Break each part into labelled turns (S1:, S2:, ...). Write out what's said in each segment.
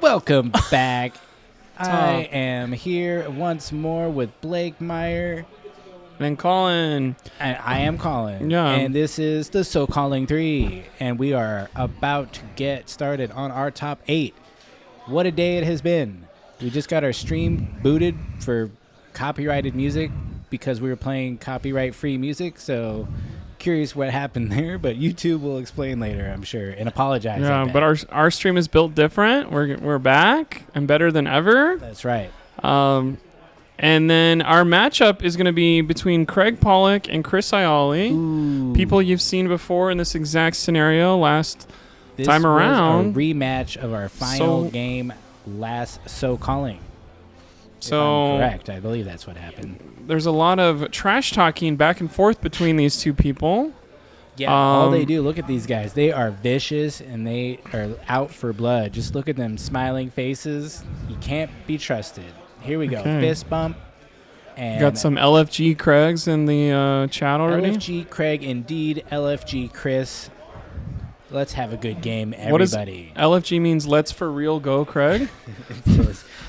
S1: Welcome back. I am here once more with Blake Meyer.
S2: And Colin.
S1: And I am Colin.
S2: Yeah.
S1: And this is the SoCalling 3. And we are about to get started on our top 8. What a day it has been. We just got our stream booted for copyrighted music because we were playing copyright-free music. So curious what happened there, but YouTube will explain later, I'm sure, and apologize.
S2: Yeah, but our stream is built different. We're back and better than ever.
S1: That's right.
S2: And then our matchup is going to be between Craig Pollock and Chris Iali. People you've seen before in this exact scenario last time around.
S1: This was a rematch of our final game last SoCalling.
S2: So
S1: I'm correct. I believe that's what happened.
S2: There's a lot of trash talking back and forth between these two people.
S1: Yeah, all they do, look at these guys. They are vicious and they are out for blood. Just look at them smiling faces. You can't be trusted. Here we go. Fist bump. And
S2: got some LFG Craigs in the chat already.
S1: LFG Craig, indeed. LFG Chris. Let's have a good game, everybody.
S2: What LFG means let's for real go, Craig.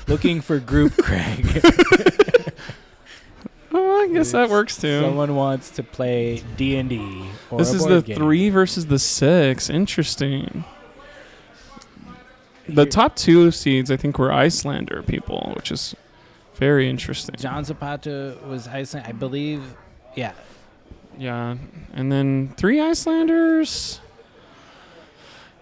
S1: Looking for group Craig.
S2: Oh, I guess that works too.
S1: Someone wants to play D&D.
S2: This is the 3 versus the 6. Interesting. The top 2 seeds, I think, were Icelander people, which is very interesting.
S1: John Zapata was Iceland, I believe. Yeah.
S2: Yeah. And then 3 Icelanders.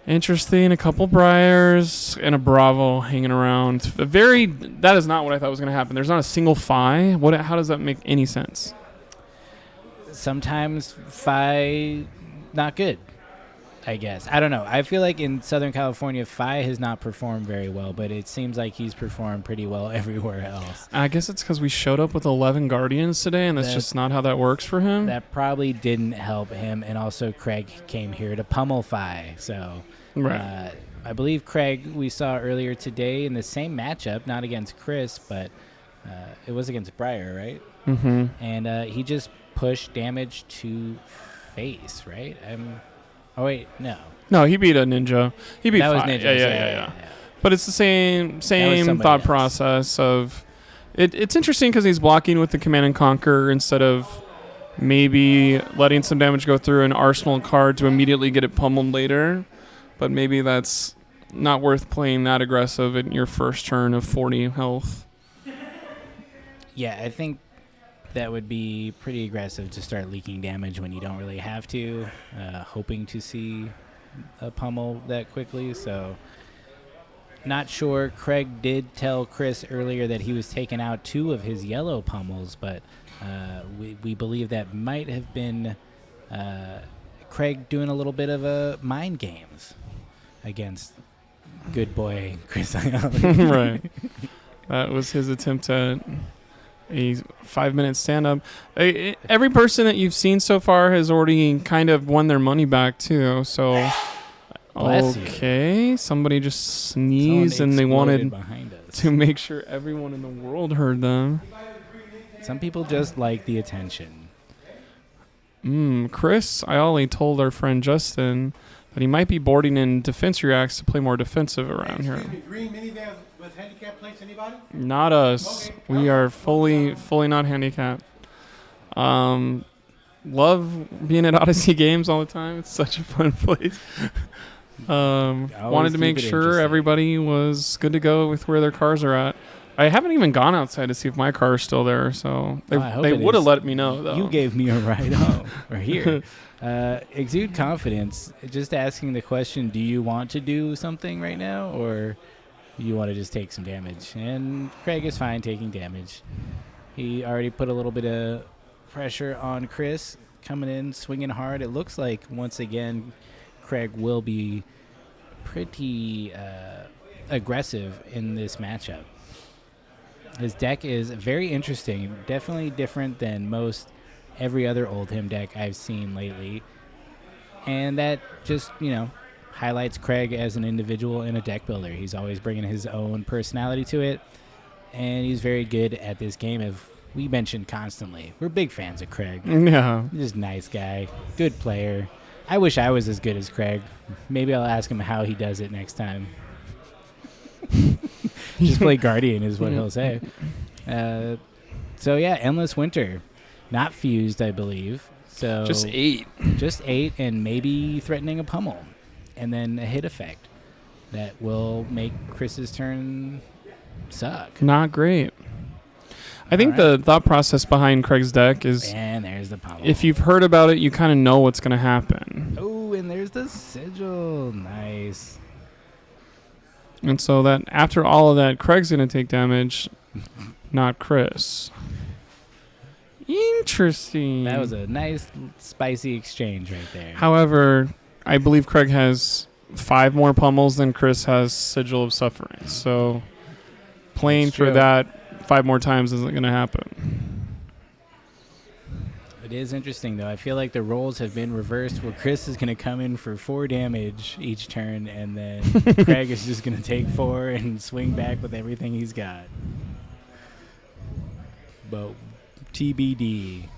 S2: Interesting. A couple Briars and a Bravo hanging around. That is not what I thought was going to happen. There's not a single Phi. How does that make any sense?
S1: Sometimes Phi not good, I guess. I don't know. I feel like in Southern California, Phi has not performed very well, but it seems like he's performed pretty well everywhere else.
S2: I guess it's because we showed up with 11 Guardians today, and that's just not how that works for him.
S1: That probably didn't help him, and also Craig came here to pummel Phi, so...
S2: Right.
S1: I believe Craig we saw earlier today in the same matchup, not against Chris, but it was against Briar, right?
S2: Mm-hmm.
S1: And he just pushed damage to face, right? Oh, wait, no.
S2: No, he beat a ninja. He beat
S1: that was
S2: Ninja.
S1: Ninja.
S2: Yeah. But it's the same thought process of... It's interesting because he's blocking with the Command and Conquer instead of maybe letting some damage go through an arsenal card to immediately get it pummeled later. But maybe that's not worth playing that aggressive in your first turn of 40 health.
S1: Yeah, I think that would be pretty aggressive to start leaking damage when you don't really have to, hoping to see a pummel that quickly. So, not sure. Craig did tell Chris earlier that he was taking out 2 of his yellow pummels, but we believe that might have been Craig doing a little bit of a mind games against good boy Chris Iali.
S2: Right. That was his attempt at a 5-minute stand-up. Every person that you've seen so far has already kind of won their money back, too. So, okay. Somebody just sneezed and they wanted to make sure everyone in the world heard them.
S1: Some people just like the attention.
S2: Chris Iali told our friend Justin that he might be boarding in defense reacts to play more defensive around here.
S3: Green minivan with handicap plates, anybody?
S2: Not us. Okay. We are fully not handicapped. Love being at Odyssey Games all the time. It's such a fun place. Wanted to make sure everybody was good to go with where their cars are at. I haven't even gone outside to see if my car is still there, so they would have let me know, though.
S1: You gave me a ride home, or here. Exude confidence. Just asking the question, do you want to do something right now, or you want to just take some damage? And Craig is fine taking damage. He already put a little bit of pressure on Chris, coming in, swinging hard. It looks like, once again, Craig will be pretty aggressive in this matchup. His deck is very interesting, definitely different than most every other Oldhim deck I've seen lately. And that just, highlights Craig as an individual and a deck builder. He's always bringing his own personality to it, and he's very good at this game, as we mentioned constantly. We're big fans of Craig.
S2: Yeah.
S1: Just a nice guy, good player. I wish I was as good as Craig. Maybe I'll ask him how he does it next time. Just play Guardian is what he'll say. So yeah, Endless Winter. Not fused, I believe. So
S2: Just 8.
S1: Just 8 and maybe threatening a pummel. And then a hit effect that will make Chris's turn suck.
S2: Not great. I think the thought process behind Craig's deck is,
S1: and there's the pummel.
S2: if you've heard about it, you kind of know what's going to happen.
S1: Oh, and there's the sigil. Nice.
S2: And so that after all of that, Craig's going to take damage, not Chris. Interesting.
S1: That was a nice, spicy exchange right there.
S2: However, I believe Craig has 5 more pummels than Chris has Sigil of Suffering. So playing for that 5 more times isn't going to happen.
S1: It is interesting, though. I feel like the roles have been reversed where Chris is going to come in for 4 damage each turn, and then Craig is just going to take 4 and swing back with everything he's got. But TBD.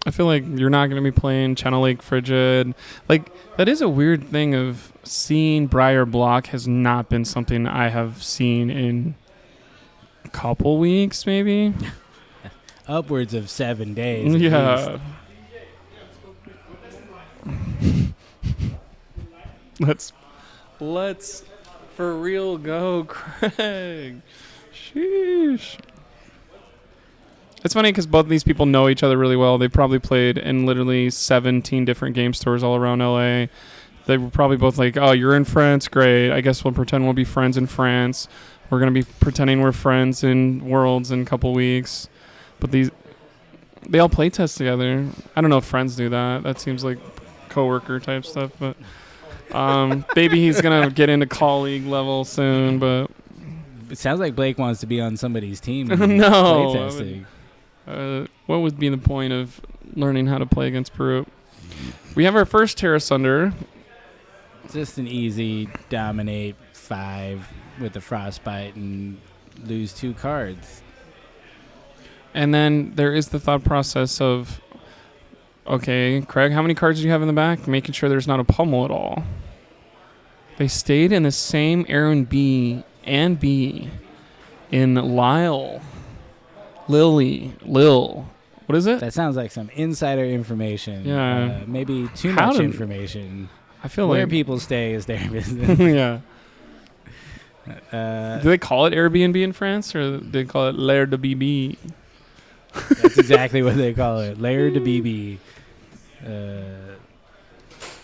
S2: I feel like you're not going to be playing Channel Lake Frigid. Like, that is a weird thing of seeing Briar block has not been something I have seen in a couple weeks, maybe.
S1: Upwards of 7 days.
S2: Yeah. Let's for real go, Craig. Sheesh. It's funny because both of these people know each other really well. They probably played in literally 17 different game stores all around LA. They were probably both like, oh, you're in France? Great. I guess we'll pretend we'll be friends in France. We're going to be pretending we're friends in Worlds in a couple weeks. But they all play test together. I don't know if friends do that. That seems like coworker type stuff. But maybe he's going to get into colleague level soon. But
S1: it sounds like Blake wants to be on somebody's team.
S2: No.
S1: Play testing.
S2: What would be the point of learning how to play against Peru? We have our first Terra Sunder.
S1: Just an easy dominate 5 with the Frostbite and lose 2 cards.
S2: And then there is the thought process of, okay, Craig, how many cards do you have in the back? Making sure there's not a pummel at all. They stayed in the same Aaron B and B in Lil. What is it?
S1: That sounds like some insider information.
S2: Yeah.
S1: Maybe too much information.
S2: I feel
S1: where
S2: like
S1: people stay is their business.
S2: Yeah. Do they call it Airbnb in France, or do they call it Lair de BB?
S1: That's exactly what they call it. Lair de BB.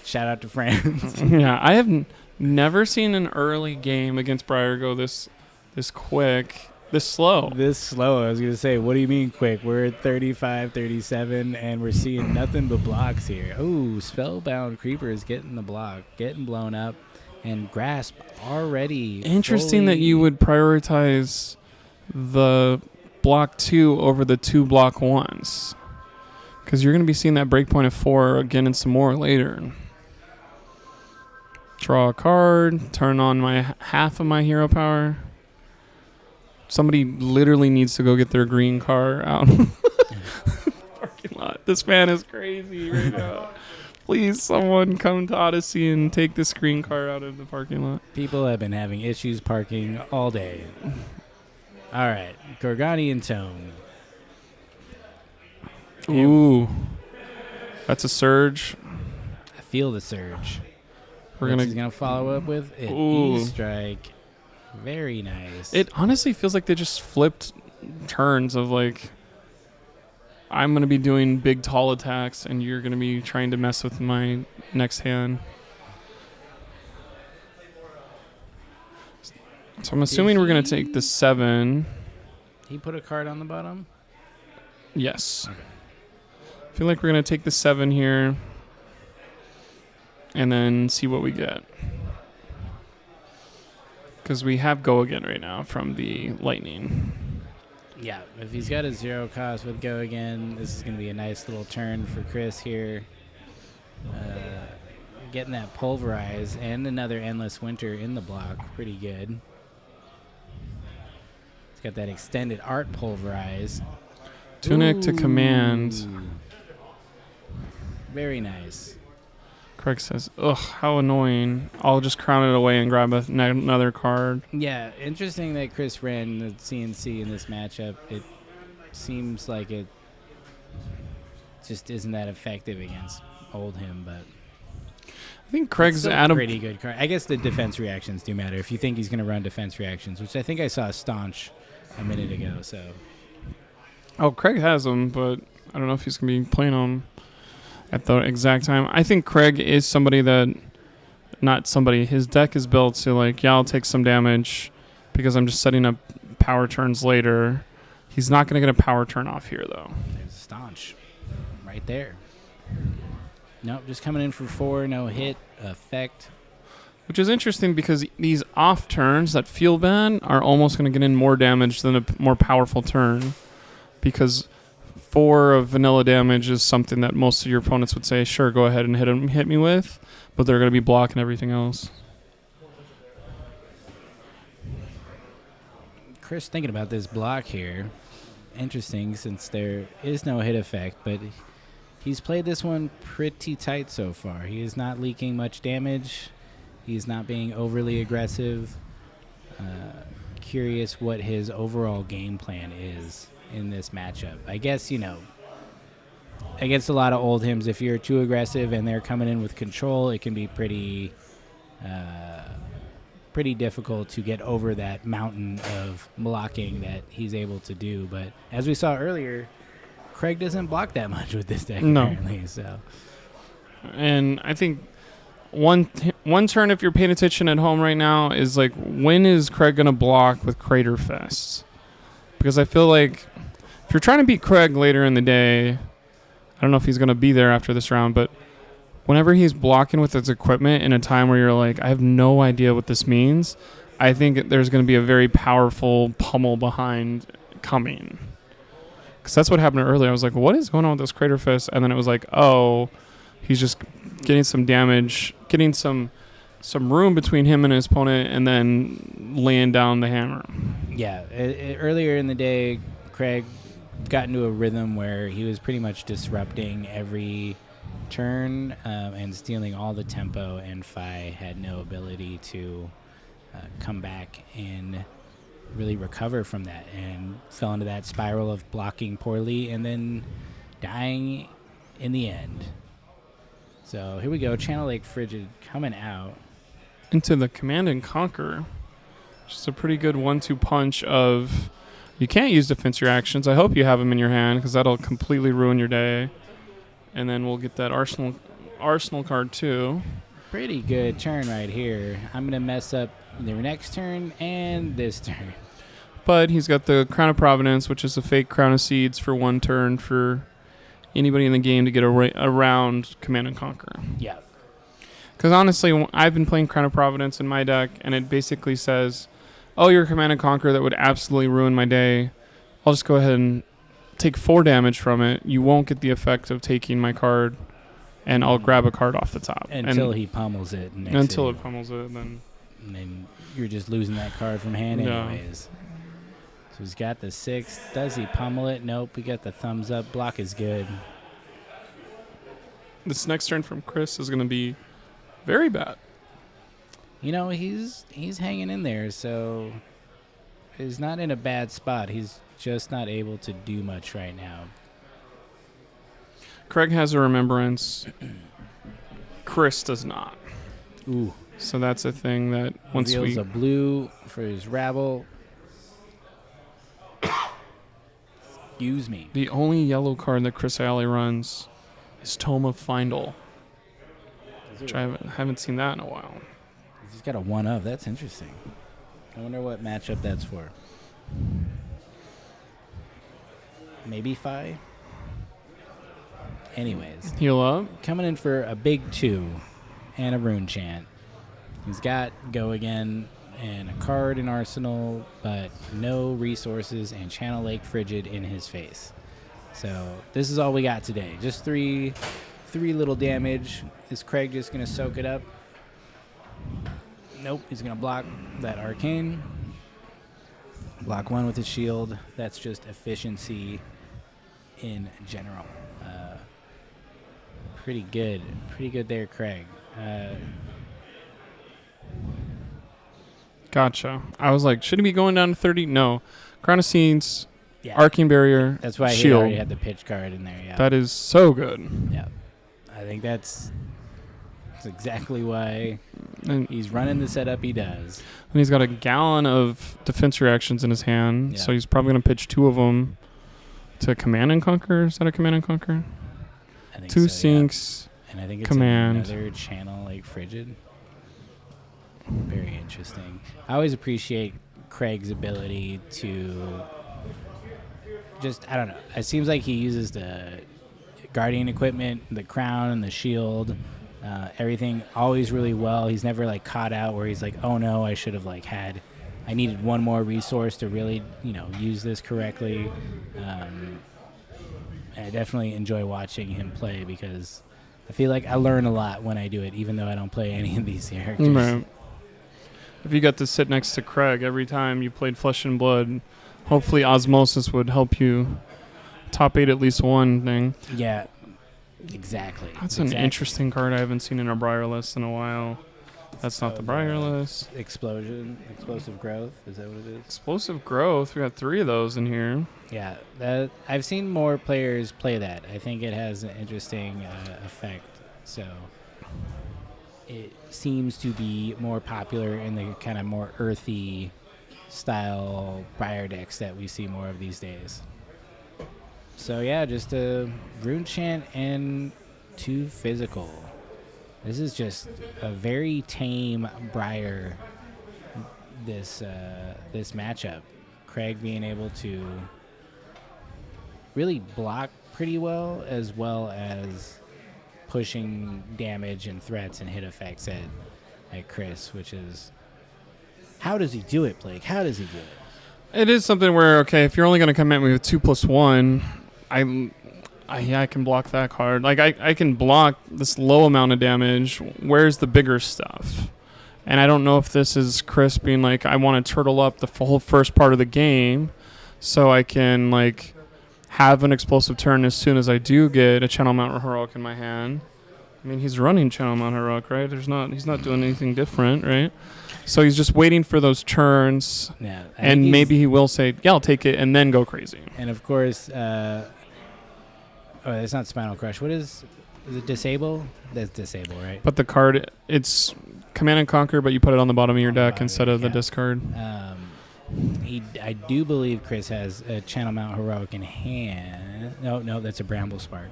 S1: Shout out to France.
S2: Yeah, I have never seen an early game against Briar go this quick, this slow.
S1: This slow. I was going to say, what do you mean quick? We're at 35, 37, and we're seeing nothing but blocks here. Oh, Spellbound Creeper is getting the block, getting blown up, and Grasp already.
S2: Interesting that you would prioritize the block 2 over the 2 block 1s, because you're going to be seeing that breakpoint of 4 again and some more later. Draw a card, turn on my half of my hero power. Somebody literally needs to go get their green car out. Parking lot. This man is crazy right now. Please, someone come to Odyssey and take this green car out of the parking lot.
S1: People have been having issues parking all day. All right, Gorganian Tome.
S2: Ooh, that's a surge.
S1: I feel the surge. He's gonna follow up with an E-Strike. Very nice.
S2: It honestly feels like they just flipped turns of like, I'm going to be doing big tall attacks and you're going to be trying to mess with my next hand. So I'm assuming we're going to take the 7.
S1: He put a card on the bottom?
S2: Yes. Okay. I feel like we're going to take the 7 here and then see what we get. Because we have Go Again right now from the Lightning.
S1: Yeah, if he's got a 0 cost with Go Again, this is going to be a nice little turn for Chris here. Getting that Pulverize and another Endless Winter in the block. Pretty good. He's got that extended Art Pulverize.
S2: Tunic to command.
S1: Very nice.
S2: Craig says, ugh, how annoying. I'll just crown it away and grab another card.
S1: Yeah, interesting that Chris ran the CNC in this matchup. It seems like it just isn't that effective against Oldhim, but
S2: I think Craig's
S1: at a pretty good card. I guess the defense reactions do matter. If you think he's going to run defense reactions, which I think I saw Staunch a minute ago. So,
S2: oh, Craig has them, but I don't know if he's going to be playing them at the exact time. I think Craig is somebody that, not somebody, his deck is built to like, yeah, I'll take some damage because I'm just setting up power turns later. He's not going to get a power turn off here, though.
S1: There's Staunch right there. Nope, just coming in for 4, no hit effect.
S2: Which is interesting because these off turns that feel bad are almost going to get in more damage than a more powerful turn, because 4 of vanilla damage is something that most of your opponents would say, sure, go ahead and hit me with, but they're going to be blocking everything else.
S1: Chris thinking about this block here. Interesting, since there is no hit effect, but he's played this one pretty tight so far. He is not leaking much damage. He's not being overly aggressive. Curious what his overall game plan is in this matchup. I guess, against a lot of Oldhims, if you're too aggressive and they're coming in with control, it can be pretty difficult to get over that mountain of blocking that he's able to do. But as we saw earlier, Craig doesn't block that much with this deck, apparently. So,
S2: and I think one turn, if you're paying attention at home right now, is like, when is Craig going to block with Crater Fest? Because I feel like if you're trying to beat Craig later in the day, I don't know if he's going to be there after this round, but whenever he's blocking with his equipment in a time where you're like, I have no idea what this means, I think there's going to be a very powerful pummel behind coming. Because that's what happened earlier. I was like, what is going on with this Crater Fist? And then it was like, oh, he's just getting some damage, getting some room between him and his opponent, and then laying down the hammer.
S1: Yeah, earlier in the day, Craig got into a rhythm where he was pretty much disrupting every turn and stealing all the tempo, and Phi had no ability to come back and really recover from that, and fell into that spiral of blocking poorly and then dying in the end. So here we go, Channel Lake Frigid coming out
S2: into the Command and Conquer. Just a pretty good 1-2 punch of, you can't use defense reactions. I hope you have them in your hand, because that'll completely ruin your day. And then we'll get that Arsenal card too.
S1: Pretty good turn right here. I'm going to mess up their next turn and this turn.
S2: But he's got the Crown of Providence, which is a fake Crown of Seeds for 1 turn for anybody in the game to get around Command and Conquer.
S1: Yeah.
S2: Because honestly, I've been playing Crown of Providence in my deck, and it basically says, oh, you're a Command and Conquer that would absolutely ruin my day. I'll just go ahead and take 4 damage from it. You won't get the effect of taking my card, and I'll grab a card off the top.
S1: Until he pummels it.
S2: Until it pummels it, then
S1: you're just losing that card from hand anyways. So he's got the 6. Does he pummel it? Nope. We got the thumbs up. Block is good.
S2: This next turn from Chris is going to be very bad.
S1: He's hanging in there, so he's not in a bad spot. He's just not able to do much right now.
S2: Craig has a Remembrance. Chris does not.
S1: Ooh.
S2: So that's a thing that once
S1: Reveals a blue for his Rabble. Excuse me.
S2: The only yellow card that Chris Alley runs is Tome of Findle, which I haven't seen that in a while.
S1: He's got a 1-of. That's interesting. I wonder what matchup that's for. Maybe Phi? Anyways.
S2: Heal up.
S1: Coming in for a big 2 and a Rune Chant. He's got Go Again and a card in Arsenal, but no resources and Channel Lake Frigid in his face. So this is all we got today. Just three little damage. Is Craig just going to soak it up? Nope. He's going to block that Arcane. Block 1 with his shield. That's just efficiency in general. Pretty good. Pretty good there, Craig.
S2: Gotcha. I was like, should he be going down to 30? No. Crown of Seeds,
S1: Yeah.
S2: Arcane Barrier,
S1: That's why he
S2: Shield.
S1: already had the pitch card in there. Yeah.
S2: That is so good.
S1: Yeah. I think that's exactly why
S2: And
S1: he's running the setup he does.
S2: he's got a gallon of defense reactions in his hand,
S1: Yeah.
S2: so he's probably going to pitch 2 of them to Command and Conquer. Is that a Command and Conquer?
S1: I think
S2: 2
S1: so, yeah.
S2: sinks.
S1: And I think it's
S2: Command.
S1: another channel like Frigid. Very interesting. I always appreciate Craig's ability to just, I don't know. It seems like he uses the Guardian equipment, the crown and the shield, everything always really well. He's never like caught out where he's like, oh no, I should have like I needed one more resource to really, use this correctly. And I definitely enjoy watching him play because I feel like I learn a lot when I do it, even though I don't play any of these characters.
S2: Right. If you got to sit next to Craig every time you played Flesh and Blood, hopefully Osmosis would help you top 8 at least one thing.
S1: Yeah, exactly.
S2: That's an interesting card I haven't seen in a Briar list in a while. That's not the Briar list.
S1: Explosive growth, is that what it is?
S2: Explosive Growth, we got 3 of those in here.
S1: Yeah, I've seen more players play that. I think it has an interesting effect. So it seems to be more popular in the kind of more earthy style Briar decks that we see more of these days. So yeah, just a Rune Chant and 2 physical. This is just a very tame Briar. This matchup, Craig being able to really block pretty well as pushing damage and threats and hit effects at Chris, which is, how does he do it, Blake? How does he do it?
S2: It is something where, okay, if you're only going to come at me with 2+1, I can block that card. Like, I can block this low amount of damage. Where's the bigger stuff? And I don't know if this is Chris being like, I want to turtle up the whole first part of the game so I can, like, have an explosive turn as soon as I do get a Channel Mount Heroic in my hand. I mean, he's running Channel Mount Heroic, right? He's not doing anything different, right? So he's just waiting for those turns,
S1: Yeah,
S2: and maybe he will say, yeah, I'll take it, and then go crazy.
S1: And of course, it's not Spinal Crush. What is it? Disable? That's disable, right?
S2: But the card, it's Command and Conquer, but you put it on the bottom of your deck instead of the discard.
S1: I do believe Chris has a Channel Mount Heroic in hand. No, that's a Bramble Spark.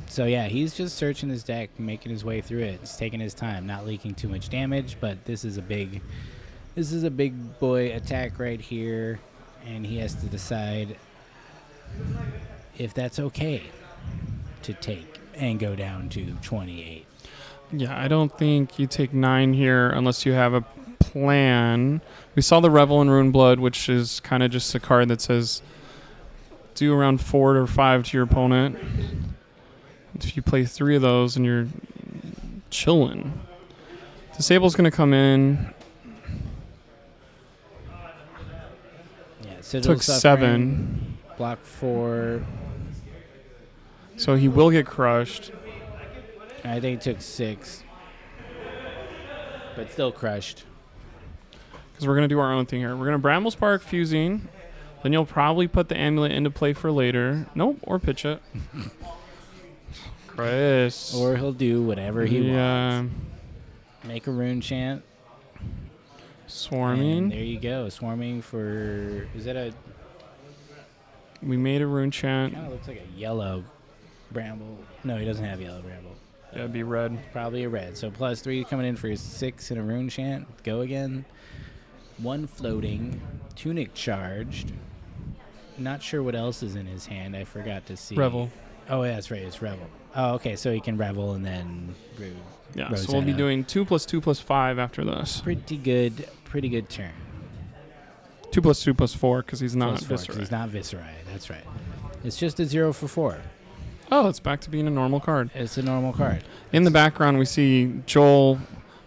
S1: So yeah, he's just searching his deck, making his way through it. He's taking his time, not leaking too much damage, but this is a big boy attack right here, and he has to decide if that's okay to take and go down to 28.
S2: Yeah, I don't think you take 9 here unless you have a plan. We saw the Revel in Rune Blood, which is kind of just a card that says do around 4 or 5 to your opponent. If you play 3 of those and you're chilling. Disable's going to come in.
S1: Yeah, so
S2: Took 7.
S1: Block 4.
S2: So he will get crushed.
S1: I think it took 6. But still crushed.
S2: Because we're going to do our own thing here. We're going to Bramble Spark Fusing. Then you'll probably put the amulet into play for later. Nope, or pitch it. Chris.
S1: Or he'll do whatever he wants. Make a Rune Chant.
S2: Swarming.
S1: And there you go. Swarming for... Is that a...
S2: We made a Rune Chant.
S1: Kind of looks like a yellow Bramble. No, he doesn't have yellow Bramble.
S2: Yeah, it'd be red.
S1: Probably a red. So +3 coming in for 6 in a Rune Chant. Go again. 1 floating. Tunic charged. Not sure what else is in his hand. I forgot to see.
S2: Revel.
S1: Oh, yeah, that's right. It's Revel. Oh, okay. So he can Revel and then...
S2: Yeah, so we'll be doing 2+2+5 after this.
S1: Pretty good turn.
S2: 2+2+4 because he's not
S1: Viscerai. He's not Viscerai. That's right. It's just a 0 for 4.
S2: Oh, it's back to being a normal card.
S1: It's a normal card.
S2: In the background, we see Joel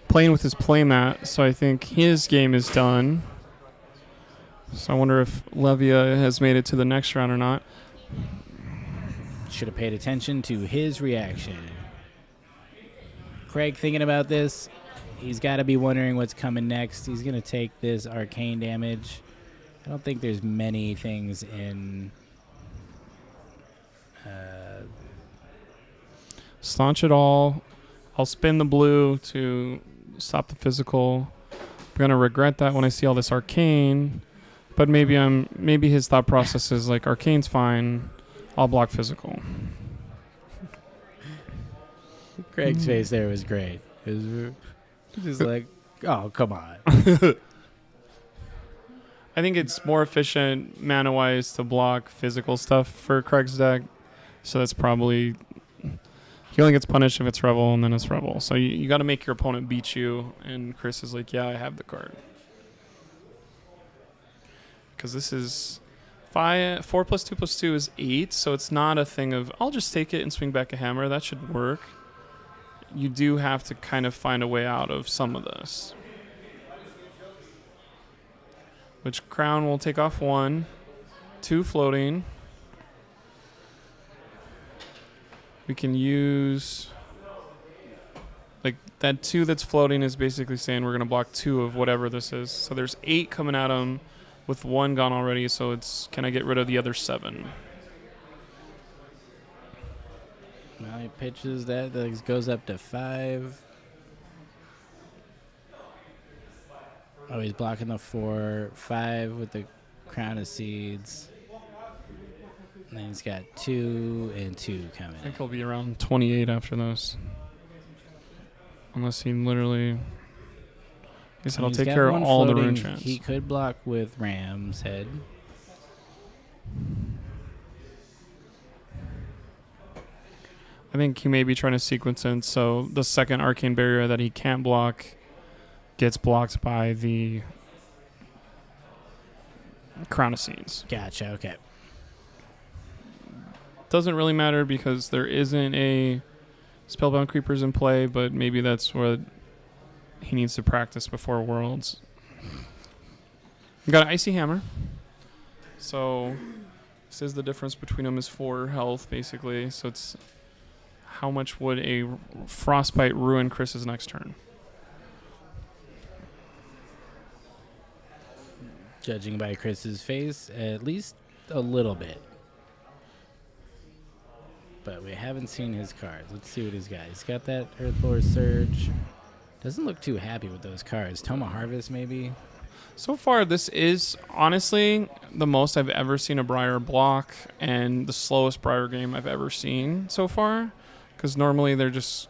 S2: playing with his playmat, so I think his game is done. So I wonder if Levia has made it to the next round or not.
S1: Should have paid attention to his reaction. Craig thinking about this. He's got to be wondering what's coming next. He's going to take this arcane damage. I don't think there's many things in...
S2: Staunch it all. I'll spin the blue to stop the physical. I'm going to regret that when I see all this arcane. But maybe his thought process is like, arcane's fine. I'll block physical.
S1: Craig's face there was great. It was just like, oh, come on.
S2: I think it's more efficient mana-wise to block physical stuff for Craig's deck. So that's probably... He only gets punished if it's Revel, and then it's Revel. So you got to make your opponent beat you. And Chris is like, yeah, I have the card. Because this is 4 plus 2 plus 2 is 8. So it's not a thing of, I'll just take it and swing back a hammer. That should work. You do have to kind of find a way out of some of this. Which Crown will take off 1. 2 floating. We can use... Like, that 2 that's floating is basically saying we're going to block 2 of whatever this is. So there's 8 coming at him with 1 gone already. So it's, can I get rid of the other 7?
S1: Well, he pitches that goes up to 5. Oh, he's blocking the 4. 5 with the Crown of Seeds. And then he's got 2 and 2 coming.
S2: I think he'll be around 28 after those. Unless he literally... He said, I'll take care of all the rune chants.
S1: He could block with Ram's Head.
S2: I think he may be trying to sequence in, so the second arcane barrier that he can't block gets blocked by the Crown of Seeds.
S1: Gotcha, okay.
S2: Doesn't really matter because there isn't a Spellbound Creepers in play, but maybe that's what he needs to practice before Worlds. We got an Icy Hammer. So this is the difference between them is 4 health, basically. So it's how much would a Frostbite ruin Chris's next turn?
S1: Judging by Chris's face, at least a little bit. But we haven't seen his cards. Let's see what he's got. He's got that Earthlore Surge. Doesn't look too happy with those cards. Toma Harvest, maybe?
S2: So far, this is honestly the most I've ever seen a Briar block and the slowest Briar game I've ever seen so far. Because normally they're just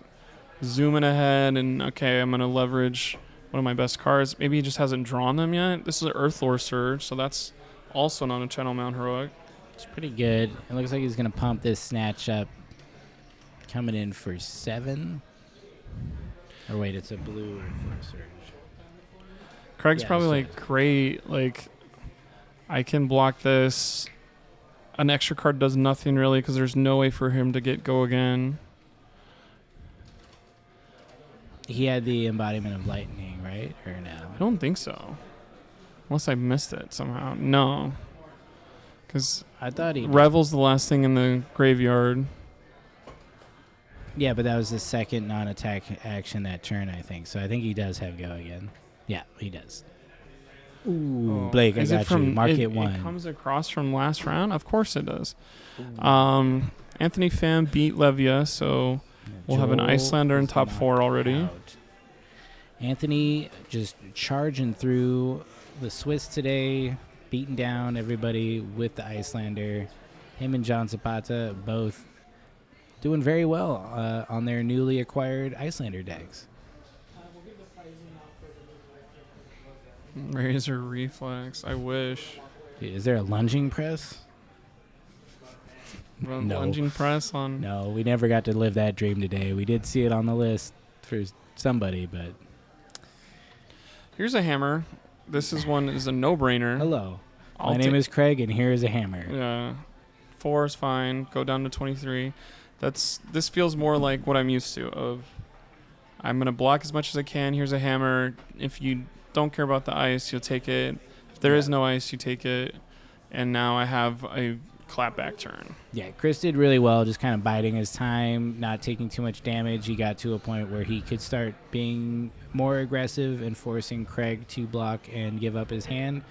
S2: zooming ahead and, okay, I'm going to leverage one of my best cards. Maybe he just hasn't drawn them yet. This is an Earthlore Surge, so that's also not a Channel Mount Heroic.
S1: It's pretty good. It looks like he's going to pump this Snatch up. Coming in for 7. Or wait, it's a blue Earthlore Surge.
S2: Craig's probably like, great, like, I can block this. An extra card does nothing really because there's no way for him to get go again.
S1: He had the Embodiment of Lightning, right? Or no?
S2: I don't think so. Unless I missed it somehow. No. Because
S1: I thought he did.
S2: Revel's the last thing in the graveyard.
S1: Yeah, but that was the second non-attack action that turn, I think. So I think he does have go again. Yeah, he does. Ooh, Blake, I got you. Mark it 1.
S2: It comes across from last round? Of course it does. Anthony Pham beat Levia, so we'll have an Icelander in top 4 already.
S1: Out. Anthony just charging through the Swiss today, beating down everybody with the Icelander. Him and John Zapata both doing very well on their newly acquired Icelander decks.
S2: Razor Reflex. I wish.
S1: Dude, is there a lunging press?
S2: No. Lunging press on...
S1: No, we never got to live that dream today. We did see it on the list for somebody, but...
S2: Here's a hammer. This is one is a no-brainer.
S1: Hello. My name is Craig, and here is a hammer.
S2: Yeah. 4 is fine. Go down to 23. This feels more like what I'm used to. Of I'm going to block as much as I can. Here's a hammer. If you don't care about the ice, you'll take it. If there is no ice, you take it. And now I have a clapback turn.
S1: Yeah, Chris did really well, just kind of biding his time, not taking too much damage. He got to a point where he could start being more aggressive and forcing Craig to block and give up his hand,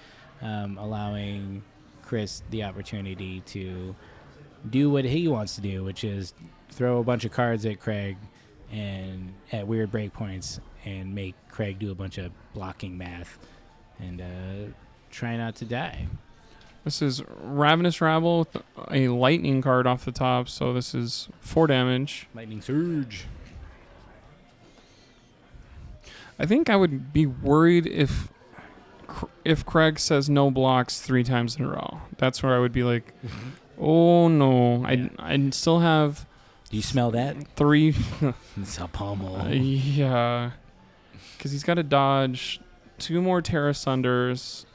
S1: allowing Chris the opportunity to do what he wants to do, which is throw a bunch of cards at Craig and at weird breakpoints and make Craig do a bunch of blocking math and try not to die.
S2: This is Ravenous Rabble with a lightning card off the top, so this is 4 damage.
S1: Lightning Surge.
S2: I think I would be worried if Craig says no blocks 3 times in a row. That's where I would be like, oh no.
S1: Yeah.
S2: I'd still have...
S1: Do you smell that?
S2: 3...
S1: It's a pummel.
S2: Yeah. Because he's got to dodge 2 more Terra Sunders.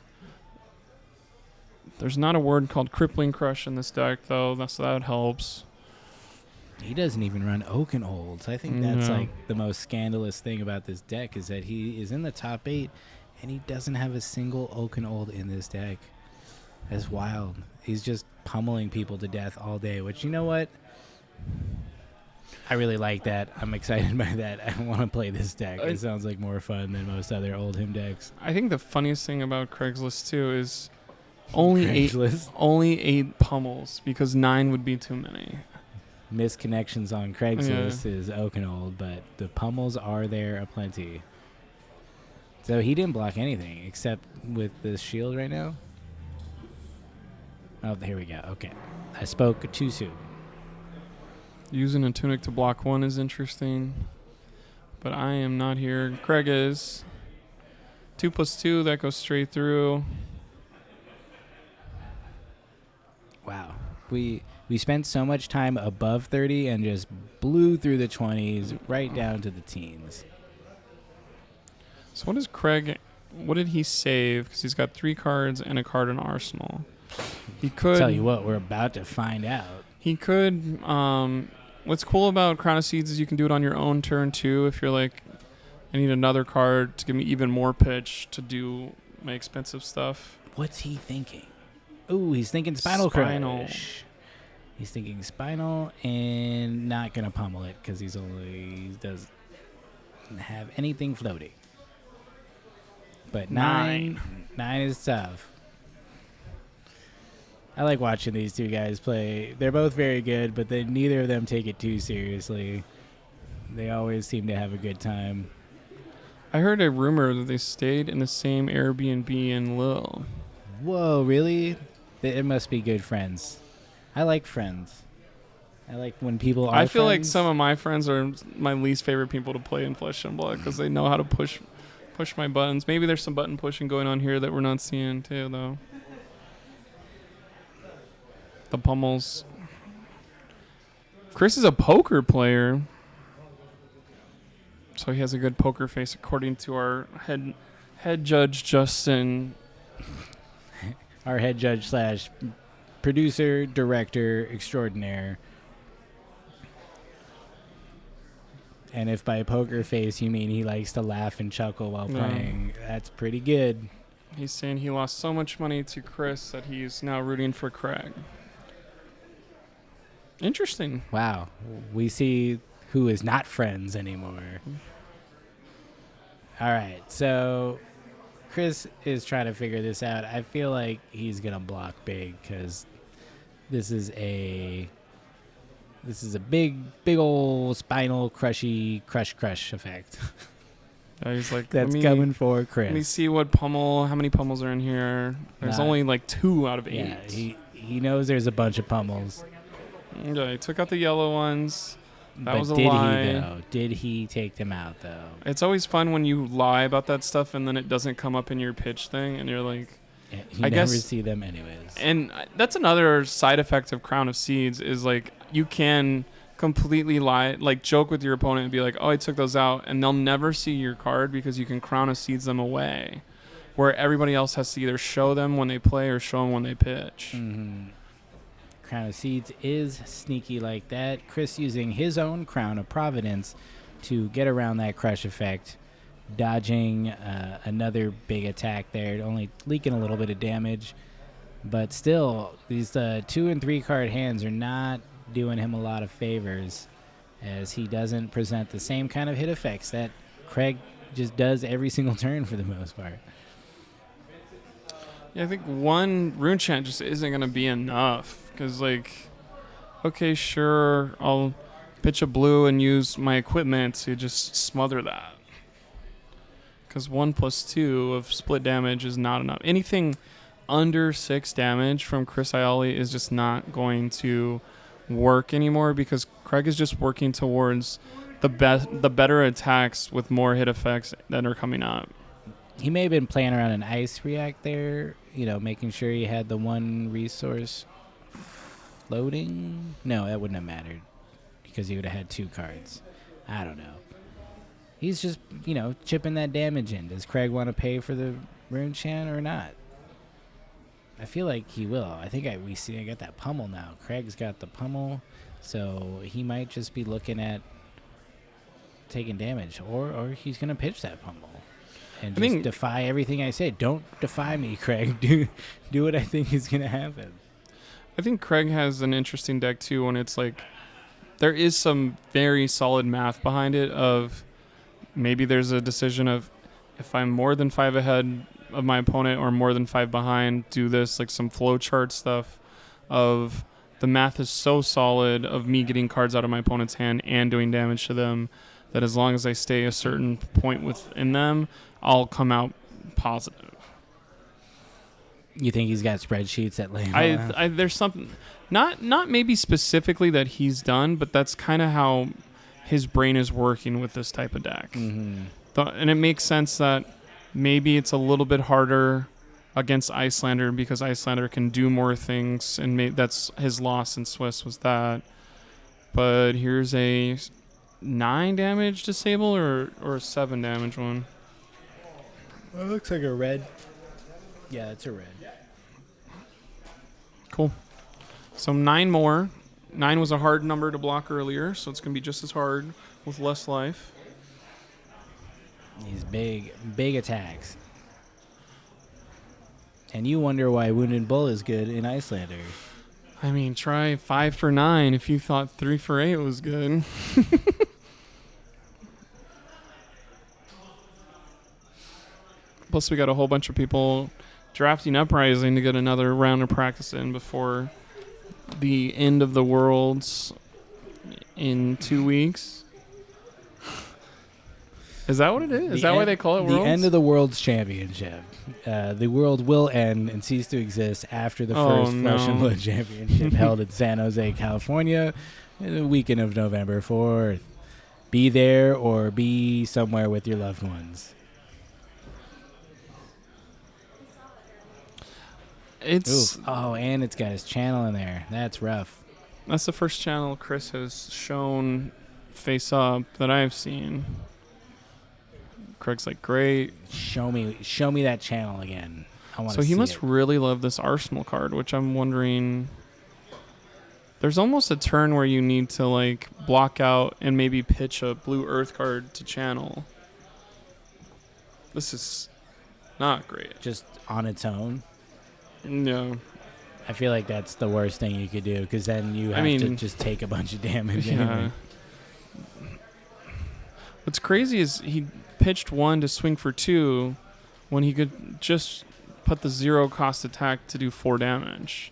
S2: There's not a word called Crippling Crush in this deck, though. So that helps.
S1: He doesn't even run Oaken Olds. I think that's like the most scandalous thing about this deck is that he is in the top 8 and he doesn't have a single Oaken Old in this deck. That's wild. He's just pummeling people to death all day, which, you know what? I really like that. I'm excited by that. I want to play this deck. It sounds like more fun than most other old him decks.
S2: I think the funniest thing about Craigslist, too, is only
S1: Craigslist?
S2: 8 pummels, because 9 would be too many.
S1: Misconnections on Craigslist is Oaken Old, but the pummels are there aplenty. So he didn't block anything except with the shield right now. Oh, here we go. Okay. I spoke too soon.
S2: Using a Tunic to block 1 is interesting, but I am not here. Craig is. 2+2, that goes straight through.
S1: Wow. We spent so much time above 30 and just blew through the 20s right down to the teens.
S2: So what is Craig... What did he save? Because he's got 3 cards and a card in Arsenal. He could...
S1: Tell you what, we're about to find out.
S2: He could... what's cool about Crown of Seeds is you can do it on your own turn, too. If you're like, I need another card to give me even more pitch to do my expensive stuff.
S1: What's he thinking? Ooh, he's thinking Spinal Crush. He's thinking Spinal and not going to pummel it because he doesn't have anything floating. But 9 is tough. I like watching these two guys play. They're both very good, but neither of them take it too seriously. They always seem to have a good time.
S2: I heard a rumor that they stayed in the same Airbnb in Lille.
S1: Whoa, really? It must be good friends. I like friends. I like when people are
S2: I feel
S1: friends.
S2: like some of my friends are my least favorite people to play in Flesh and Blood because they know how to push my buttons. Maybe there's some button pushing going on here that we're not seeing too, though. The pummels. Chris is a poker player, so he has a good poker face according to our head judge Justin.
S1: Our head judge / producer, director extraordinaire. And if by poker face you mean he likes to laugh and chuckle while playing, that's pretty good.
S2: He's saying he lost so much money to Chris that he's now rooting for Craig. Interesting.
S1: Wow. We see who is not friends anymore. All right. So Chris is trying to figure this out. I feel like he's going to block big because this is a big old spinal crushy crush effect.
S2: He's like,
S1: that's coming for Chris.
S2: Let me see how many pummels are in here. There's only like 2 out of 8.
S1: Yeah, he knows there's a bunch of pummels.
S2: Okay, he took out the yellow ones. That was a
S1: did
S2: lie.
S1: He, though? Did he take them out, though?
S2: It's always fun when you lie about that stuff and then it doesn't come up in your pitch thing, and you're like...
S1: Yeah, you never see them anyways.
S2: And that's another side effect of Crown of Seeds is, like, you can completely lie, like, joke with your opponent and be like, oh, I took those out, and they'll never see your card because you can Crown of Seeds them away, where everybody else has to either show them when they play or show them when they pitch.
S1: Mm-hmm. Crown of Seeds is sneaky like that. Chris using his own Crown of Providence to get around that crush effect, dodging another big attack there, only leaking a little bit of damage. But still, these 2 and 3 card hands are not doing him a lot of favors, as he doesn't present the same kind of hit effects that Craig just does every single turn for the most part.
S2: Yeah, I think one rune chant just isn't going to be enough. Because, okay, sure, I'll pitch a blue and use my equipment to just smother that. Because 1+2 of split damage is not enough. Anything under 6 damage from Chris Iali is just not going to work anymore, because Craig is just working towards the better attacks with more hit effects that are coming up.
S1: He may have been playing around an ice react there, making sure he had the one resource floating. No, that wouldn't have mattered because he would have had 2 cards. I don't know. He's just, chipping that damage in. Does Craig want to pay for the rune chant or not? I feel like he will. I think I got that pummel now. Craig's got the pummel, so he might just be looking at taking damage, or he's going to pitch that pummel and just defy everything I say. Don't defy me, Craig. Do what I think is going to happen.
S2: I think Craig has an interesting deck too, when it's there is some very solid math behind it of maybe there's a decision of if I'm more than 5 ahead of my opponent or more than 5 behind, do this, some flowchart stuff of the math is so solid of me getting cards out of my opponent's hand and doing damage to them that as long as I stay a certain point within them, I'll come out positive.
S1: You think he's got spreadsheets that lay out?
S2: There's something, not maybe specifically that he's done, but that's kind of how his brain is working with this type of deck.
S1: Mm-hmm.
S2: And it makes sense that maybe it's a little bit harder against Iyslander because Iyslander can do more things, and that's his loss in Swiss was that. But here's a 9 damage disable or a 7 damage one.
S1: Well, it looks like a red. Yeah, it's a red.
S2: Cool. So 9 more. 9 was a hard number to block earlier, so it's going to be just as hard with less life.
S1: These big attacks. And you wonder why Wounded Bull is good in Iyslander.
S2: I mean, try 5 for 9 if you thought 3 for 8 was good. Plus, we got a whole bunch of people drafting Uprising to get another round of practice in before the end of the Worlds in 2 weeks. Is that what it is? Is that why they call it Worlds?
S1: The end of the World's Championship. The world will end and cease to exist after the first Flesh and Blood Championship held in San Jose, California, the weekend of November 4th. Be there or be somewhere with your loved ones. And it's got his channel in there. That's rough.
S2: That's the first channel Chris has shown face up that I've seen. Craig's great.
S1: Show me that channel again. I want to see it.
S2: So he must really love this Arsenal card, which I'm wondering. There's almost a turn where you need to block out and maybe pitch a blue earth card to channel. This is not great.
S1: Just on its own?
S2: No.
S1: I feel like that's the worst thing you could do, because then you have to just take a bunch of damage.
S2: Yeah. Anyway. What's crazy is he pitched 1 to swing for 2 when he could just put the 0 cost attack to do 4 damage.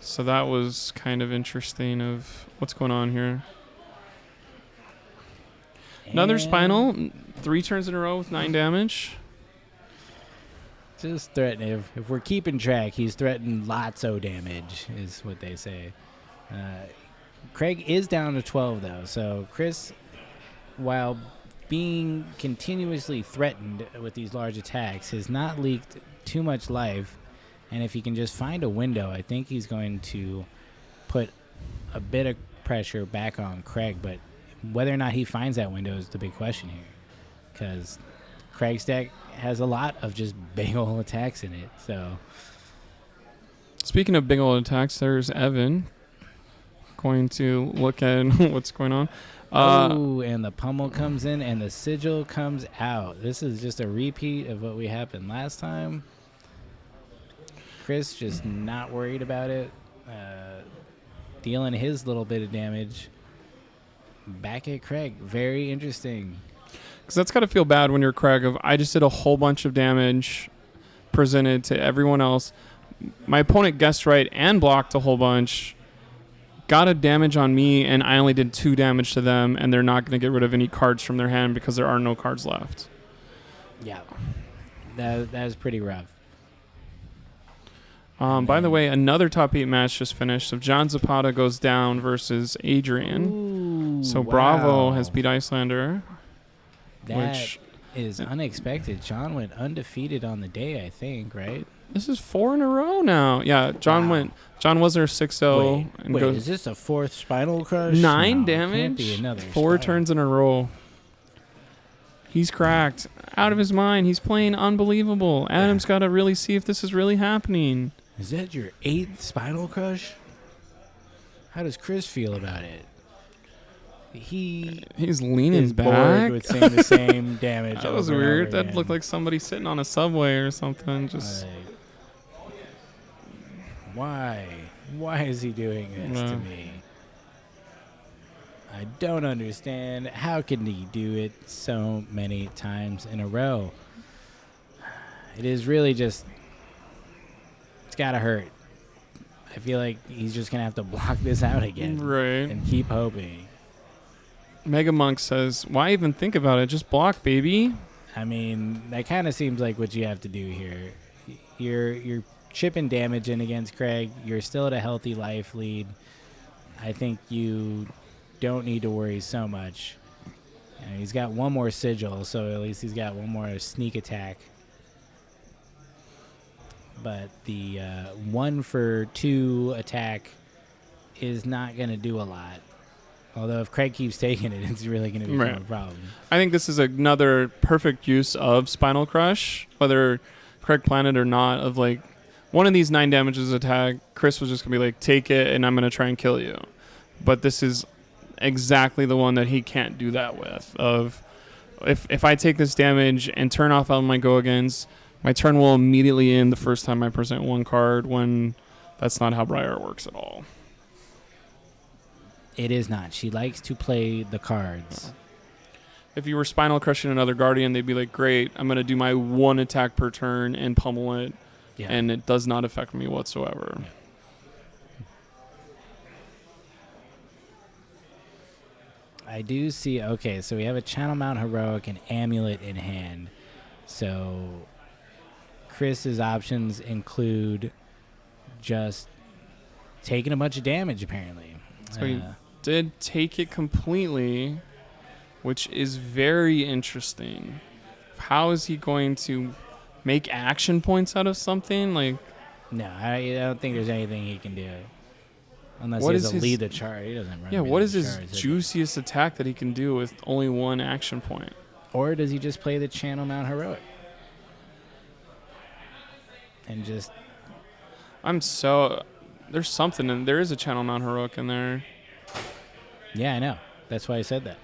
S2: So that was kind of interesting of what's going on here. Another Spinal, 3 turns in a row with 9 damage.
S1: Just threatening. If we're keeping track, he's threatened lots of damage, is what they say. Craig is down to 12, though. So Chris, while being continuously threatened with these large attacks, has not leaked too much life. And if he can just find a window, I think he's going to put a bit of pressure back on Craig. But whether or not he finds that window is the big question here, because Craig's deck has a lot of just big old attacks in it. So,
S2: speaking of big old attacks, there's Evan going to look at what's going on.
S1: And the pummel comes in and the sigil comes out. This is just a repeat of what we happened last time. Chris just not worried about it, dealing his little bit of damage. Back at Craig. Very interesting.
S2: Because that's got to feel bad when you're Craig of, I just did a whole bunch of damage presented to everyone else. My opponent guessed right and blocked a whole bunch. Got a damage on me, and I only did 2 damage to them, and they're not going to get rid of any cards from their hand because there are no cards left.
S1: Yeah. That is pretty rough.
S2: By the way, another top 8 match just finished. So John Zapata goes down versus Adrian.
S1: Ooh,
S2: So
S1: wow.
S2: Bravo has beat Icelander.
S1: That is unexpected. John went undefeated on the day, I think, right?
S2: This is 4 in a row now. Yeah, John was there 6-0.
S1: Wait,
S2: goes
S1: is this a 4th Spinal Crush?
S2: 9
S1: No,
S2: damage?
S1: Can't be another
S2: 4 turns in a row. He's cracked. Out of his mind. He's playing unbelievable. Adam's got to really see if this is really happening.
S1: Is that your 8th Spinal Crush? How does Chris feel about it?
S2: He's leaning
S1: is
S2: back.
S1: bored with seeing the same damage.
S2: That was
S1: over and
S2: weird.
S1: over
S2: That
S1: again.
S2: looked like somebody sitting on a subway or something. Just
S1: why? Why is he doing this to me? I don't understand. How can he do it so many times in a row? It is really just... It's got to hurt. I feel like he's just going to have to block this out again.
S2: Right.
S1: And keep hoping.
S2: Mega Monk says, why even think about it? Just block, baby.
S1: I mean, that kind of seems like what you have to do here. You're chipping damage in against Craig. You're still at a healthy life lead. I think you don't need to worry so much. He's got one more sigil, so at least he's got one more sneak attack. But the 1-for-2 attack is not going to do a lot. Although if Craig keeps taking it, it's really going to become a problem.
S2: I think this is another perfect use of Spinal Crush, whether Craig planned it or not, of like one of these 9 damages attack, Chris was just going to be like, take it and I'm going to try and kill you. But this is exactly the one that he can't do that with. Of if I take this damage and turn off all my go-agains, my turn will immediately end the first time I present 1 card, when that's not how Briar works at all.
S1: It is not. She likes to play the cards.
S2: If you were Spinal Crushing another Guardian, they'd be like, great, I'm going to do my 1 attack per turn and pummel it, and it does not affect me whatsoever.
S1: Yeah. I do see... Okay, so we have a Channel Mount Heroic and Amulet in hand. So Chris's options include just taking a bunch of damage, apparently.
S2: So he did take it completely, which is very interesting. How is he going to make action points out of something? Like,
S1: no, I don't think there's anything he can do. Unless
S2: what
S1: he has to
S2: his,
S1: lead the chart. He doesn't run.
S2: Yeah, what is his
S1: charge,
S2: juiciest attack that he can do with only 1 action point?
S1: Or does he just play the Channel Mount Heroic? And just...
S2: There's something, and there is a Channel Mount Heroic in there.
S1: Yeah, I know. That's why I said that.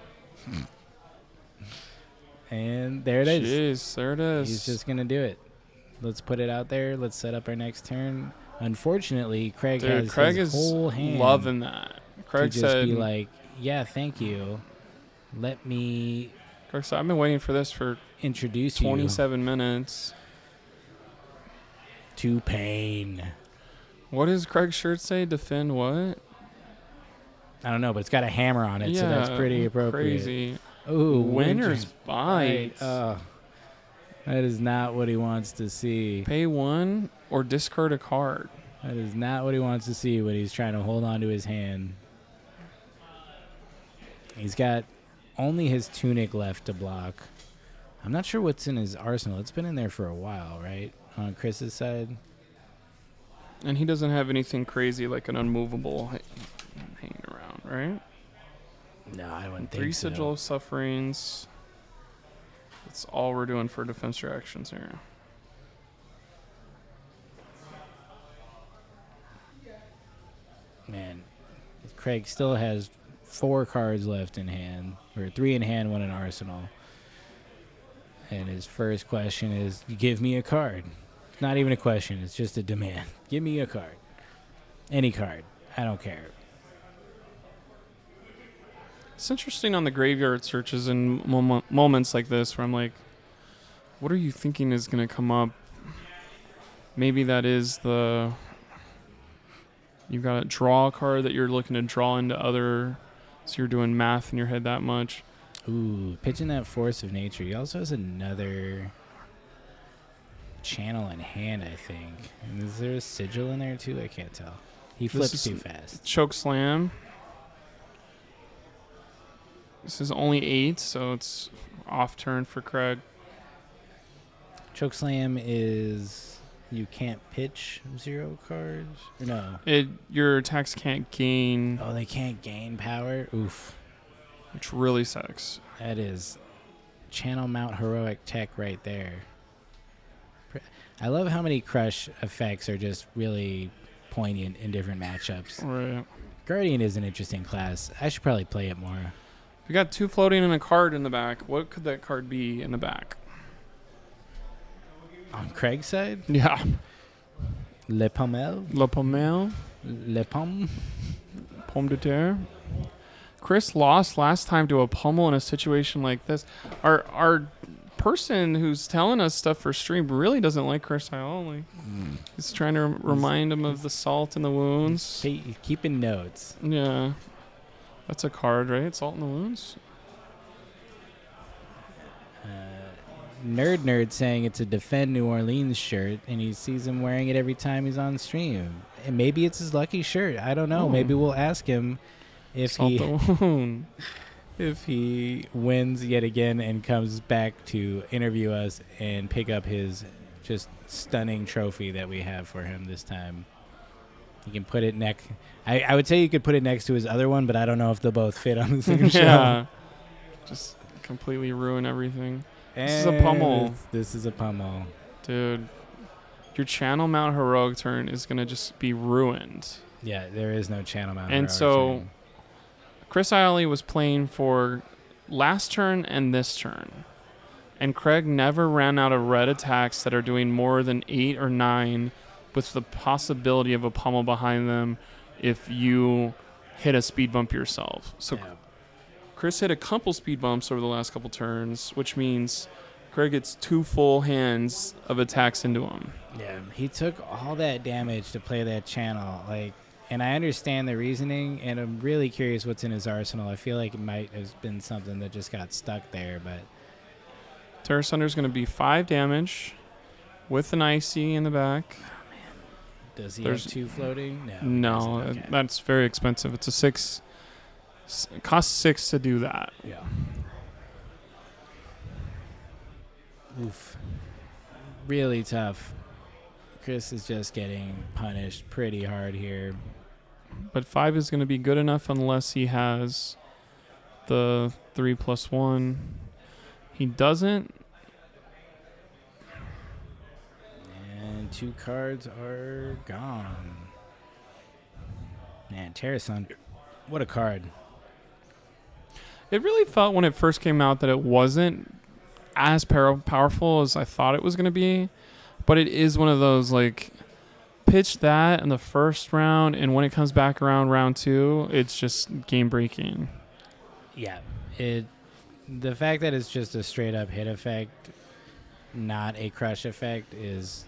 S1: And there it is.
S2: Jeez, there it is.
S1: He's just going to do it. Let's put it out there. Let's set up our next turn. Unfortunately, Craig has his whole hand.
S2: Loving that. Craig
S1: to just
S2: said,
S1: be like, yeah, thank you. Let me...
S2: Craig said, I've been waiting for this for
S1: introduce
S2: 27 minutes.
S1: To pain.
S2: What does Craig's shirt say? Defend what?
S1: I don't know, but it's got a hammer on it, so that's pretty appropriate.
S2: Crazy.
S1: Ooh,
S2: Winner's Bite.
S1: That is not what he wants to see.
S2: Pay 1 or discard a card.
S1: That is not what he wants to see when he's trying to hold on to his hand. He's got only his tunic left to block. I'm not sure what's in his arsenal. It's been in there for a while, right? On Chris's side.
S2: And he doesn't have anything crazy like an unmovable hanging around, right?
S1: No, I wouldn't
S2: 3
S1: think so.
S2: Sigil of Sufferings. That's all we're doing for defense reactions here.
S1: Man, Craig still has 4 cards left in hand, or 3 in hand, 1 in arsenal. And his first question is, give me a card. It's not even a question. It's just a demand. Give me a card. Any card. I don't care.
S2: It's interesting on the graveyard searches in moments like this where I'm like, what are you thinking is going to come up? Maybe that is you've got a draw card that you're looking to draw into other, so you're doing math in your head that much.
S1: Ooh, pitching that Force of Nature. He also has another channel in hand, I think. And is there a sigil in there too? I can't tell. He flips too fast.
S2: Choke Slam. This is only 8, so it's off turn for Craig.
S1: Choke Slam is you can't pitch 0 cards? Or no.
S2: Your attacks can't gain.
S1: Oh, they can't gain power? Oof.
S2: Which really sucks.
S1: That is Channel Mount Heroic Tech right there. I love how many crush effects are just really poignant in different matchups.
S2: Right.
S1: Guardian is an interesting class. I should probably play it more.
S2: We got 2 floating and a card in the back. What could that card be in the back?
S1: On Craig's side?
S2: Yeah.
S1: Le Pommel?
S2: Le Pommel.
S1: Le Pomme?
S2: Pomme de terre. Chris lost last time to a pummel in a situation like this. Our person who's telling us stuff for stream really doesn't like Chris Ioli. He's trying to remind him of the salt in the wounds.
S1: Hey, keeping notes.
S2: Yeah. That's a card, right? Salt in the wounds?
S1: Nerd saying it's a Defend New Orleans shirt, and he sees him wearing it every time he's on stream. And maybe it's his lucky shirt. I don't know.
S2: Oh.
S1: Maybe we'll ask him if
S2: Salt the wound.
S1: if he wins yet again and comes back to interview us and pick up his just stunning trophy that we have for him this time. You can put it next. I would say you could put it next to his other one, but I don't know if they'll both fit on the same show.
S2: Yeah. Just completely ruin everything. This is a pummel.
S1: This is a pummel.
S2: Dude, your Channel Mount Heroic turn is going to just be ruined.
S1: Yeah, there is no Channel Mount
S2: And
S1: Heroic
S2: so
S1: turn.
S2: Chris Ioli was playing for last turn and this turn. And Craig never ran out of red attacks that are doing more than 8 or 9 with the possibility of a pummel behind them if you hit a speed bump yourself. So
S1: Yeah.
S2: Chris hit a couple speed bumps over the last couple turns, which means Craig gets 2 full hands of attacks into him.
S1: Yeah, he took all that damage to play that channel. And I understand the reasoning, and I'm really curious what's in his arsenal. I feel like it might have been something that just got stuck there, but
S2: Terror Sunder's going to be 5 damage with an icy in the back.
S1: does he have 2 floating? No. he
S2: No,
S1: doesn't. Okay.
S2: that's very expensive. It's a 6. It costs 6 to do that.
S1: Yeah. Oof. Really tough. Chris is just getting punished pretty hard here.
S2: But 5 is going to be good enough unless he has the 3+1. He doesn't.
S1: And 2 cards are gone. Man, Terrasun, what a card.
S2: It really felt when it first came out that it wasn't as powerful as I thought it was going to be. But it is one of those, pitch that in the first round, and when it comes back around round 2, it's just game-breaking.
S1: Yeah. The fact that it's just a straight-up hit effect, not a crush effect, is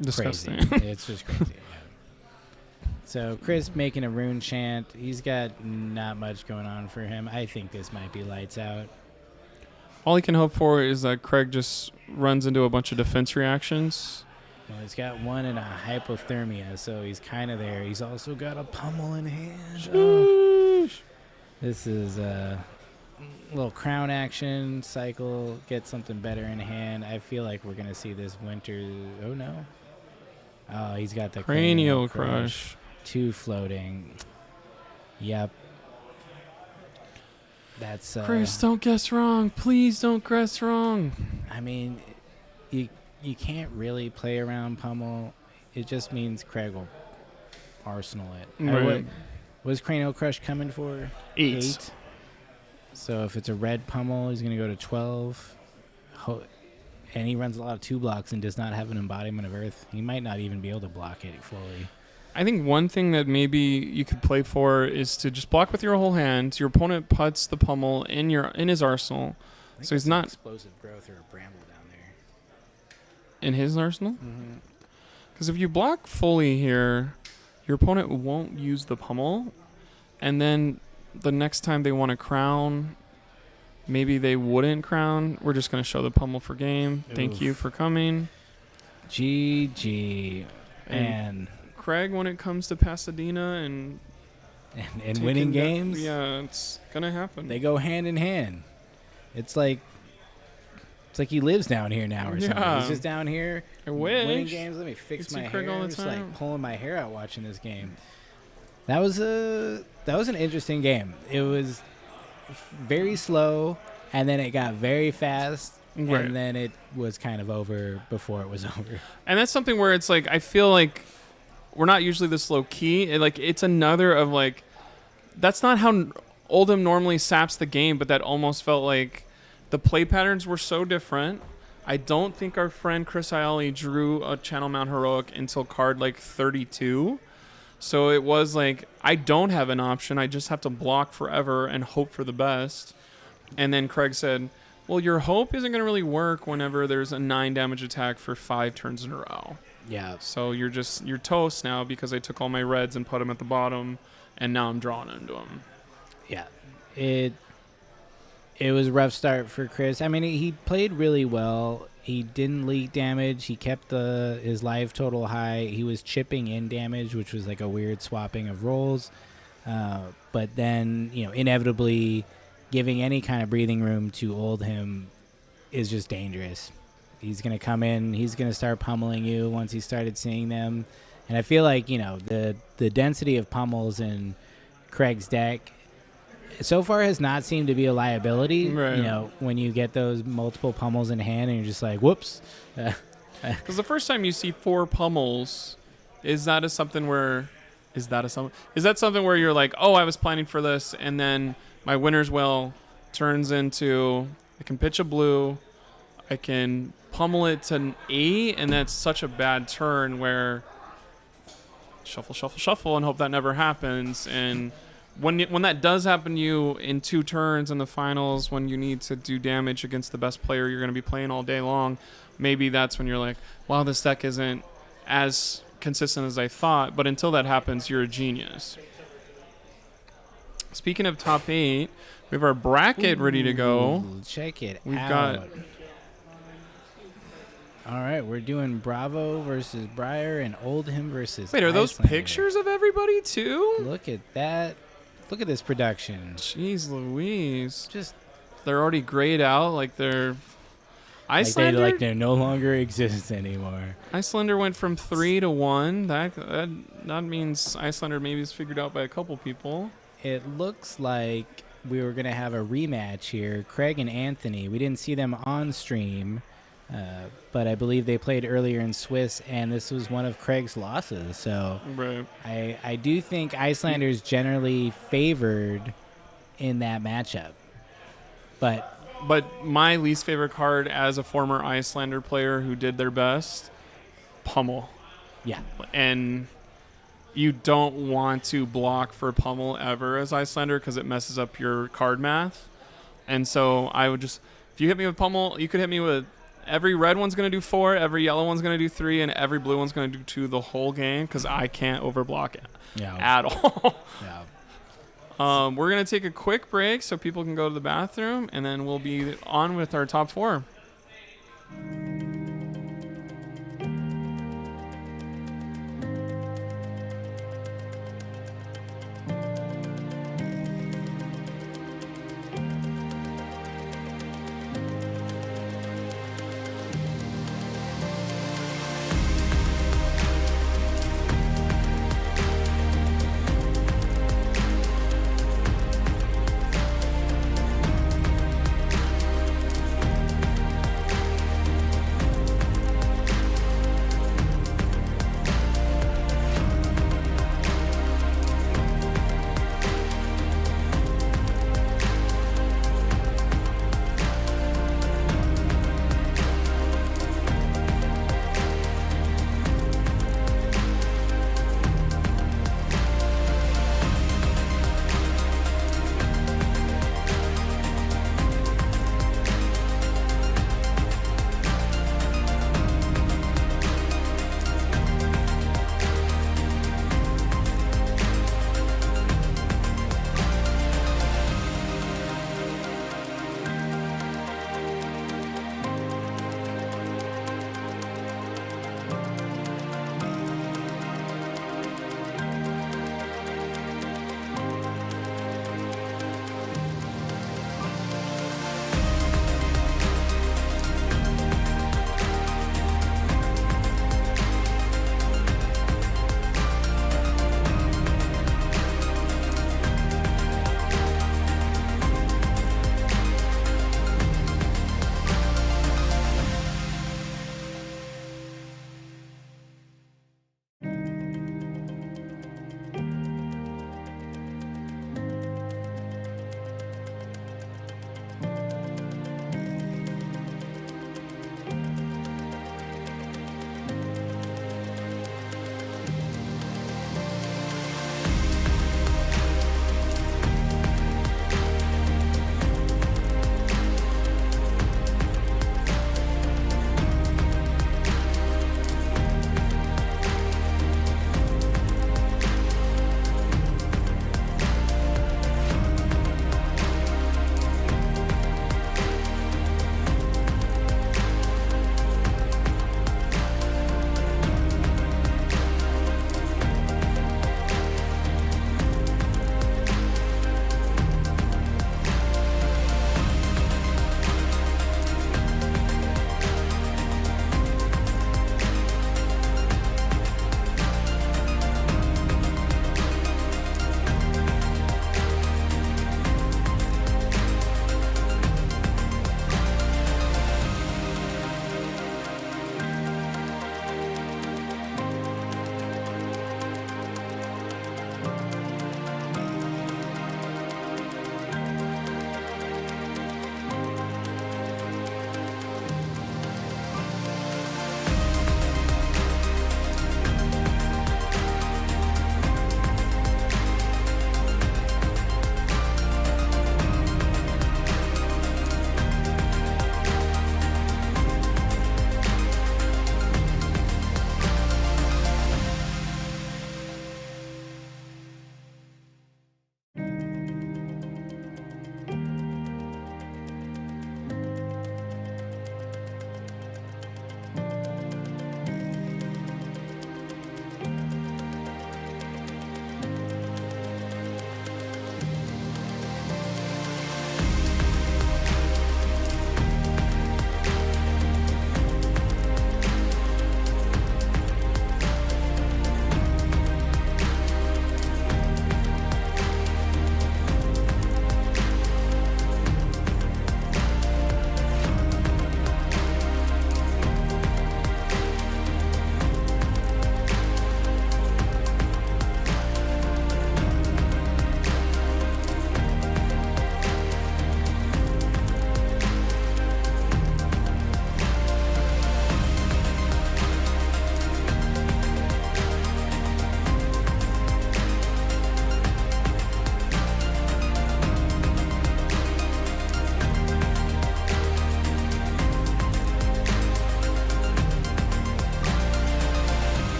S2: Disgusting.
S1: crazy. It's just crazy. Yeah. So Chris making a rune chant. He's got not much going on for him. I think this might be lights out.
S2: All he can hope for is that Craig just runs into a bunch of defense reactions.
S1: Well, he's got 1 and a hypothermia, so he's kind of there. He's also got a pummel in hand. Oh. This is a little crown action cycle. Get something better in hand. I feel like we're going to see this winter. Oh, no. Oh, he's got the
S2: Cranial Crush.
S1: 2 floating. Yep. That's
S2: Chris, don't guess wrong. Please don't guess wrong.
S1: I mean, you can't really play around pummel. It just means Craig will arsenal it.
S2: Right.
S1: What is Cranial Crush coming for? 8. So if it's a red pummel, he's going to go to 12. and he runs a lot of 2-blocks and does not have an embodiment of Earth. He might not even be able to block it fully.
S2: I think one thing that maybe you could play for is to just block with your whole hand. Your opponent puts the pummel in his arsenal, so he's not
S1: explosive growth or a bramble down there
S2: in his arsenal. Because if you block fully here, your opponent won't use the pummel, and then the next time they want to crown, maybe they wouldn't crown. We're just going to show the pummel for game.
S1: Oof.
S2: Thank you for coming.
S1: GG. And
S2: Craig, when it comes to Pasadena and
S1: winning games,
S2: yeah, it's gonna happen.
S1: They go hand in hand. It's like he lives down here now or something. He's just down here winning games. Let me fix my hair. I'm just like pulling my hair out watching this game. That was an interesting game. It was very slow, and then it got very fast,
S2: right.
S1: And then it was kind of over before it was over.
S2: And that's something where it's like I feel like we're not usually this low key. It's another of like, that's not how Oldham normally saps the game, but that almost felt like the play patterns were so different. I don't think our friend Chris Iali drew a Channel Mount Heroic until card like 32. So it was like, I don't have an option. I just have to block forever and hope for the best. And then Craig said, well, your hope isn't going to really work whenever there's a 9 damage attack for 5 turns in a row.
S1: Yeah.
S2: So you're toast now because I took all my reds and put them at the bottom, and now I'm drawing into them.
S1: Yeah. It was a rough start for Chris. I mean, he played really well. He didn't leak damage. He kept his life total high. He was chipping in damage, which was like a weird swapping of roles. But then, inevitably giving any kind of breathing room to Oldham is just dangerous. He's going to come in. He's going to start pummeling you once he started seeing them. And I feel like, the density of pummels in Craig's deck so far has not seemed to be a liability.
S2: Right.
S1: When you get those multiple pummels in hand and you're just like, whoops.
S2: Because the first time you see 4 pummels, is that something where you're like, oh, I was planning for this, and then my winner's well turns into I can pitch a blue, I can pummel it to an 8, and that's such a bad turn where shuffle, and hope that never happens. And when that does happen to you in 2 turns in the finals, when you need to do damage against the best player you're going to be playing all day long, maybe that's when you're like, wow, this deck isn't as consistent as I thought. But until that happens, you're a genius. Speaking of top 8, we have our bracket ready to go.
S1: Check it
S2: We've
S1: out. All right, we're doing Bravo versus Briar and Oldham versus
S2: Wait, are those
S1: Icelander.
S2: pictures of everybody too?
S1: Look at that. Look at this production.
S2: Jeez Louise.
S1: Just
S2: They're already grayed out like they're Icelander.
S1: like they no longer exist anymore.
S2: Icelander went from 3 to 1. That means Icelander maybe is figured out by a couple people.
S1: It looks like we were going to have a rematch here. Craig and Anthony. We didn't see them on stream. But I believe they played earlier in Swiss, and this was one of Craig's losses. So
S2: Right.
S1: I do think Icelander's generally favored in that matchup. But
S2: my least favorite card as a former Icelander player who did their best, pummel.
S1: yeah,
S2: And you don't want to block for pummel ever as Icelander because it messes up your card math. And so I would just, if you hit me with pummel, you could hit me with every red one's going to do 4, every yellow one's going to do 3, and every blue one's going to do 2 the whole game because I can't overblock it at all.
S1: yeah.
S2: We're going to take a quick break so people can go to the bathroom, and then we'll be on with our top 4.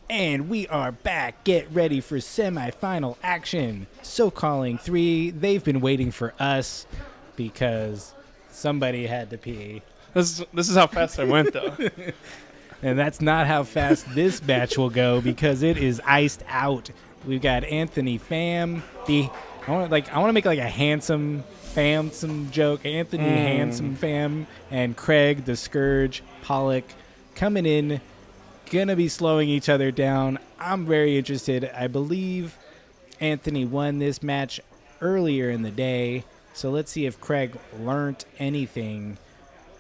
S1: And we are back. Get ready for semifinal action. SoCalling 3, they've been waiting for us because somebody had to pee.
S2: This is how fast I went, though.
S1: And that's not how fast this match will go because it is iced out. We've got Anthony Pham. I want to make like a handsome Pham some joke. Anthony Handsome Pham and Craig the Scourge Pollock coming in. Gonna be slowing each other down. I'm very interested. I believe Anthony won this match earlier in the day, so let's see if Craig learned anything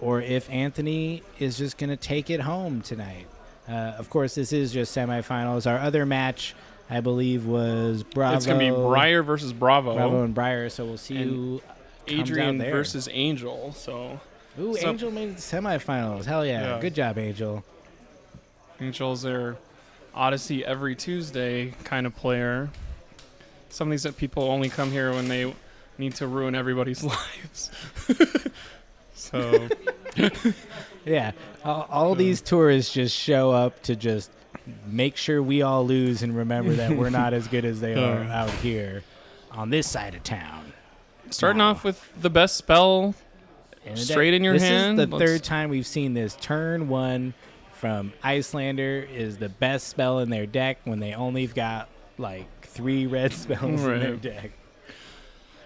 S1: or if Anthony is just gonna take it home tonight. Of course, this is just semifinals. Our other match, I believe, was Bravo.
S2: It's gonna be Breyer versus Bravo.
S1: Bravo and Breyer. So we'll see who
S2: Adrian
S1: comes out there.
S2: versus Angel. So
S1: Angel made it to semifinals. Hell yeah. Good job, Angel.
S2: Angel's their Odyssey every Tuesday kind of player. Some of these people only come here when they need to ruin everybody's lives. So,
S1: yeah, all these tourists just show up to just make sure we all lose and remember that we're not as good as they are out here on this side of town.
S2: Starting off with the best spell straight in your hand.
S1: This is the third time we've seen this. Turn 1 from Icelander is the best spell in their deck when they only got like 3 red spells in their deck.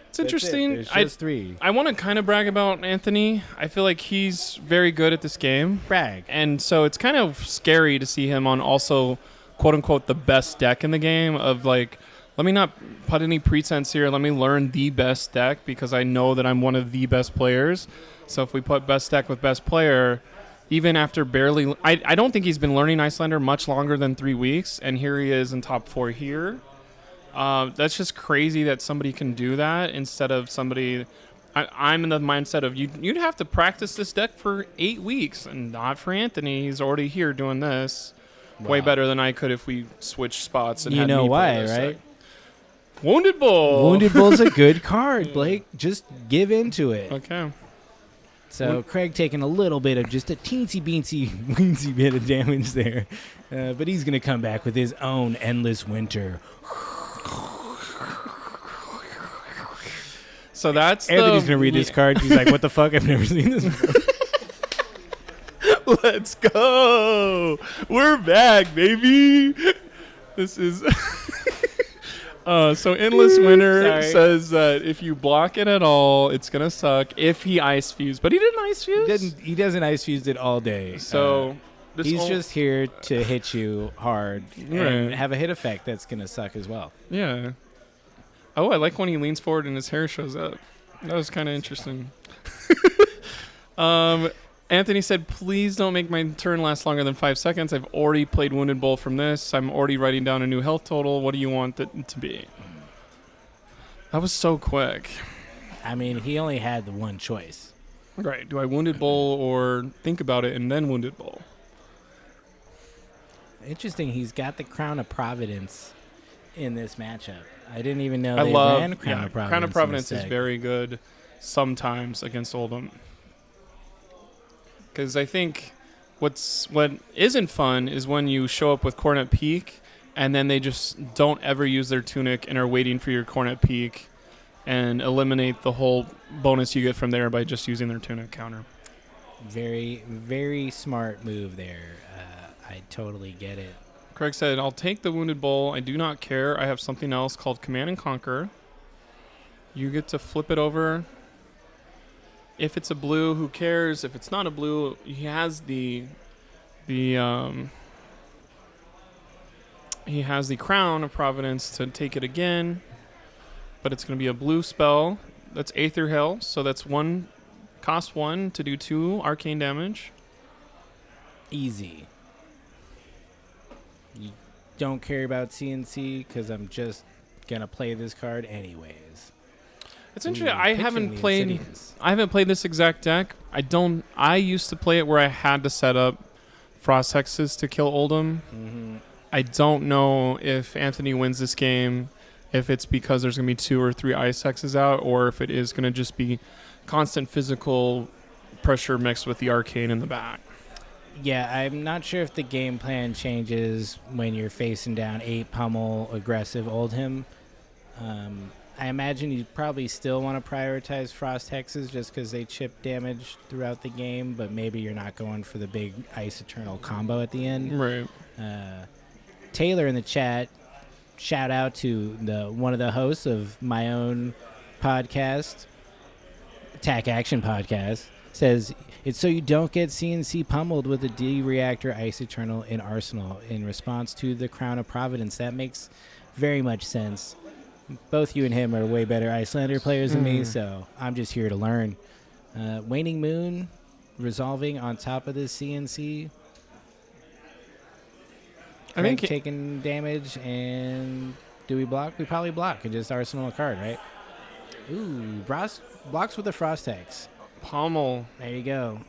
S2: It's interesting.
S1: There's just 3.
S2: I want to kind of brag about Anthony. I feel like he's very good at this game.
S1: Brag.
S2: And so it's kind of scary to see him on also, quote unquote, the best deck in the game of like, let me not put any pretense here. Let me learn the best deck because I know that I'm one of the best players. So if we put best deck with best player, even after barely, I don't think he's been learning Icelander much longer than 3 weeks, and here he is in top 4 here. That's just crazy that somebody can do that instead of somebody. I'm in the mindset of you'd have to practice this deck for 8 weeks, and not for Anthony. He's already here doing this way better than I could if we switched spots. And
S1: you
S2: had
S1: know
S2: me
S1: why,
S2: play this
S1: right?
S2: deck. Wounded Bull.
S1: Wounded Bull's a good card, Blake. Just give into it.
S2: Okay.
S1: So Craig taking a little bit of just a teensy-beensy bit of damage there. But he's going to come back with his own Endless Winter.
S2: So that's
S1: Anthony's going to read this card. He's like, what the fuck? I've never seen this before.
S2: Let's go. We're back, baby. This is... so Endless Winter says that if you block it at all, it's going to suck if he Ice Fused. But he didn't Ice Fuse.
S1: He doesn't Ice Fuse it all day.
S2: So
S1: he's just here to hit you hard and have a hit effect that's going to suck as well.
S2: Yeah. Oh, I like when he leans forward and his hair shows up. That was kind of interesting. Anthony said, please don't make my turn last longer than 5 seconds. I've already played Wounded Bull from this. I'm already writing down a new health total. What do you want it to be? That was so quick.
S1: I mean, he only had the one choice.
S2: Right. Do I Wounded Bull or think about it and then Wounded Bull?
S1: Interesting. He's got the Crown of Providence in this matchup. I didn't even know they ran Crown of Providence.
S2: Crown of Providence is very good sometimes against Oldham. Because I think what isn't fun is when you show up with Cornet Peak and then they just don't ever use their Tunic and are waiting for your Cornet Peak and eliminate the whole bonus you get from there by just using their Tunic counter.
S1: Very, very smart move there. I totally get it.
S2: Craig said, I'll take the Wounded Bull. I do not care. I have something else called Command and Conquer. You get to flip it over. If it's a blue, who cares? If it's not a blue, he has the Crown of Providence to take it again. But it's going to be a blue spell. That's Aether Hail, so that's cost 1 to do 2 arcane damage.
S1: Easy. You don't care about CNC because I'm just going to play this card anyways.
S2: It's interesting. I haven't played this exact deck. I used to play it where I had to set up Frost Hexes to kill Oldham.
S1: Mm-hmm.
S2: I don't know if Anthony wins this game, if it's because there's going to be 2 or 3 Ice Hexes out, or if it is going to just be constant physical pressure mixed with the Arcane in the back.
S1: Yeah, I'm not sure if the game plan changes when you're facing down 8 pummel aggressive Oldhim. I imagine you probably still want to prioritize Frost Hexes just because they chip damage throughout the game, but maybe you're not going for the big Ice Eternal combo at the end.
S2: Right.
S1: Taylor in the chat, shout out to one of the hosts of my own podcast, Attack Action Podcast, says it's so you don't get CNC pummeled with a D-Reactor Ice Eternal in Arsenal in response to the Crown of Providence. That makes very much sense. Both you and him are way better Icelander players than me, so I'm just here to learn. Waning Moon resolving on top of this CNC. I think taking damage, and do we block? We probably block and just Arsenal a card, right? Ooh, blocks with the Frost Hex.
S2: Pummel.
S1: There you go.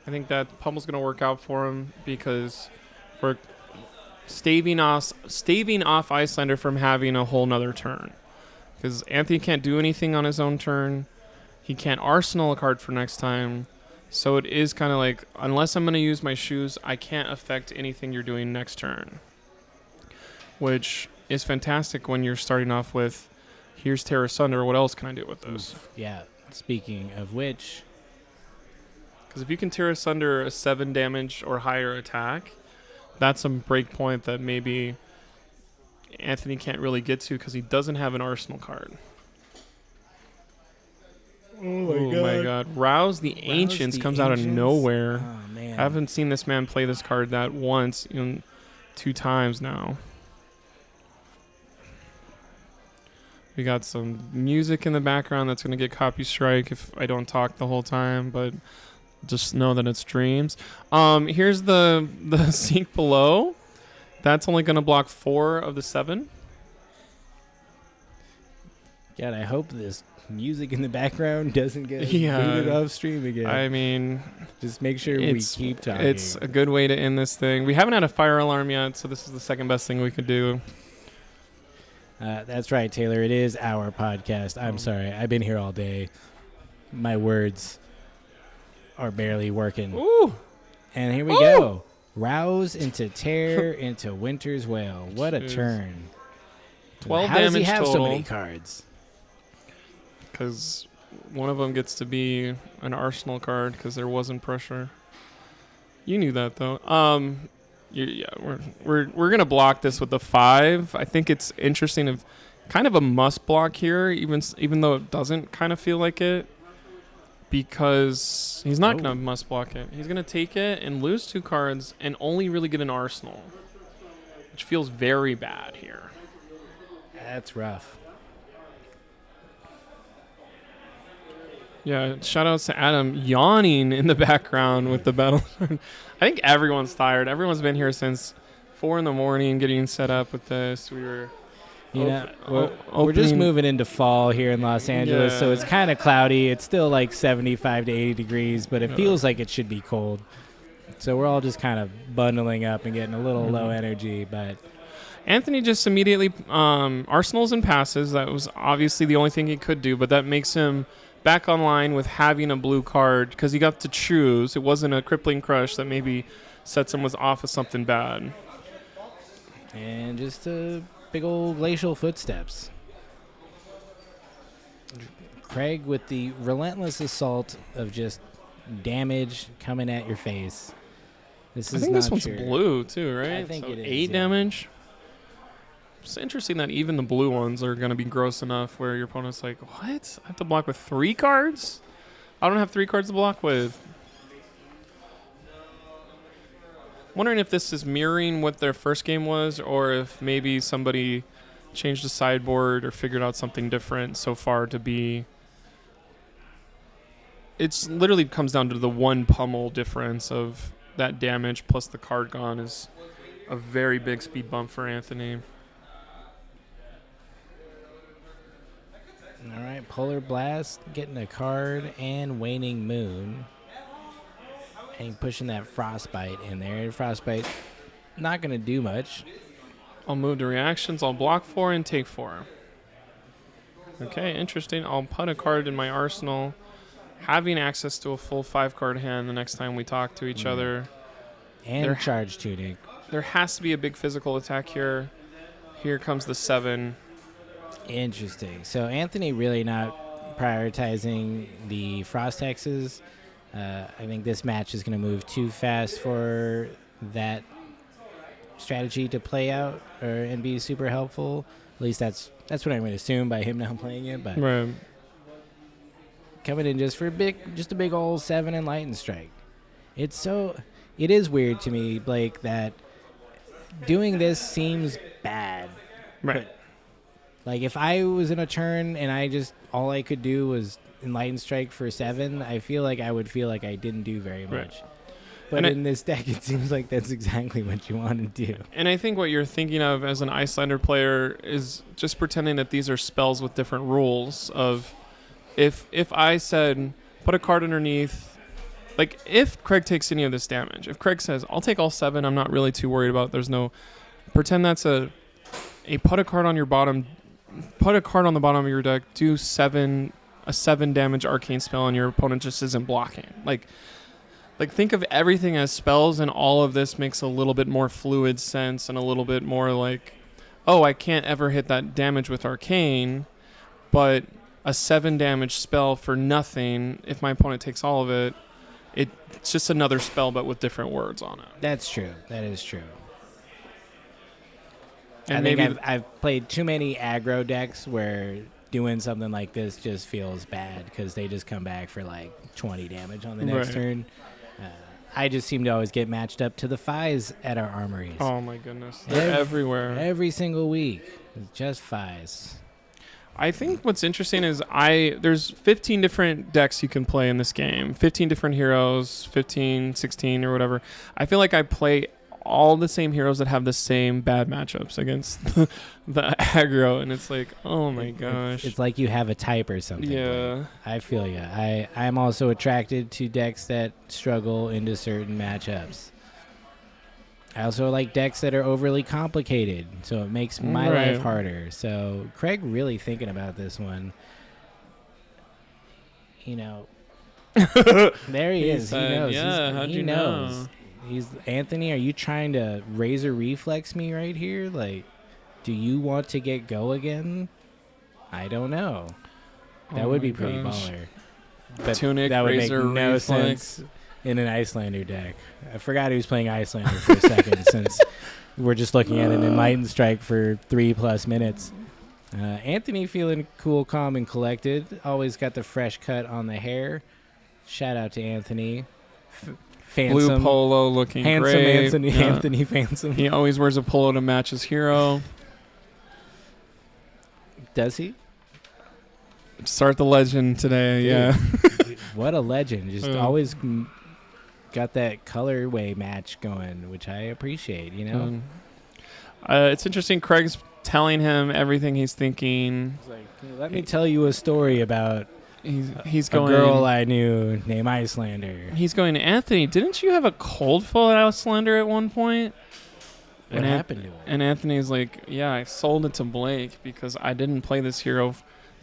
S2: I think that Pummel's going to work out for him because we're staving off Icelander from having a whole nother turn. Because Anthony can't do anything on his own turn. He can't Arsenal a card for next time. So it is kind of like, unless I'm going to use my shoes, I can't affect anything you're doing next turn. Which is fantastic when you're starting off with, here's Terra Sunder, what else can I do with this?
S1: Yeah, speaking of which.
S2: Because if you can Terra Sunder a 7 damage or higher attack, that's a break point that maybe Anthony can't really get to because he doesn't have an Arsenal card. Oh my god. Rouse the Ancients comes out of nowhere.
S1: Oh, man.
S2: I haven't seen this man play this card that once, 2 times now. We got some music in the background that's going to get copy strike if I don't talk the whole time, but just know that it's dreams. Here's the Seek Below. That's only going to block 4 of the 7.
S1: God, I hope this music in the background doesn't get booted off stream again.
S2: I mean,
S1: just make sure we keep talking.
S2: It's a good way to end this thing. We haven't had a fire alarm yet, so this is the second best thing we could do.
S1: That's right, Taylor. It is our podcast. I'm sorry. I've been here all day. My words are barely working.
S2: Ooh.
S1: And here we go. Rouse into Tear into Winter's Wail. What a turn.
S2: 12
S1: How
S2: damage
S1: does he have
S2: total.
S1: so many cards?
S2: Because one of them gets to be an Arsenal card because there wasn't pressure. You knew that, though. We're gonna block this with the 5. I think it's interesting of kind of a must block here, even though it doesn't kind of feel like it, because he's not gonna must block it. He's gonna take it and lose 2 cards and only really get an Arsenal, which feels very bad here.
S1: That's rough.
S2: Yeah, shout outs to Adam yawning in the background with the battle. I think everyone's tired. Everyone's been here since 4 a.m. getting set up with this. We were,
S1: we're just moving into fall here in Los Angeles, so it's kind of cloudy. It's still like 75 to 80 degrees, but it feels like it should be cold. So we're all just kind of bundling up and getting a little low energy, but
S2: Anthony just immediately arsenals and passes. That was obviously the only thing he could do, but that makes him back online with having a blue card because he got to choose. It wasn't a crippling crush that maybe sets him off of something bad.
S1: And just a big old glacial footsteps. Craig with the relentless assault of just damage coming at your face. I
S2: think this one's blue too, right?
S1: I think it is.
S2: 8 damage. It's interesting that even the blue ones are going to be gross enough where your opponent's like, what? I have to block with 3 cards? I don't have 3 cards to block with. Wondering if this is mirroring what their first game was or if maybe somebody changed the sideboard or figured out something different so far to be. It's literally comes down to the 1 pummel difference of that damage plus the card gone is a very big speed bump for Anthony.
S1: All right, Polar Blast getting a card and Waning Moon. And pushing that Frostbite in there. Frostbite not going to do much.
S2: I'll move to reactions. I'll block 4 and take 4. Okay, interesting. I'll put a card in my arsenal. having access to a full 5-card hand the next time we talk to each other.
S1: And charge tuning.
S2: There has to be a big physical attack here. Here comes the 7.
S1: Interesting. So Anthony really not prioritizing the Frost Hexes. I think this match is going to move too fast for that strategy to play out and be super helpful. At least that's what I'm going to assume by him now playing it. But
S2: Right.
S1: coming in just for a big old 7 Enlightened Strike. It is weird to me, Blake, that doing this seems bad.
S2: Right.
S1: But, like, if I was in a turn and all I could do was Enlightened Strike for 7, I feel like I would feel like I didn't do very much.
S2: Right.
S1: But
S2: And
S1: in this deck, it seems like that's exactly what you want to do.
S2: And I think what you're thinking of as an Icelander player is just pretending that these are spells with different rules of if I said put a card underneath, like if Craig takes any of this damage, if Craig says I'll take all 7, I'm not really too worried about, pretend that's a put a card on the bottom of your deck, do a 7 damage arcane spell and your opponent just isn't blocking. Like think of everything as spells, and all of this makes a little bit more fluid sense and a little bit more like, oh, I can't ever hit that damage with arcane, but a 7 damage spell for nothing, if my opponent takes all of it, it's just another spell but with different words on it.
S1: That's true. That is true.
S2: And
S1: I think
S2: maybe
S1: I've played too many aggro decks where doing something like this just feels bad because they just come back for like 20 damage on the next turn. I just seem to always get matched up to the Fies at our armories.
S2: Oh my goodness, they're everywhere.
S1: Every single week, it's just Fies.
S2: I think what's interesting is there's 15 different decks you can play in this game. 15 different heroes, 15, 16 or whatever. I feel like I play all the same heroes that have the same bad matchups against the aggro, and it's like, oh my gosh.
S1: It's like you have a type or something.
S2: Yeah.
S1: Like, I feel you. I'm also attracted to decks that struggle into certain matchups. I also like decks that are overly complicated, so it makes my life harder. So Craig really thinking about this one. There he is. He knows.
S2: Yeah, how'd you know?
S1: Anthony, are you trying to razor reflex me right here? Like, do you want to get go again? I don't know. That would be pretty baller. But
S2: Tunic,
S1: that would
S2: razor,
S1: make no
S2: reflex.
S1: sense in an Icelander deck. I forgot he was playing Icelander for a second since we're just looking at an Enlightened Strike for 3+ minutes. Anthony feeling cool, calm, and collected. Always got the fresh cut on the hair. Shout out to Anthony.
S2: Blue polo looking
S1: handsome
S2: great.
S1: Anthony Phantom.
S2: He always wears a polo to match his hero.
S1: Does he?
S2: Start the legend today, yeah.
S1: What a legend. Just always got that colorway match going, which I appreciate,
S2: It's interesting. Craig's telling him everything he's thinking.
S1: He's like, let me tell you a story about
S2: he's going,
S1: a girl I knew named Icelander.
S2: He's going, Anthony, didn't you have a cold full at Icelander at one point?
S1: What happened to it?
S2: And Anthony's like, yeah, I sold it to Blake because I didn't play this hero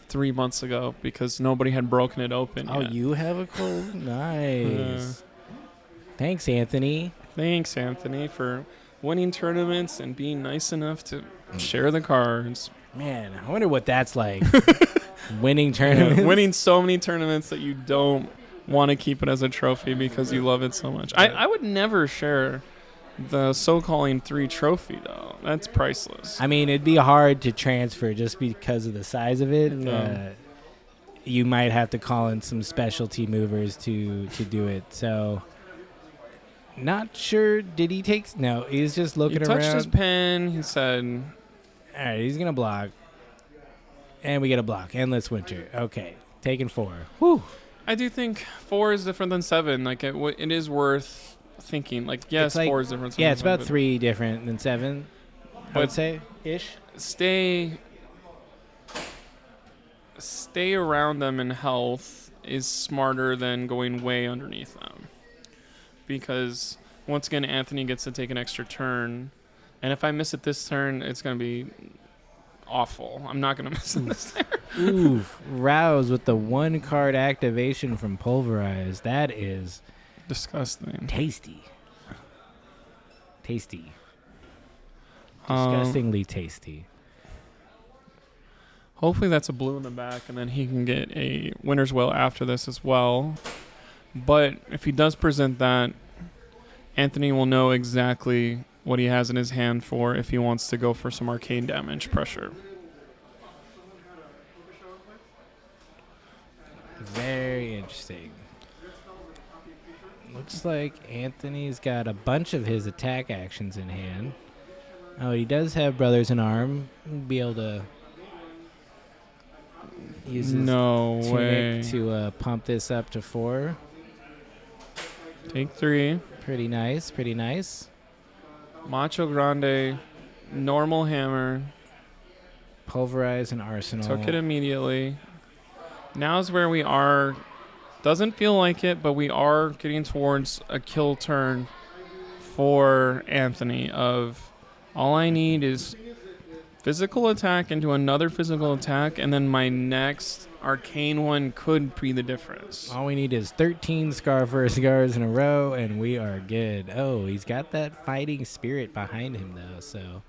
S2: 3 months ago because nobody had broken it open
S1: Oh,
S2: yet.
S1: you have a cold? Nice. Thanks, Anthony.
S2: Thanks, Anthony, for winning tournaments and being nice enough to share the cards.
S1: Man, I wonder what that's like. Winning tournaments.
S2: Winning so many tournaments that you don't want to keep it as a trophy because you love it so much. I would never share the SoCalling 3 trophy, though. That's priceless.
S1: I mean, it'd be hard to transfer just because of the size of it.
S2: No.
S1: You might have to call in some specialty movers to do it. So, not sure. Did he take... No, he's just looking around.
S2: He touched his pen. He said...
S1: All right, he's going to block. And we get a block. Endless Winter. Okay, taking 4. Whew.
S2: I do think 4 is different than 7. Like, it is worth thinking. Like, yes, 4 is different than 7.
S1: Yeah, it's about 3 different than 7, I would say, ish.
S2: Stay around them in health is smarter than going way underneath them. Because, once again, Anthony gets to take an extra turn. And if I miss it this turn, it's going to be awful. I'm not going to miss this there.
S1: Oof. Rouse with the 1-card activation from Pulverize. That is
S2: disgusting.
S1: Tasty. Disgustingly tasty.
S2: Hopefully that's a blue in the back, and then he can get a winner's will after this as well. But if he does present that, Anthony will know exactly what he has in his hand for if he wants to go for some arcane damage pressure.
S1: Very interesting. Looks like Anthony's got a bunch of his attack actions in hand. Oh, he does have Brothers in Arm. He'll be able to use his tunic to pump this up to 4.
S2: Take 3.
S1: Pretty nice.
S2: Macho Grande, normal hammer.
S1: Pulverize and Arsenal.
S2: Took it immediately. Now's where we are. Doesn't feel like it, but we are getting towards a kill turn for Anthony of all I need is physical attack into another physical attack, and then my next arcane one could be the difference.
S1: All we need is 13 Scarfer Scars in a row, and we are good. Oh, he's got that fighting spirit behind him, though, so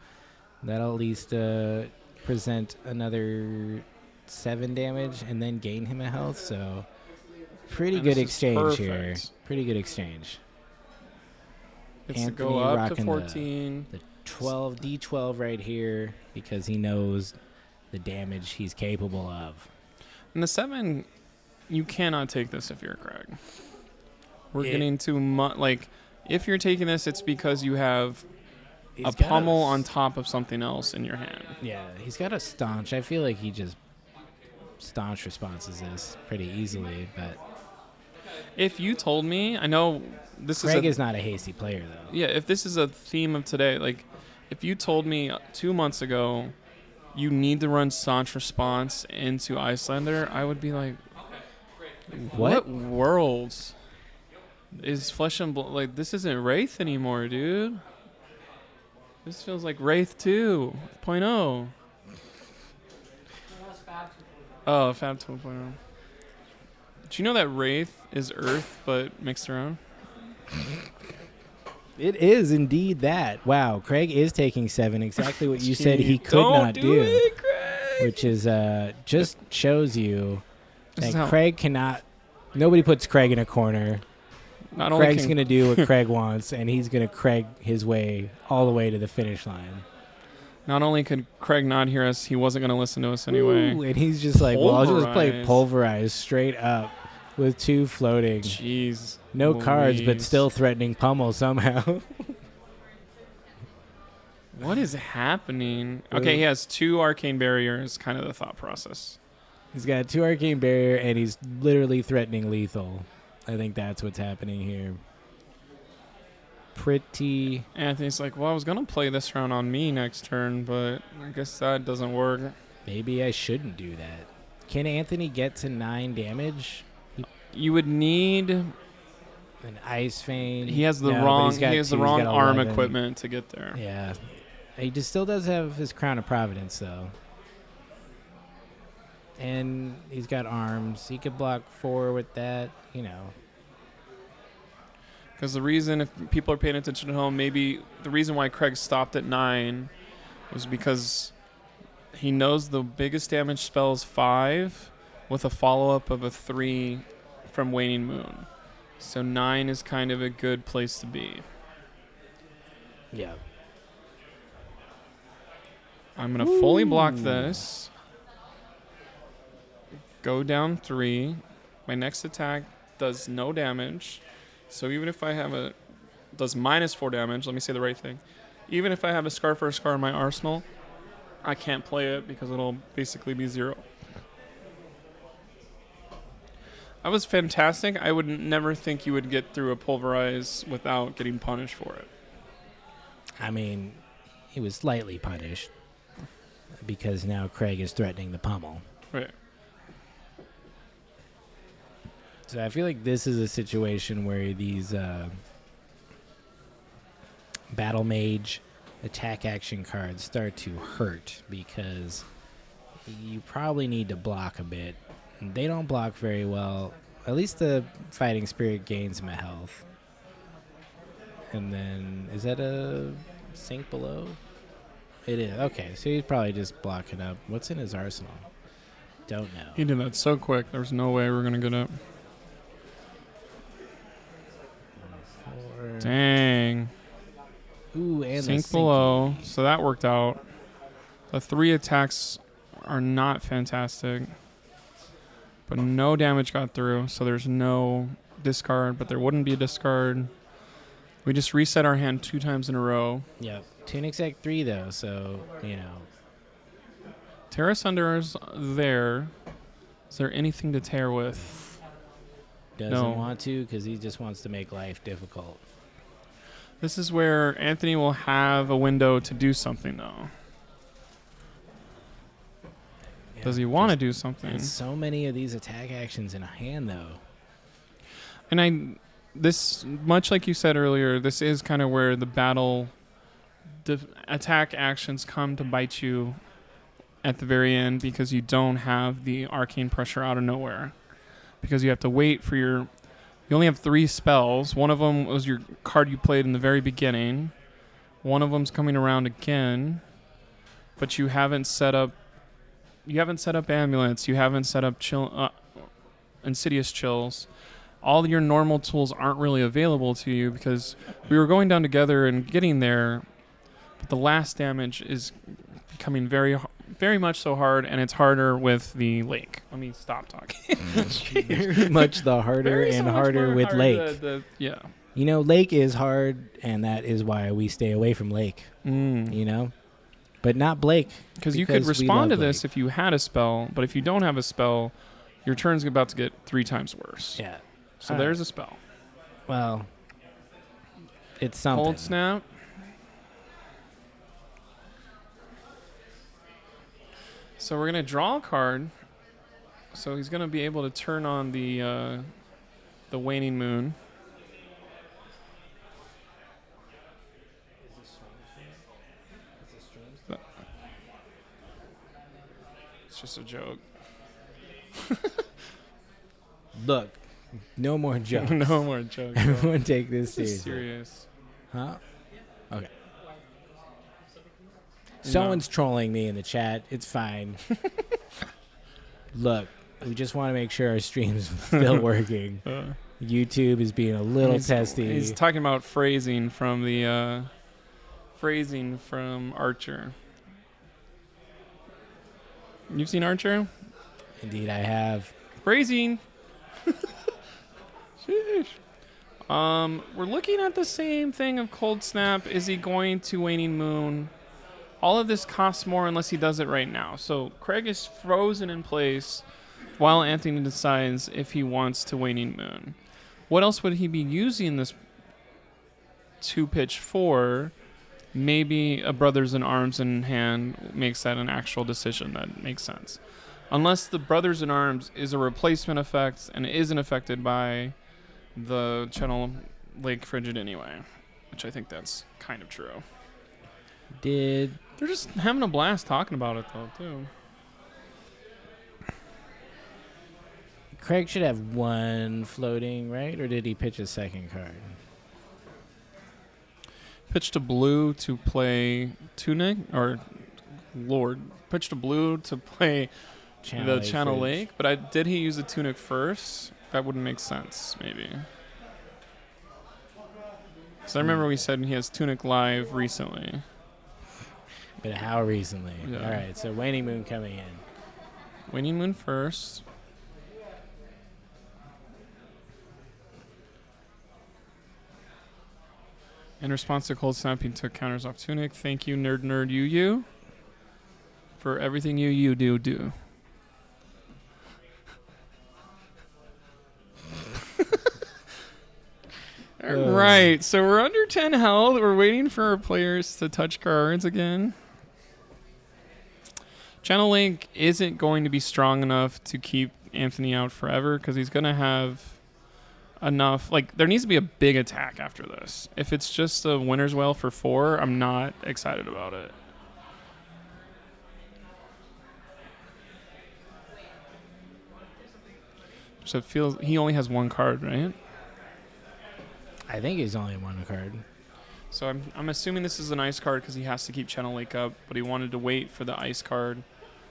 S1: that'll at least present another 7 damage and then gain him a health, so pretty good exchange here. Pretty good exchange.
S2: It's to go up to 14.
S1: The 12 right here because he knows the damage he's capable of.
S2: And the 7, you cannot take this if you're Craig. We're getting too much. Like, if you're taking this, it's because you have a pummel on top of something else in your hand.
S1: Yeah, he's got a staunch. I feel like he just staunch responses this pretty easily, but
S2: if you told me, I know this
S1: Craig is not a hasty player, though.
S2: Yeah, if this is a theme of today, like, if you told me 2 months ago you need to run staunch response into Icelander, I would be like, what world is Flesh and Blood? Like, this isn't Wraith anymore, dude. This feels like Wraith 2.0. Oh, Fab 2.0. Do you know that Wraith is Earth, but mixed around?
S1: It is indeed that. Wow, Craig is taking 7, exactly what you said he could not do.
S2: It, Craig.
S1: Which is just shows you that Craig cannot. Nobody puts Craig in a corner. Craig's going to do what Craig wants, and he's going to Craig his way all the way to the finish line.
S2: Not only could Craig not hear us, he wasn't going to listen to us anyway.
S1: Ooh, and he's just like, well, I'll just play Pulverize straight up with 2 floating.
S2: Jeez.
S1: No cards, but still threatening pummel somehow.
S2: What is happening? Okay, he has 2 arcane barriers, kind of the thought process.
S1: He's got 2 arcane barrier, and he's literally threatening lethal. I think that's what's happening here. Pretty.
S2: Anthony's like, well, I was going to play this round on me next turn, but I guess that doesn't work.
S1: Maybe I shouldn't do that. Can Anthony get to 9 damage?
S2: You would need
S1: an Ice Vein.
S2: He has the wrong arm equipment to get there.
S1: Yeah. He just still does have his Crown of Providence, though. And he's got arms. He could block 4 with that, you know.
S2: Because the reason, if people are paying attention at home, maybe the reason why Craig stopped at 9 was because he knows the biggest damage spell is 5 with a follow-up of a 3 from Waning Moon. So 9 is kind of a good place to be.
S1: Yeah.
S2: I'm going to fully block this. Go down 3. My next attack does no damage. So even if I have does minus 4 damage, let me say the right thing. Even if I have a Scar for a Scar in my arsenal, I can't play it because it'll basically be 0. That was fantastic. I would never think you would get through a Pulverize without getting punished for it.
S1: I mean, he was slightly punished because now Craig is threatening the pummel.
S2: Right.
S1: So I feel like this is a situation where these Battle Mage attack action cards start to hurt because you probably need to block a bit. They don't block very well. At least the Fighting Spirit gains him a health. And then, is that a sink below? It is. Okay, so he's probably just blocking up. What's in his arsenal? Don't know.
S2: He did that so quick. There's no way we're going to get up.
S1: 4.
S2: Dang.
S1: Ooh, and
S2: Sink below. So that worked out. The 3 attacks are not fantastic. But no damage got through, so there's no discard, but there wouldn't be a discard. We just reset our hand 2 times in a row.
S1: Yep. Tunic's at 3, though, so,
S2: Terra Sunder's there. Is there anything to tear with?
S1: Doesn't want to because he just wants to make life difficult.
S2: This is where Anthony will have a window to do something, though.
S1: Yeah,
S2: does he want to do something?
S1: There's so many of these attack actions in a hand, though.
S2: And this, much like you said earlier, this is kind of where the battle attack actions come to bite you at the very end because you don't have the arcane pressure out of nowhere. Because you have to wait for you only have 3 spells. One of them was your card you played in the very beginning. One of them's coming around again, but you haven't set up amulets. You haven't set up insidious chills. All your normal tools aren't really available to you because we were going down together and getting there, but the last damage is becoming very, very much so hard, and it's harder with the lake. Let me stop talking.
S1: Very much the harder and harder with lake.
S2: Yeah.
S1: Lake is hard, and that is why we stay away from lake. But not Blake.
S2: Because you could respond to this if you had a spell, but if you don't have a spell, your turn's about to get 3 times worse.
S1: Yeah.
S2: So there's a spell.
S1: Well, it's something.
S2: Cold Snap. So we're going to draw a card. So he's going to be able to turn on the waning moon. It's just a joke.
S1: Look, no more jokes.
S2: No more jokes.
S1: Everyone take this
S2: This is
S1: seriously.
S2: serious.
S1: Huh? Okay. Someone's trolling me in the chat. It's fine. Look, we just want to make sure our stream's still working. YouTube is being a little testy.
S2: He's talking about phrasing from Archer. You've seen Archer?
S1: Indeed, I have.
S2: Phrasing. Sheesh. We're looking at the same thing of Cold Snap. Is he going to Waning Moon? All of this costs more unless he does it right now. So Craig is frozen in place while Anthony decides if he wants to Waning Moon. What else would he be using this 2-pitch for? Maybe a Brothers in Arms in hand makes that an actual decision that makes sense. Unless the Brothers in Arms is a replacement effect and isn't affected by the Channel Lake Frigid anyway, which I think that's kind of true. They're just having a blast talking about it, though, too.
S1: Craig should have 1 floating, right? Or did he pitch a second card?
S2: Pitched a blue to play Tunic, or Lord. Pitched a blue to play Channel Lake, but did he use a Tunic first? That wouldn't make sense, maybe. Because I remember we said he has Tunic live recently.
S1: But how recently?
S2: Yeah.
S1: All right, so Waning Moon coming in.
S2: Waning Moon first. In response to Cold Snap, he took counters off Tunic. Thank you, Nerd You, for everything you do. All right, so we're under 10 health. We're waiting for our players to touch cards again. Channel Link isn't going to be strong enough to keep Anthony out forever because he's going to have enough. Like, there needs to be a big attack after this. If it's just a Winter's Wail for 4, I'm not excited about it. So it feels he only has one card, right?
S1: I think he's only one card.
S2: So I'm assuming this is an ice card because he has to keep Channel Lake up, but he wanted to wait for the ice card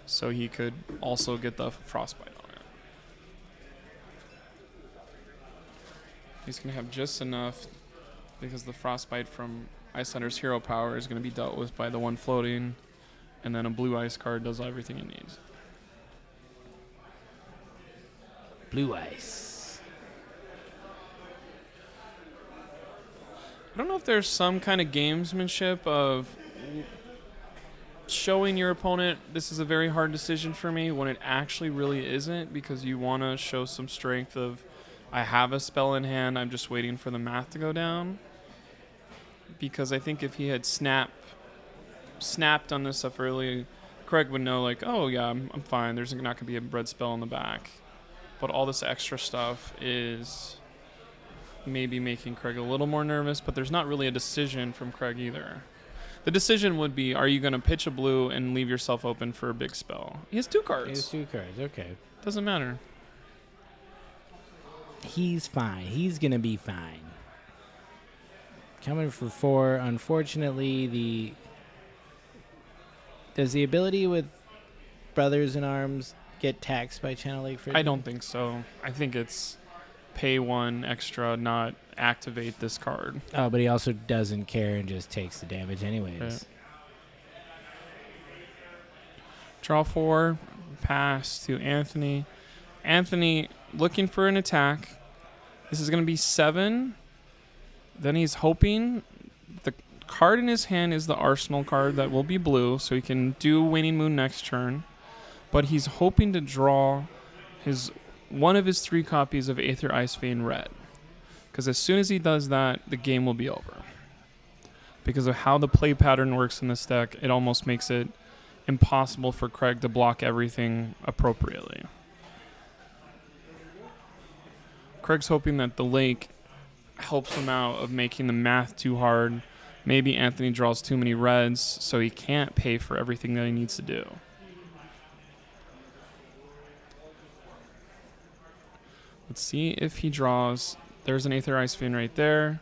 S2: so he could also get the frostbite on it. He's going to have just enough because the frostbite from Icelander's hero power is going to be dealt with by the one floating, and then a blue ice card does everything it needs.
S1: Blue ice.
S2: I don't know if there's some kind of gamesmanship of showing your opponent this is a very hard decision for me when it actually really isn't, because you want to show some strength of I have a spell in hand, I'm just waiting for the math to go down. Because I think if he had snapped on this stuff early, Craig would know, like, oh yeah, I'm fine, there's not going to be a red spell in the back. But all this extra stuff is maybe making Craig a little more nervous, but there's not really a decision from Craig either. The decision would be, are you going to pitch a blue and leave yourself open for a big spell? He has 2 cards.
S1: He has 2 cards, okay.
S2: Doesn't matter.
S1: He's fine. He's going to be fine. Coming for 4. Unfortunately, does the ability with Brothers in Arms get taxed by Channel Lake Fridge?
S2: I don't think so. I think it's pay 1 extra, not activate this card.
S1: Oh, but he also doesn't care and just takes the damage anyways.
S2: Right. Draw 4, pass to Anthony. Anthony looking for an attack. This is going to be 7. Then he's hoping the card in his hand is the Arsenal card that will be blue, so he can do Waning Moon next turn. But he's hoping to draw one of his 3 copies of Aether Ice Vein red. Because as soon as he does that, the game will be over. Because of how the play pattern works in this deck, it almost makes it impossible for Craig to block everything appropriately. Craig's hoping that the lake helps him out of making the math too hard. Maybe Anthony draws too many reds, so he can't pay for everything that he needs to do. Let's see if he draws. There's an Aether Ice Vein right there.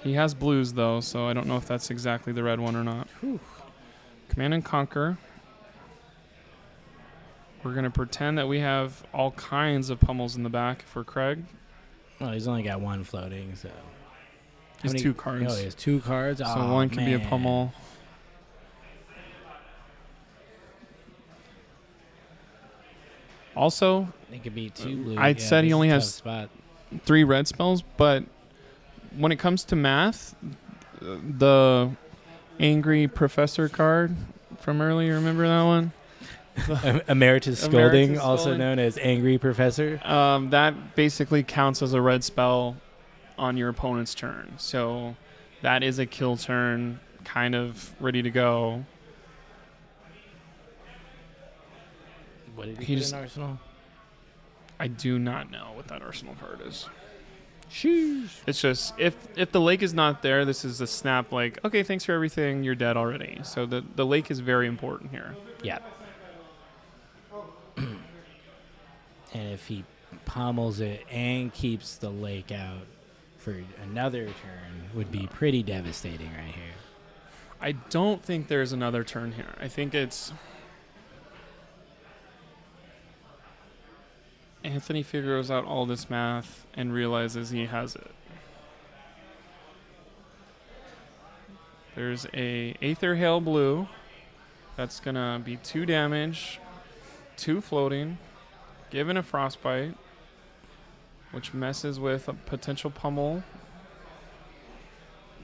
S2: He has blues, though, so I don't know if that's exactly the red one or not.
S1: Whew.
S2: Command and Conquer. We're going to pretend that we have all kinds of pummels in the back for Craig.
S1: Well, he's only got 1 floating, so.
S2: He has 2 cards.
S1: Oh, he has 2 cards?
S2: So one can be a pummel. Also,
S1: It could be 2 blue.
S2: I said he only has
S1: spot.
S2: 3 red spells, but when it comes to math, the Angry Professor card from earlier, remember that one?
S1: Emeritus Scolding,
S2: Emeritus
S1: also
S2: Scolding.
S1: known as Angry Professor.
S2: That basically counts as a red spell on your opponent's turn. So that is a kill turn, kind of ready to go.
S1: What did
S2: He
S1: he
S2: just-
S1: put in Arsenal?
S2: I do not know what that Arsenal card is.
S1: Sheesh.
S2: It's just, if the lake is not there, this is a snap like, okay, thanks for everything, you're dead already. So the lake is very important here.
S1: Yeah. And if he pummels it and keeps the lake out for another turn, would be pretty devastating right here.
S2: I don't think there's another turn here. I think it's Anthony figures out all this math and realizes he has it. There's a Aether Hail Blue. That's going to be 2 damage, 2 floating, given a Frostbite, which messes with a potential pummel.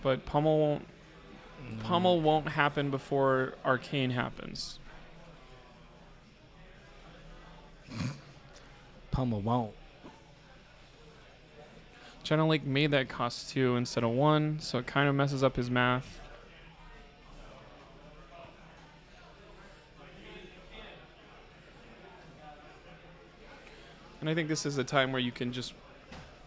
S2: But pummel won't happen before Arcane happens.
S1: Pummel won't.
S2: Channel Lake made that cost 2 instead of 1, so it kind of messes up his math. And I think this is a time where you can just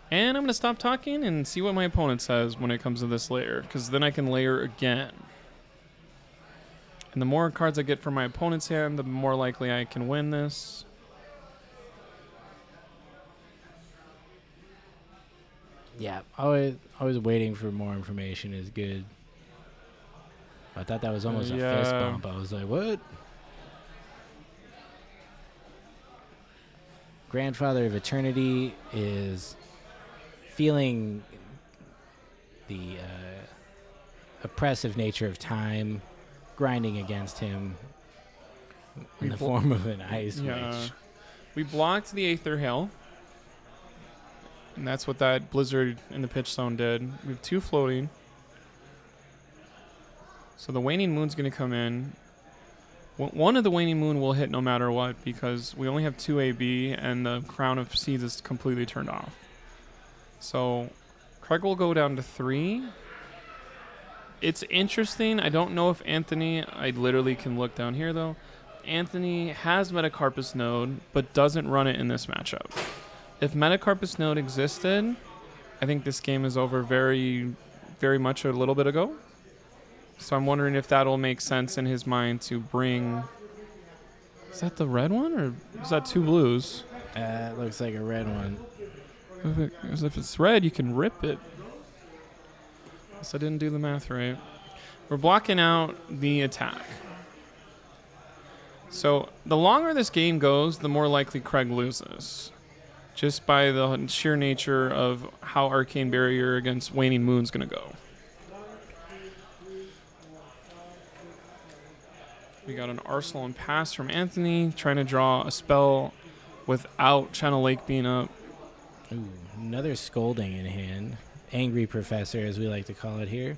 S2: And I'm going to stop talking and see what my opponent says when it comes to this layer, because then I can layer again. And the more cards I get from my opponent's hand, the more likely I can win this.
S1: Yeah, always waiting for more information is good. I thought that was almost a fist bump. I was like, what? Grandfather of Eternity is feeling the oppressive nature of time grinding against him in the form of an ice witch.
S2: We blocked the Aether Hail, and that's what that blizzard in the pitch zone did. We have 2 floating. So the Waning Moon's going to come in. One of the Waning Moon will hit no matter what because we only have 2 AB and the Crown of Seeds is completely turned off. So Craig will go down to 3. It's interesting. I don't know if Anthony, I literally can look down here though. Anthony has Metacarpus Node but doesn't run it in this matchup. If Metacarpus Node existed, I think this game is over very, very much a little bit ago. So I'm wondering if that'll make sense in his mind to bring... Is that the red one or is that 2 blues?
S1: It looks like a red one.
S2: If it's red, you can rip it. Guess I didn't do the math right. We're blocking out the attack. So the longer this game goes, the more likely Craig loses. Just by the sheer nature of how Arcane Barrier against Waning Moon's going to go. We got an Arsenal and Pass from Anthony, trying to draw a spell without Channel Lake being up.
S1: Ooh, another Scolding in hand. Angry Professor, as we like to call it here.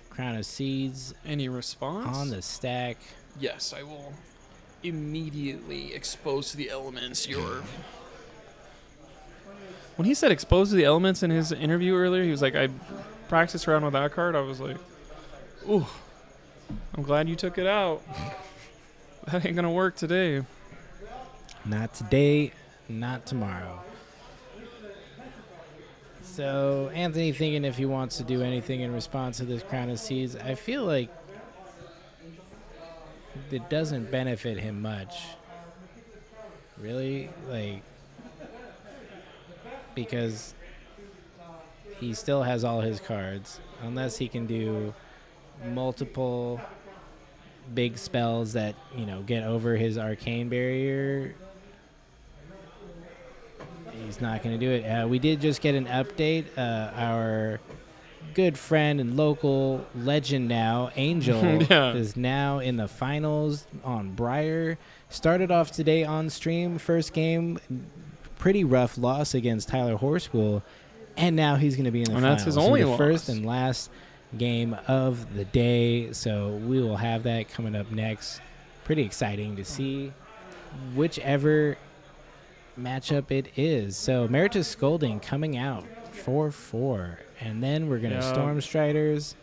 S1: Crown of Seeds.
S2: Any response?
S1: On the stack.
S2: Yes, I will immediately expose to the elements your... When he said expose to the elements in his interview earlier, he was like, I practiced around with that card. I was like, ooh, I'm glad you took it out. That ain't going to work today.
S1: Not today, not tomorrow. So, Anthony thinking if he wants to do anything in response to this Crown of Seeds, I feel like it doesn't benefit him much. Really? Like, because he still has all his cards. Unless he can do multiple big spells that, you know, get over his Arcane Barrier, he's not going to do it. We did just get an update. Our good friend and local legend now, Angel, is now in the finals on Briar. Started off today on stream. First game, pretty rough loss against Tyler Horspool. And now he's going to be in the finals.
S2: That's his only
S1: the
S2: loss.
S1: First and last game of the day. So we will have that coming up next. Pretty exciting to see whichever matchup it is. So Meritus Scolding coming out 4-4. And then we're going to Storm Striders.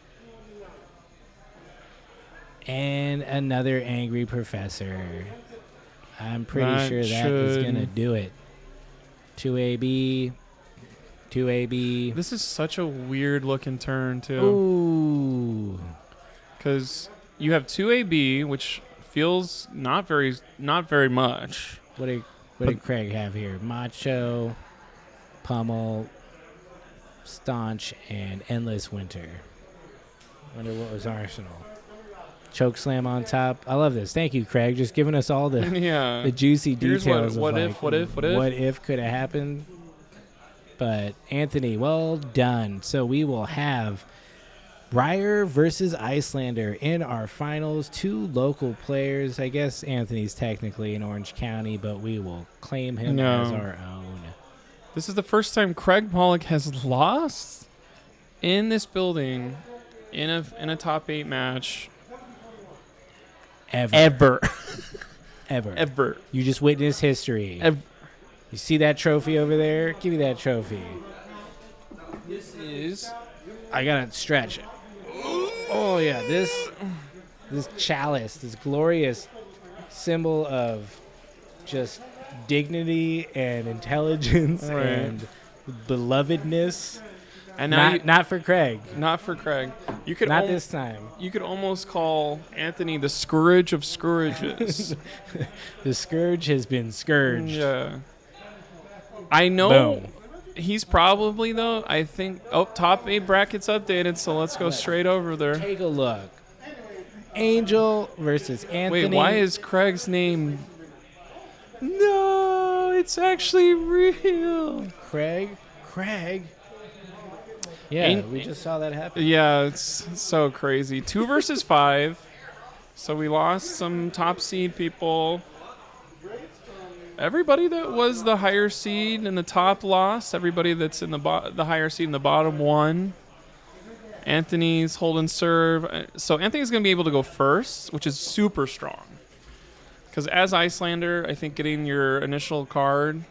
S1: And another Angry Professor. I'm pretty sure that is going to do it. 2AB. 2AB.
S2: This is such a weird looking turn too.
S1: Ooh.
S2: Because you have 2AB, which feels not very much.
S1: What did Craig have here? Macho, Pummel, Staunch, and Endless Winter. Wonder what was Arsenal. Chokeslam on top. I love this. Thank you, Craig. Just giving us all the the juicy
S2: Here's
S1: details.
S2: What if
S1: what if could have happened. But Anthony, well done. So we will have Briar versus Icelander in our finals. 2 local players. I guess Anthony's technically in Orange County, but we will claim him as our own.
S2: This is the first time Craig Pollock has lost in this building in a top 8 match.
S1: Ever. You just witnessed history. You see that trophy over there? Give me that trophy.
S2: This is...
S1: I gotta stretch it. Oh yeah, this chalice, this glorious symbol of just dignity and intelligence
S2: Right.
S1: and belovedness.
S2: And now
S1: Not for Craig.
S2: not for Craig. You could
S1: Not this time.
S2: You could almost call Anthony the scourge of scourges.
S1: The scourge has been scourged.
S2: Yeah. I know
S1: Boom.
S2: he's probably, though, I think... Oh, top 8 brackets updated, so let's go straight over there.
S1: Take a look. Angel versus Anthony.
S2: Wait, why is Craig's name... No, it's actually real.
S1: Craig? Yeah, we just saw that happen.
S2: Yeah, it's so crazy. 2 versus 5. So we lost some top seed people. Everybody that was the higher seed in the top lost. Everybody that's in the higher seed in the bottom won. Anthony's holding serve. So Anthony's going to be able to go first, which is super strong. Because as Icelander, I think getting your initial card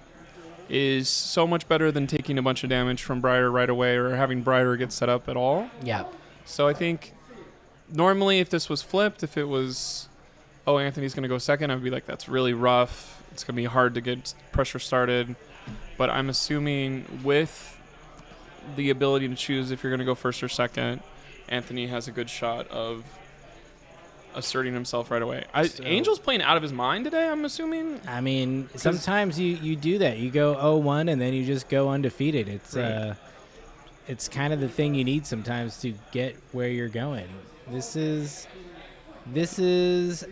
S2: is so much better than taking a bunch of damage from Briar right away or having Briar get set up at all.
S1: Yeah.
S2: So I think normally if this was flipped, if it was, oh, Anthony's going to go second, I'd be like, that's really rough. It's going to be hard to get pressure started. But I'm assuming with the ability to choose if you're going to go first or second, Anthony has a good shot of asserting himself right away. Angel's playing out of his mind today, I'm assuming.
S1: I mean, sometimes you do that. You go 0-1 and then you just go undefeated. It's
S2: Right.
S1: It's kind of the thing you need sometimes to get where you're going. This is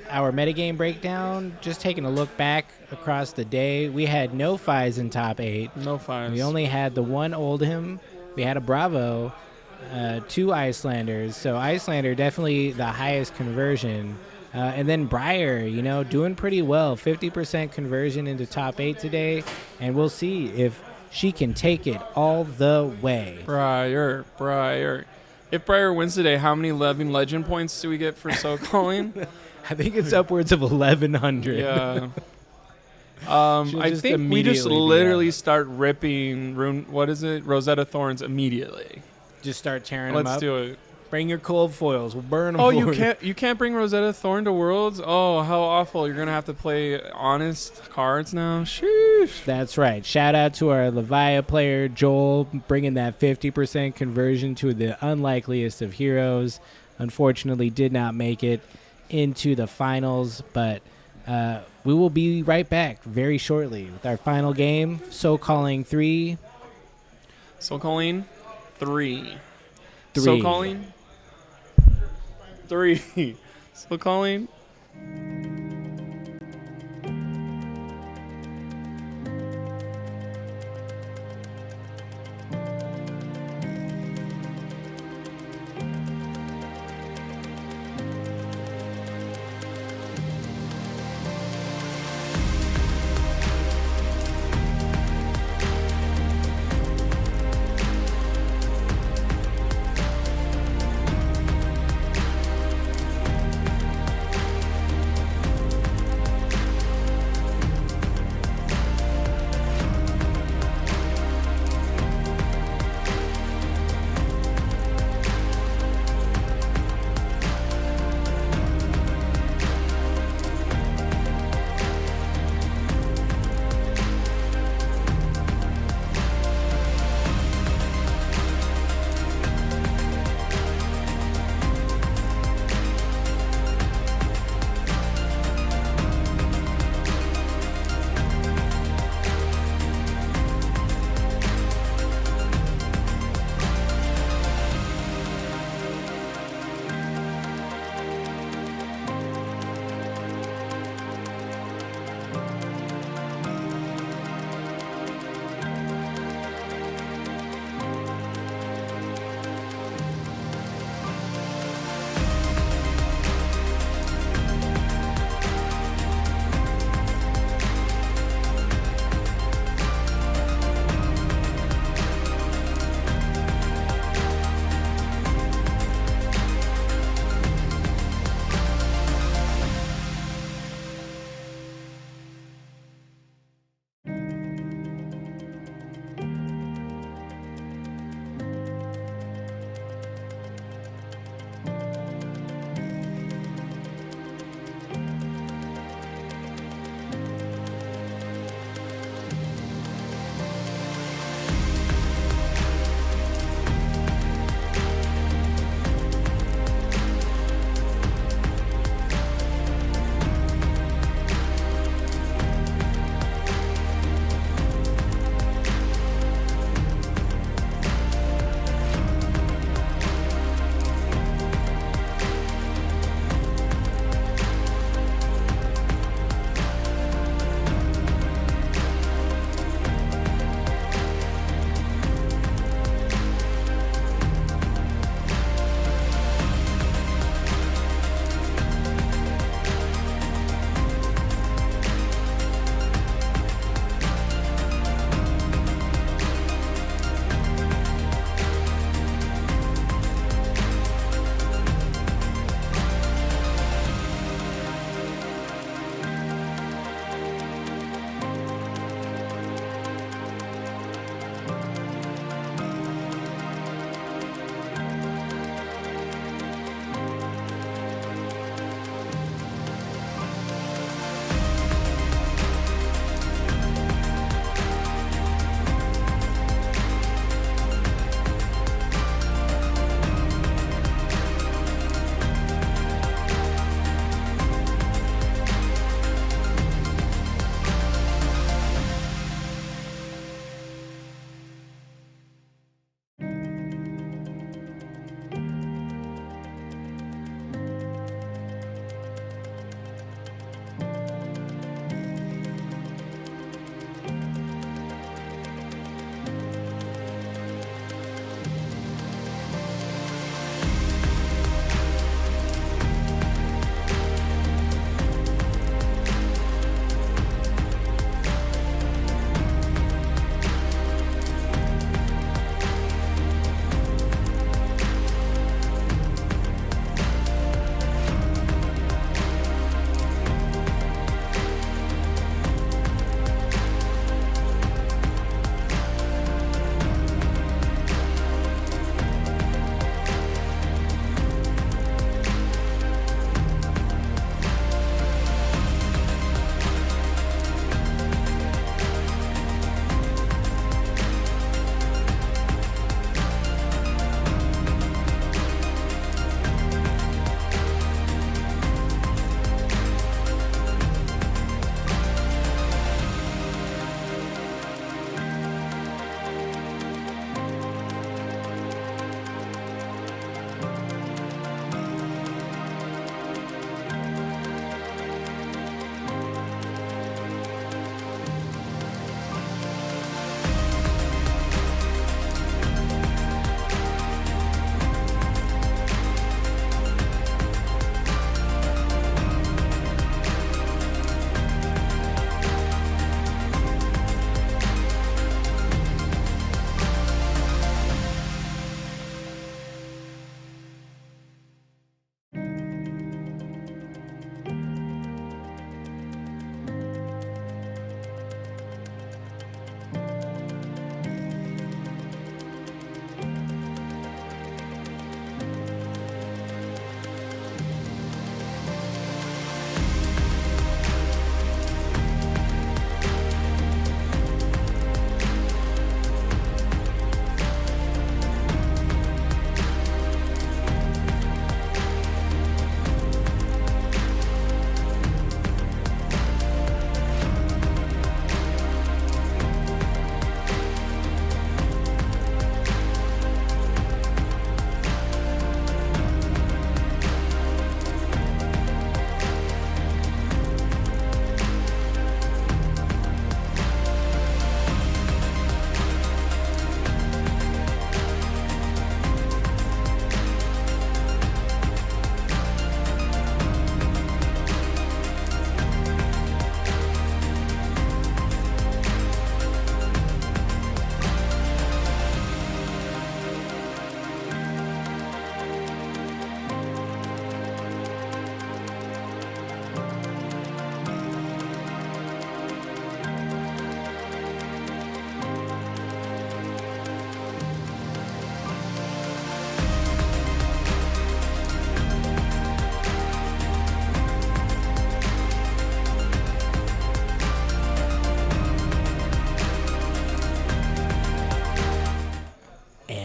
S1: our metagame breakdown. Just taking a look back across the day, we had no Fies in top 8.
S2: No fives.
S1: We only had the one Oldhim. We had a Bravo, 2 Icelanders. So Icelander definitely the highest conversion. And then Briar, doing pretty well. 50% conversion into top 8 today. And we'll see if she can take it all the way.
S2: Briar. If Briar wins today, how many Living Legend points do we get for SoCalling?
S1: I think it's upwards of 1,100.
S2: Yeah.
S1: She'll
S2: I
S1: just
S2: think we just
S1: immediately be
S2: literally
S1: out.
S2: start ripping Rosetta Thorns immediately.
S1: Just start tearing them
S2: Let's
S1: up.
S2: do it.
S1: Bring your cold foils. We'll burn them.
S2: Oh, you can't bring Rosetta Thorn to Worlds? Oh, how awful. You're going to have to play honest cards now? Sheesh.
S1: That's right. Shout out to our Levia player, Joel, bringing that 50% conversion to the unlikeliest of heroes. Unfortunately, did not make it into the finals, but we will be right back very shortly with our final game, SoCalling 3.
S2: SoCalling 3.
S1: 3.
S2: SoCalling 3. SoCalling.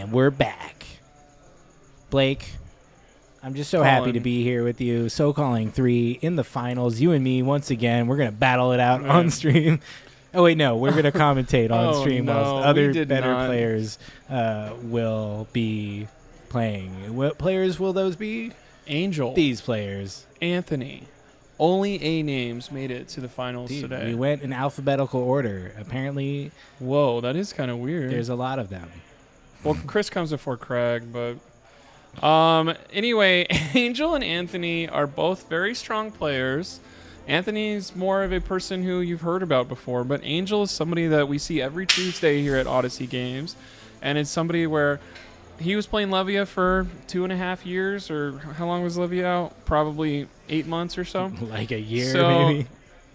S1: And we're back. Blake, I'm just so happy to be here with you. SoCalling 3 in the finals. You and me, once again, we're going to battle it out on stream. Oh, wait, no. We're going to commentate on stream while other better players will be playing. What players will those be?
S2: Angel.
S1: These players.
S2: Anthony. Only A names made it to the finals today.
S1: We went in alphabetical order. Apparently.
S2: Whoa, that is kind of weird.
S1: There's a lot of them.
S2: Well, Chris comes before Craig, but anyway, Angel and Anthony are both very strong players. Anthony's more of a person who you've heard about before, but Angel is somebody that we see every Tuesday here at Odyssey Games, and it's somebody where he was playing Levia for 2.5 years, or how long was Levia out? Probably 8 months or so.
S1: Like a year,
S2: so
S1: maybe.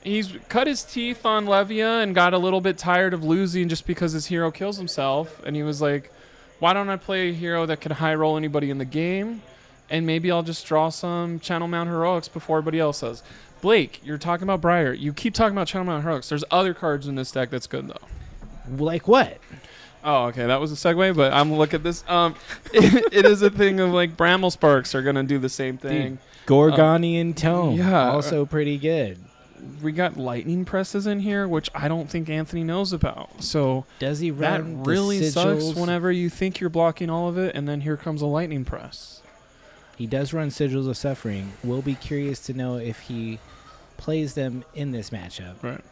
S2: He's cut his teeth on Levia and got a little bit tired of losing just because his hero kills himself, and he was like, why don't I play a hero that can high roll anybody in the game, and maybe I'll just draw some Channel Mount Heroics before everybody else does. Blake, you're talking about Briar. You keep talking about Channel Mount Heroics. There's other cards in this deck that's good, though.
S1: Like what?
S2: Oh, okay. That was a segue, but I'm look at this. It is a thing of like Bramble Sparks are going to do the same thing.
S1: Dude, Gorgonian Tome.
S2: Yeah.
S1: Also pretty good.
S2: We got lightning presses in here, which I don't think Anthony knows about. So
S1: does he
S2: that
S1: run
S2: really sucks
S1: sigils?
S2: whenever you think you're blocking all of it, and then here comes a lightning press.
S1: He does run Sigils of Suffering. We'll be curious to know if he plays them in this matchup.
S2: Right.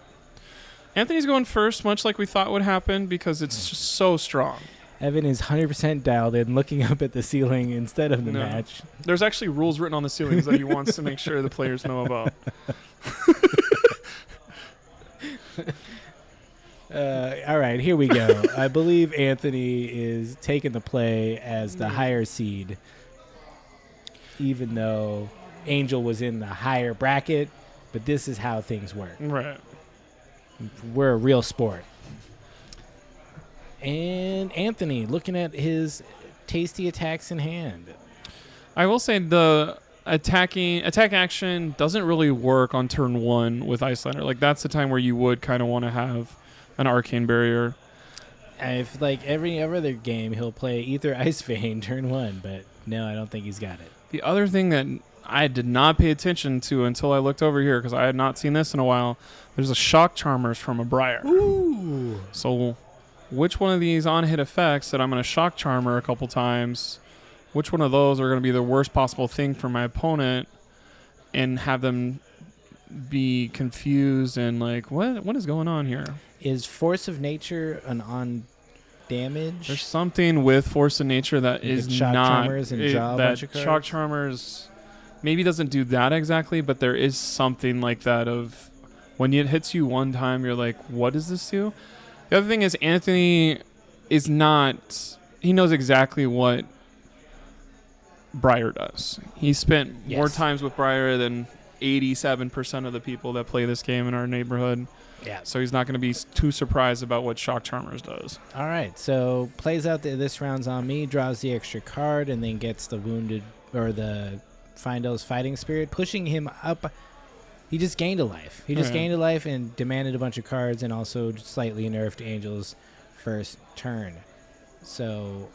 S2: Anthony's going first, much like we thought would happen, because it's just so strong.
S1: Evan is 100% dialed in, looking up at the ceiling instead of the match.
S2: There's actually rules written on the ceilings that he wants to make sure the players know about.
S1: All right, here we go. I believe Anthony is taking the play as the higher seed, even though Angel was in the higher bracket, but this is how things work.
S2: Right.
S1: We're a real sport. And Anthony, looking at his tasty attacks in hand.
S2: I will say the attack action doesn't really work on turn 1 with Icelander. Like, that's the time where you would kind of want to have an Arcane Barrier.
S1: If like every other game, he'll play Ether Ice Vein turn 1, but no, I don't think he's got it.
S2: The other thing that I did not pay attention to until I looked over here, because I had not seen this in a while, there's a Shock Charmers from a Briar.
S1: Ooh.
S2: So which one of these on-hit effects that I'm going to Shock Charmer a couple times, which one of those are going to be the worst possible thing for my opponent and have them be confused and like, what is going on here?
S1: Is Force of Nature an on damage?
S2: There's something with Force of Nature that
S1: you
S2: is
S1: Shock
S2: not
S1: Charmers and draw a
S2: that
S1: bunch of cards?
S2: Shock Charmers maybe doesn't do that exactly, but there is something like that of when it hits you one time, you're like, what does this do? The other thing is Anthony is not, he knows exactly what Briar does. He spent more times with Briar than 87% of the people that play this game in our neighborhood.
S1: Yeah.
S2: So he's not going to be too surprised about what Shock Charmers does.
S1: All right. So plays out this round's on me, draws the extra card, and then gets the wounded or the Findel's Fighting Spirit, pushing him up. He just gained a life. He just gained a life and demanded a bunch of cards, and also slightly nerfed Angel's first turn. So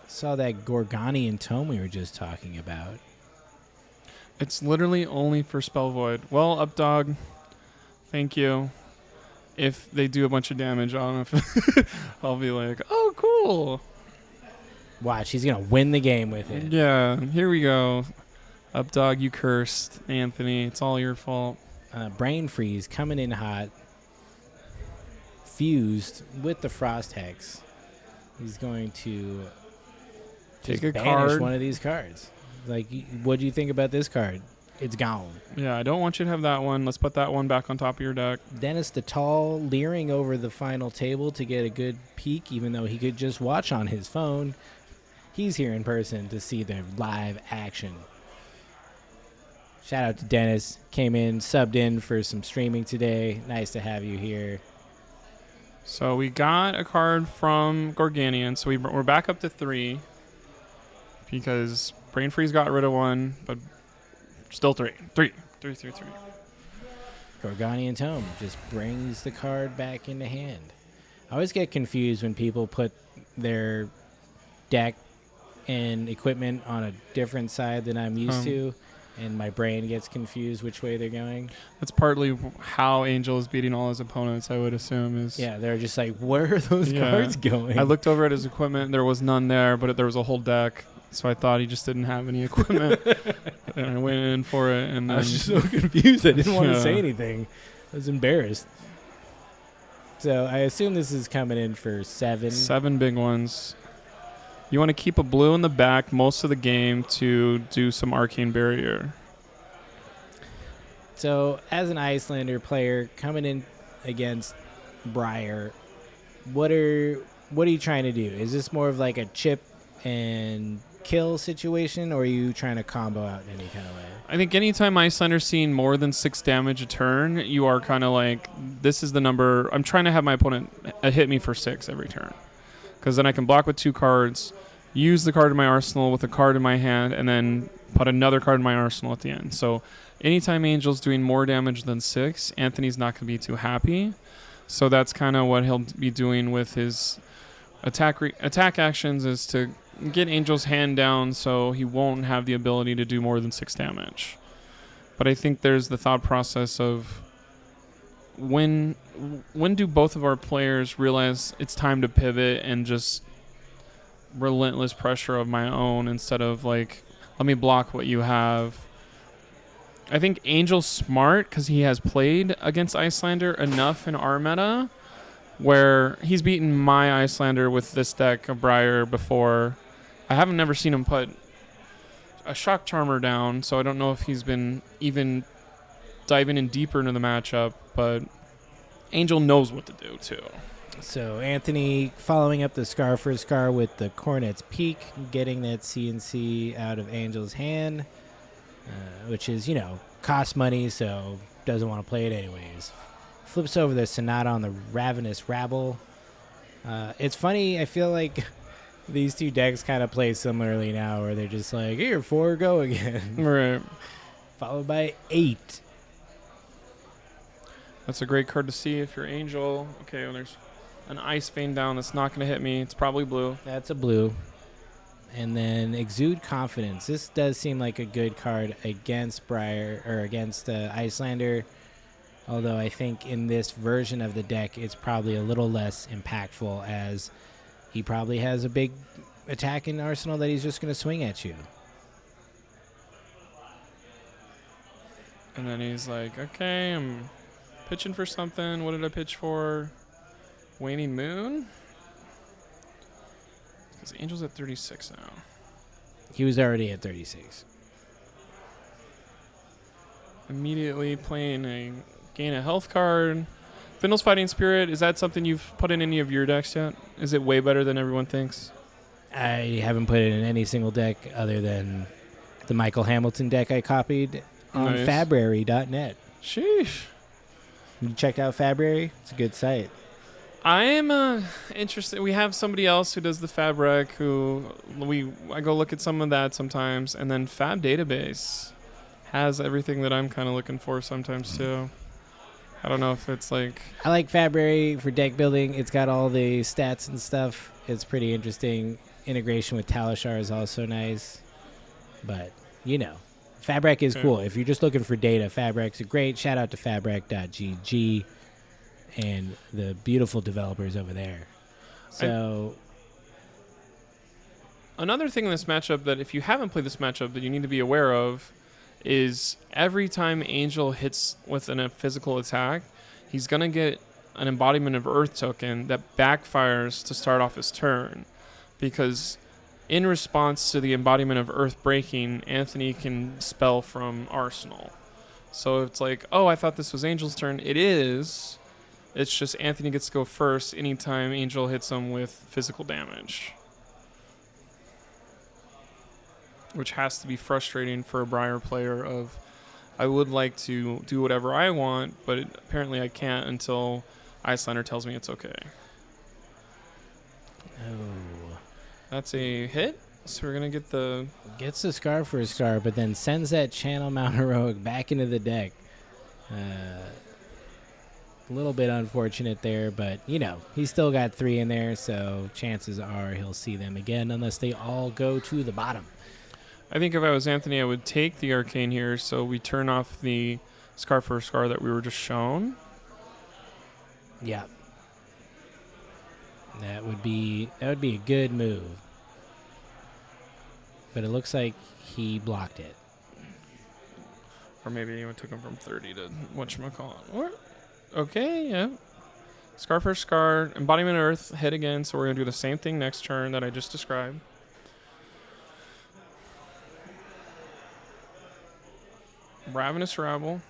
S1: saw that Gorgonian Tome we were just talking about.
S2: It's literally only for Spell Void. Well, Updog, thank you. If they do a bunch of damage, I don't know if I'll be like, oh, cool.
S1: Watch, he's going to win the game with it.
S2: Yeah, here we go. Updog, you cursed, Anthony. It's all your fault.
S1: Brain Freeze coming in hot. Fused with the Frost Hex. He's going to
S2: take a
S1: banish
S2: card.
S1: One of these cards. Like, what do you think about this card? It's gone.
S2: Yeah, I don't want you to have that one. Let's put that one back on top of your deck.
S1: Dennis the Tall leering over the final table to get a good peek, even though he could just watch on his phone. He's here in person to see the live action. Shout out to Dennis. Came in, subbed in for some streaming today. Nice to have you here.
S2: So we got a card from Gorganian. So we're back up to 3 because Brain Freeze got rid of one, but still 3. 3.
S1: Gorgonian Tome just brings the card back into hand. I always get confused when people put their deck and equipment on a different side than I'm used to, and my brain gets confused which way they're going.
S2: That's partly how Angel is beating all his opponents, I would assume. Is
S1: Yeah, they're just like, where are those cards going?
S2: I looked over at his equipment. There was none there, but there was a whole deck. So I thought he just didn't have any equipment. And I went in for it. And then,
S1: I was just so confused. I didn't want to say anything. I was embarrassed. So I assume this is coming in for 7.
S2: 7 big ones. You want to keep a blue in the back most of the game to do some Arcane Barrier.
S1: So as an Icelander player coming in against Briar, what are you trying to do? Is this more of like a chip and kill situation, or are you trying to combo out in any kind of way?
S2: I think anytime Icelander's seeing more than 6 damage a turn, you are kind of like, this is the number. I'm trying to have my opponent hit me for 6 every turn, because then I can block with 2 cards, use the card in my arsenal with a card in my hand, and then put another card in my arsenal at the end. So anytime Angel's doing more damage than 6, Anthony's not going to be too happy. So that's kind of what he'll be doing with his attack actions, is to get Angel's hand down so he won't have the ability to do more than 6 damage. But I think there's the thought process of when do both of our players realize it's time to pivot and just relentless pressure of my own instead of like, let me block what you have. I think Angel's smart because he has played against Icelander enough in our meta where he's beaten my Icelander with this deck of Briar before. I haven't never seen him put a Shock Charmer down, so I don't know if he's been even diving in deeper into the matchup, but Angel knows what to do too.
S1: So Anthony following up the Scar for Scar with the Cornet's Peak, getting that CNC out of Angel's hand, which is, costs money, so doesn't want to play it anyways. Flips over the Sonata on the Ravenous Rabble. It's funny, I feel like these two decks kind of play similarly now, where they're just like, here, 4, go again.
S2: Right.
S1: Followed by 8.
S2: That's a great card to see if you're Angel. Okay, well, there's an Ice Vein down that's not going to hit me. It's probably blue.
S1: That's a blue. And then Exude Confidence. This does seem like a good card against Briar, or against Icelander. Although I think in this version of the deck, it's probably a little less impactful, as he probably has a big attacking arsenal that he's just going to swing at you.
S2: And then he's like, okay, I'm pitching for something. What did I pitch for? Waning Moon? Because Angel's at 36 now.
S1: He was already at 36.
S2: Immediately playing a gain a health card. Findle's Fighting Spirit, is that something you've put in any of your decks yet? Is it way better than everyone thinks?
S1: I haven't put it in any single deck other than the Michael Hamilton deck I copied on Fabrary.net.
S2: Sheesh.
S1: You checked out Fabrary? It's a good site.
S2: I am interested. We have somebody else who does the Fabric, I go look at some of that sometimes, and then Fab Database has everything that I'm kind of looking for sometimes too. I don't know if it's like...
S1: I like Fabrary for deck building. It's got all the stats and stuff. It's pretty interesting. Integration with Talishar is also nice. But, Fabric is cool. If you're just looking for data, Fabric's a great. Shout out to Fabric.gg and the beautiful developers over there. So...
S2: Another thing in this matchup that if you haven't played this matchup that you need to be aware of is every time Angel hits with a physical attack, he's going to get an Embodiment of Earth token that backfires to start off his turn. Because in response to the Embodiment of Earth breaking, Anthony can spell from Arsenal. So it's like, oh, I thought this was Angel's turn. It is. It's just Anthony gets to go first anytime Angel hits him with physical damage. Which has to be frustrating for a Briar player of, I would like to do whatever I want, but apparently I can't until Icelander tells me it's okay.
S1: Oh.
S2: That's a hit. So we're going to get the...
S1: Gets the Scar for a Scar, but then sends that Channel Mount Heroic back into the deck. A little bit unfortunate there, but, he's still got 3 in there, so chances are he'll see them again unless they all go to the bottom.
S2: I think if I was Anthony, I would take the Arcane here, so we turn off the Scar for Scar that we were just shown.
S1: Yeah. That would be a good move. But it looks like he blocked it.
S2: Or maybe it took him from 30 to whatchamacallit. What? Okay, yeah. Scar for Scar, Embodiment Earth, hit again, so we're going to do the same thing next turn that I just described. Ravenous Rabble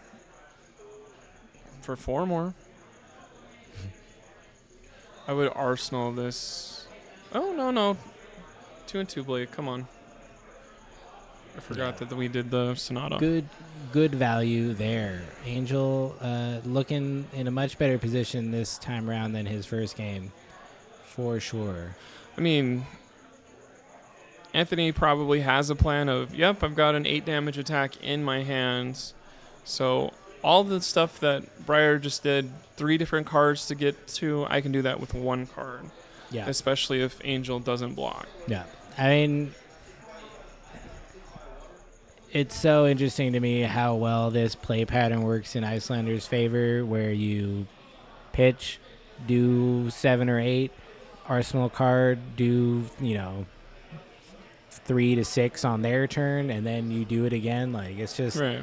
S2: for 4 more. I would Arsenal this. Oh, no. 2 and 2 blade, come on. I forgot that we did the Sonata.
S1: Good value there. Angel looking in a much better position this time around than his first game, for sure.
S2: I mean, Anthony probably has a plan of, yep, I've got an 8 damage attack in my hands. So all the stuff that Briar just did, 3 different cards to get to, I can do that with 1 card.
S1: Yeah.
S2: Especially if Angel doesn't block.
S1: Yeah. I mean, it's so interesting to me how well this play pattern works in Icelander's favor, where you pitch, do 7 or 8, Arsenal card, do, 3 to 6 on their turn, and then you do it again. Like, it's just,
S2: right.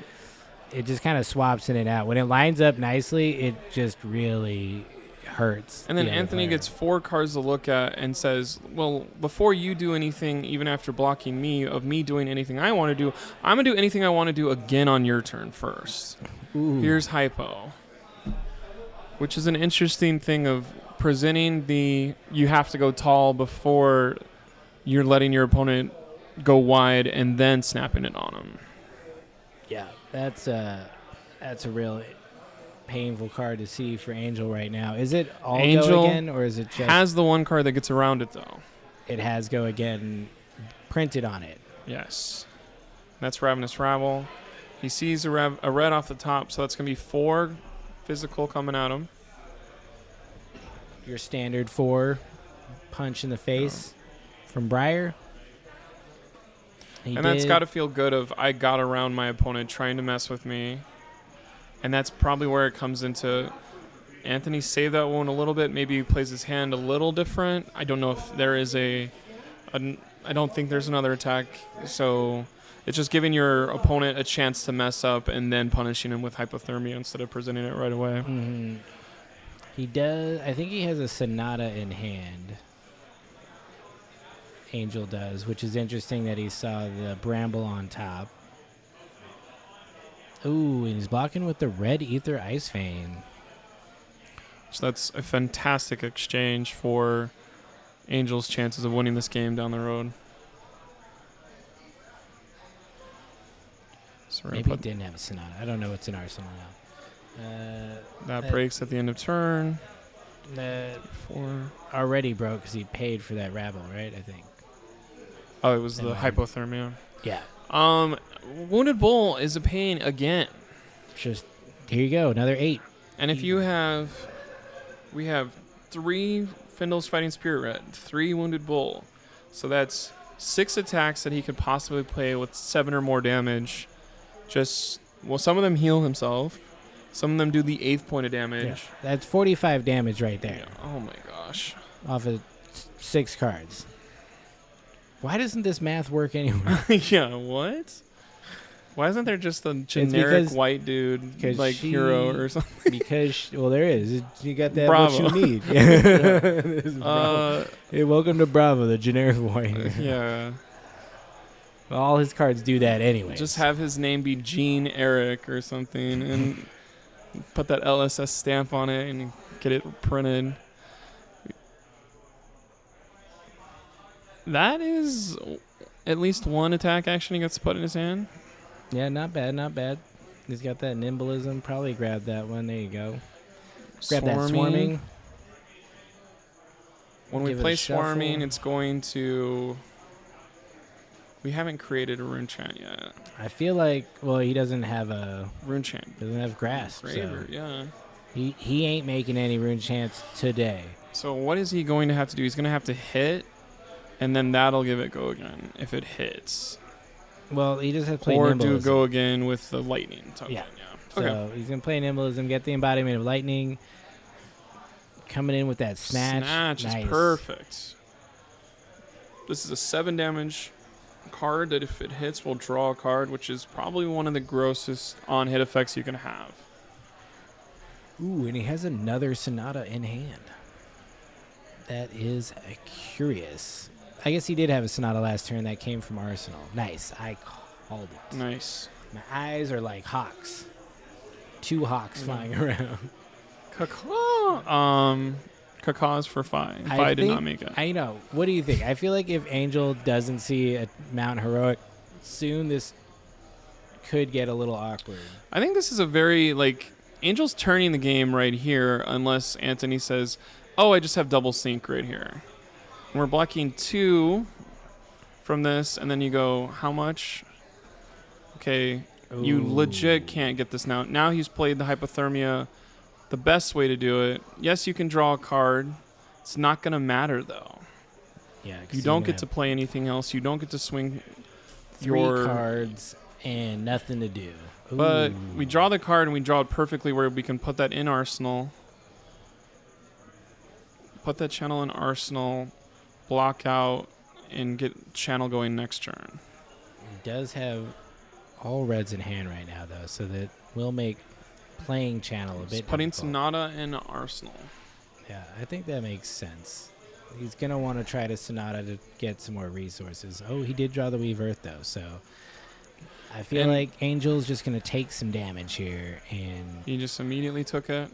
S1: It just kind of swaps in and out. When it lines up nicely, it just really hurts.
S2: And then Anthony gets 4 cards to look at and says, well, before you do anything, even after blocking me, of me doing anything I want to do, I'm going to do anything I want to do again on your turn first.
S1: Ooh.
S2: Here's Hypo. Which is an interesting thing of presenting you have to go tall before you're letting your opponent go wide and then snapping it on them.
S1: Yeah, that's a real painful card to see for Angel right now. Is it all
S2: Angel
S1: go again, or is it just...
S2: has the 1 card that gets around it, though.
S1: It has go again printed on it.
S2: Yes. That's Ravenous Rabble. He sees a red off the top, so that's going to be 4 physical coming at him.
S1: Your standard 4 punch in the face from Briar.
S2: That's got to feel good of, I got around my opponent trying to mess with me. And that's probably where it comes into Anthony saved that one a little bit. Maybe he plays his hand a little different. I don't know if there is I don't think there's another attack. So it's just giving your opponent a chance to mess up and then punishing him with hypothermia instead of presenting it right away.
S1: Mm-hmm. He does. I think he has a Sonata in hand. Angel does, which is interesting that he saw the Bramble on top. Ooh, and he's blocking with the red Ether Ice Vein.
S2: So that's a fantastic exchange for Angel's chances of winning this game down the road. So
S1: maybe he didn't have a Sonata. I don't know what's in Arsenal now.
S2: That breaks at the end of turn. 4.
S1: Already broke because he paid for that Rabble, right? I think.
S2: Oh, it was the hypothermia.
S1: Yeah.
S2: Wounded Bull is a pain again.
S1: Just here you go, another 8.
S2: And if we have 3 Findle's Fighting Spirit Red, 3 Wounded Bull. So that's 6 attacks that he could possibly play with 7 or more damage. Some of them heal himself. Some of them do the 8th point of damage.
S1: Yeah. That's 45 damage right there.
S2: Yeah. Oh my gosh.
S1: Off of 6 cards. Why doesn't this math work anywhere?
S2: Yeah, what? Why isn't there just a generic white dude like hero or something?
S1: Because, there is. You got that
S2: Bravo.
S1: what you need. Hey, welcome to Bravo, the generic white.
S2: Yeah.
S1: All his cards do that anyway.
S2: Just have his name be Gene Eric or something and put that LSS stamp on it and get it printed. That is at least 1 attack action he gets to put in his hand.
S1: Yeah, not bad, not bad. He's got that nimblism. Probably grab that one. There you go. Grab that swarming.
S2: When we play swarming, it's going to... We haven't created a rune chant yet.
S1: I feel like, he doesn't have a...
S2: Rune chant.
S1: Doesn't have grass.
S2: Graver,
S1: so
S2: yeah.
S1: He ain't making any rune chance today.
S2: So what is he going to have to do? He's going to have to hit, and then that'll give it go again if it hits.
S1: Well, he just has to play
S2: or
S1: Nimblism.
S2: do go again with the lightning token.
S1: Yeah.
S2: Okay.
S1: So he's going to play Nimblism, get the embodiment of lightning. Coming in with that snatch.
S2: Snatch
S1: nice.
S2: is perfect. This is a 7 damage card that if it hits will draw a card, which is probably one of the grossest on-hit effects you can have.
S1: Ooh, and he has another Sonata in hand. That is curious. I guess he did have a Sonata last turn that came from Arsenal. Nice. I called it.
S2: Nice.
S1: My eyes are like hawks. 2 hawks flying around.
S2: Kaka's for 5. I did not make it.
S1: I know. What do you think? I feel like if Angel doesn't see a Mount Heroic soon, this could get a little awkward.
S2: I think this is a very, Angel's turning the game right here unless Anthony says, oh, I just have double sync right here. And we're blocking 2 from this, and then you go, how much? Okay, you legit can't get this now. Now he's played the Hypothermia the best way to do it. Yes, you can draw a card. It's not going to matter, though.
S1: Yeah,
S2: you don't get to play anything else. You don't get to swing
S1: 3 cards and nothing to do. Ooh.
S2: But we draw the card, and we draw it perfectly where we can put that in Arsenal. Put that channel in Arsenal, block out, and get channel going next turn.
S1: He does have all reds in hand right now, though, so that will make playing channel a bit
S2: putting
S1: difficult.
S2: Sonata in Arsenal.
S1: Yeah, I think that makes sense. He's going to want to try to Sonata to get some more resources. Oh, he did draw the Weave Earth, though, so I feel like Angel's just going to take some damage here and
S2: he just immediately took it.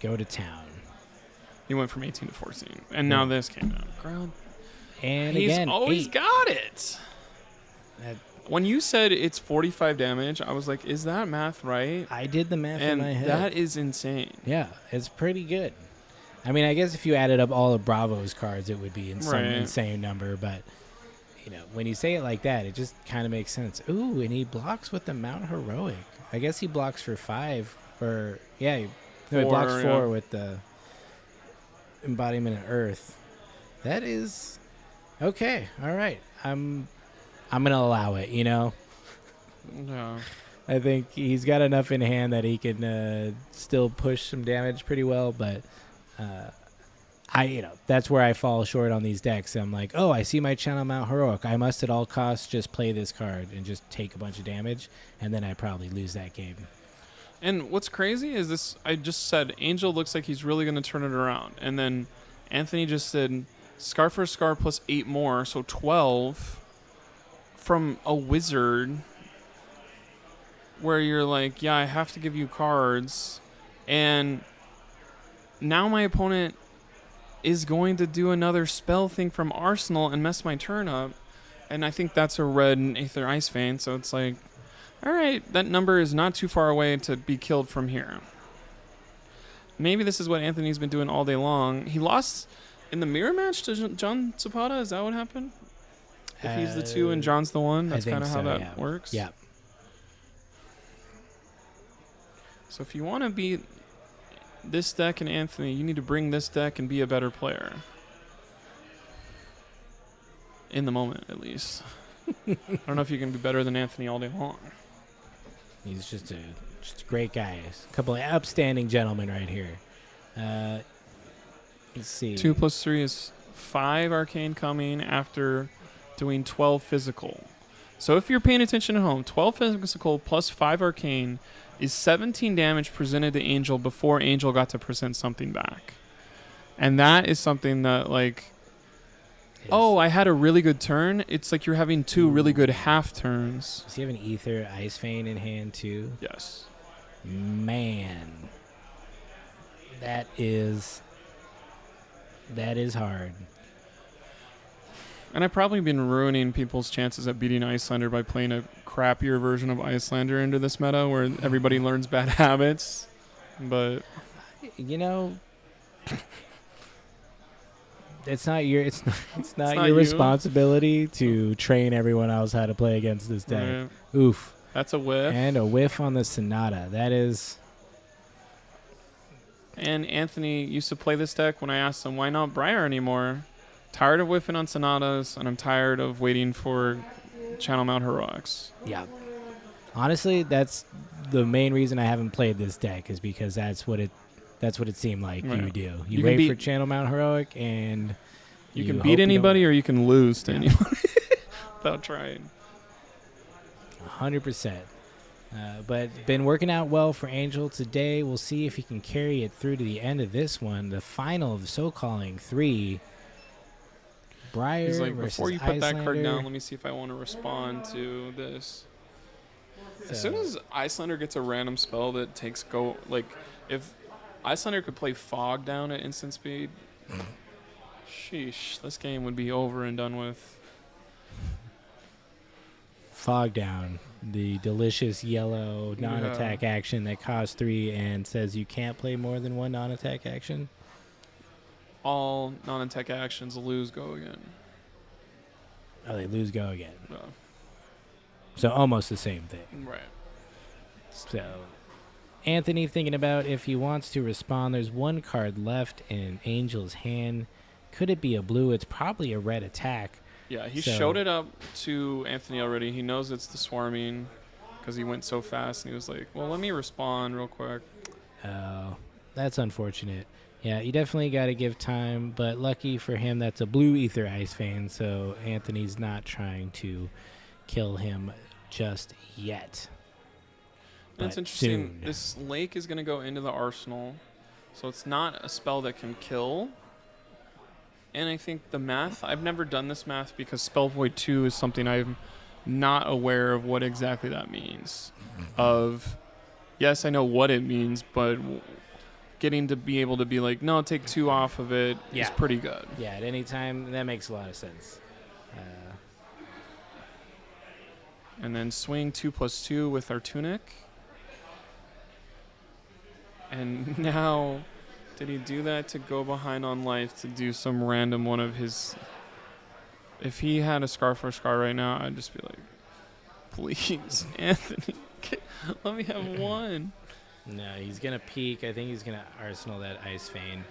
S1: Go to town.
S2: He went from 18 to 14, and now this came down. Ground.
S1: And
S2: He's
S1: again,
S2: always
S1: 8.
S2: got it.
S1: That,
S2: when you said it's 45 damage, I was like, is that math right?
S1: I did the math in
S2: And
S1: my head.
S2: that is insane.
S1: Yeah, it's pretty good. I mean, I guess if you added up all of Bravo's cards, it would be in some insane number. But, when you say it like that, it just kind of makes sense. Ooh, and he blocks with the Mount Heroic. I guess he blocks for 5. He blocks 4 with the embodiment of Earth. That is okay. All right. I'm going to allow it,
S2: Yeah.
S1: I think he's got enough in hand that he can still push some damage pretty well, but that's where I fall short on these decks. I'm like, oh, I see my channel Mount Heroic. I must at all costs just play this card and just take a bunch of damage, and then I probably lose that game.
S2: And what's crazy is this, I just said, Angel looks like he's really going to turn it around. And then Anthony just said, Scar for Scar plus 8 more, so 12 from a wizard where you're like, yeah, I have to give you cards. And now my opponent is going to do another spell thing from Arsenal and mess my turn up. And I think that's a red Aether Ice Vein, so it's like, all right, that number is not too far away to be killed from here. Maybe this is what Anthony's been doing all day long. He lost in the mirror match to John Zapata. Is that what happened? If he's the 2 and John's the 1, that's kind of how that works.
S1: Yeah.
S2: So if you want to beat this deck and Anthony, you need to bring this deck and be a better player. In the moment, at least. I don't know if you can be better than Anthony all day long.
S1: He's just a great guy. A couple of upstanding gentlemen right here. Let's see.
S2: 2 plus 3 is 5 arcane coming after doing 12 physical. So if you're paying attention at home, 12 physical plus 5 arcane is 17 damage presented to Angel before Angel got to present something back. And that is something that, I had a really good turn. It's like you're having 2 really good half turns.
S1: Does he have an Aether Ice Vein in hand, too?
S2: Yes.
S1: Man. That is hard.
S2: And I've probably been ruining people's chances at beating Icelander by playing a crappier version of Icelander into this meta where everybody learns bad habits. But
S1: it's not your responsibility to train everyone else how to play against this deck.
S2: Right.
S1: Oof.
S2: That's a whiff.
S1: And a whiff on the Sonata. That is
S2: And Anthony used to play this deck when I asked him, why not Briar anymore? Tired of whiffing on Sonatas, and I'm tired of waiting for Channel Mount Heroics.
S1: Yeah. Honestly, that's the main reason I haven't played this deck is because that's what it seemed like you do. You wait for Channel Mount Heroic, and
S2: you can beat anybody or you can lose to anybody without trying.
S1: 100%. But been working out well for Angel today. We'll see if he can carry it through to the end of this one, the final of SoCalling 3. Briar
S2: He's like,
S1: versus
S2: before you put
S1: Icelander.
S2: that card down, let me see if I want to respond to this. As soon as Icelander gets a random spell that takes if Icelander could play Fog down at instant speed, sheesh, this game would be over and done with.
S1: Fog down, the delicious yellow non-attack action that costs 3 and says you can't play more than 1 non-attack action.
S2: All non-attack actions lose, go again.
S1: Oh, they lose, go again.
S2: No.
S1: So almost the same thing.
S2: Right.
S1: So Anthony thinking about if he wants to respond. There's 1 card left in Angel's hand. Could it be a blue? It's probably a red attack.
S2: Yeah, he showed it up to Anthony already. He knows it's the swarming because he went so fast, and he was like, well, let me respond real quick.
S1: Oh, that's unfortunate. Yeah, you definitely got to give time, but lucky for him, that's a blue Ether Ice Vein, so Anthony's not trying to kill him just yet.
S2: That's interesting. Soon. This lake is going to go into the arsenal, so it's not a spell that can kill. And I think the math, I've never done this math because Spell Void 2 is something I'm not aware of what exactly that means. Yes, I know what it means, but getting to be able to be like, no, take 2 off of it is pretty good.
S1: Yeah, at any time, that makes a lot of sense.
S2: And then swing 2+2 with our Tunic. And now, did he do that to go behind on life to do some random one of his... If he had a Scar for Scar right now, I'd just be like, please, Anthony, let me have 1.
S1: No, he's going to peek. I think he's going to arsenal that Ice Vein.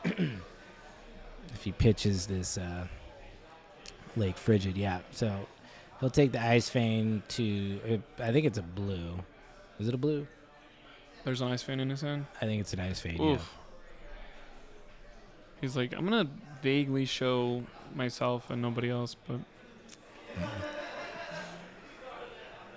S1: If he pitches this Lake Frigid, yeah. So he'll take the Ice Vein to... I think it's a blue. Is it a blue?
S2: There's an Ice Vein in his hand?
S1: I think it's an Ice Vein,
S2: yeah. He's like, I'm going to vaguely show myself and nobody else, but...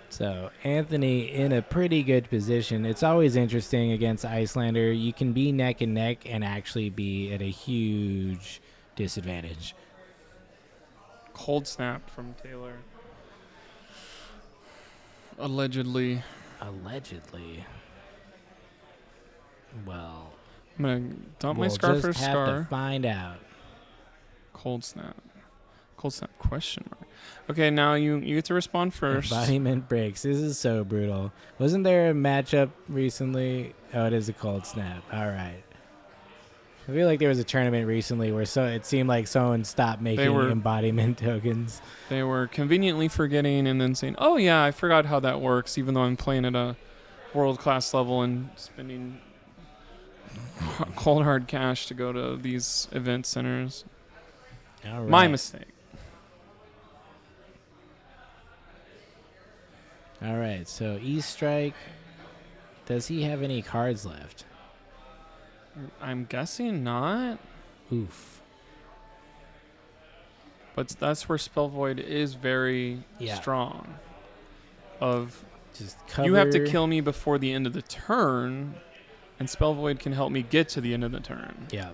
S1: So Anthony in a pretty good position. It's always interesting against Icelander. You can be neck and neck and actually be at a huge disadvantage.
S2: Cold Snap from Taylor. Allegedly.
S1: Well,
S2: I'm going to dump my
S1: we'll
S2: Scar for
S1: just have
S2: Scar.
S1: to find out.
S2: Cold Snap. Cold Snap question mark. Okay, now you get to respond first.
S1: Embodiment breaks. This is so brutal. Wasn't there a matchup recently? Oh, it is a Cold Snap. All right. I feel like there was a tournament recently where it seemed like someone stopped making embodiment tokens.
S2: They were conveniently forgetting and then saying, oh yeah, I forgot how that works, even though I'm playing at a world-class level and spending cold hard cash to go to these event centers.
S1: All right.
S2: My mistake.
S1: All right, so E-Strike, does he have any cards left?
S2: I'm guessing not.
S1: Oof.
S2: But that's where Spell Void is very strong.
S1: Just cover.
S2: You have to kill me before the end of the turn, and Spell Void can help me get to the end of the turn.
S1: Yeah.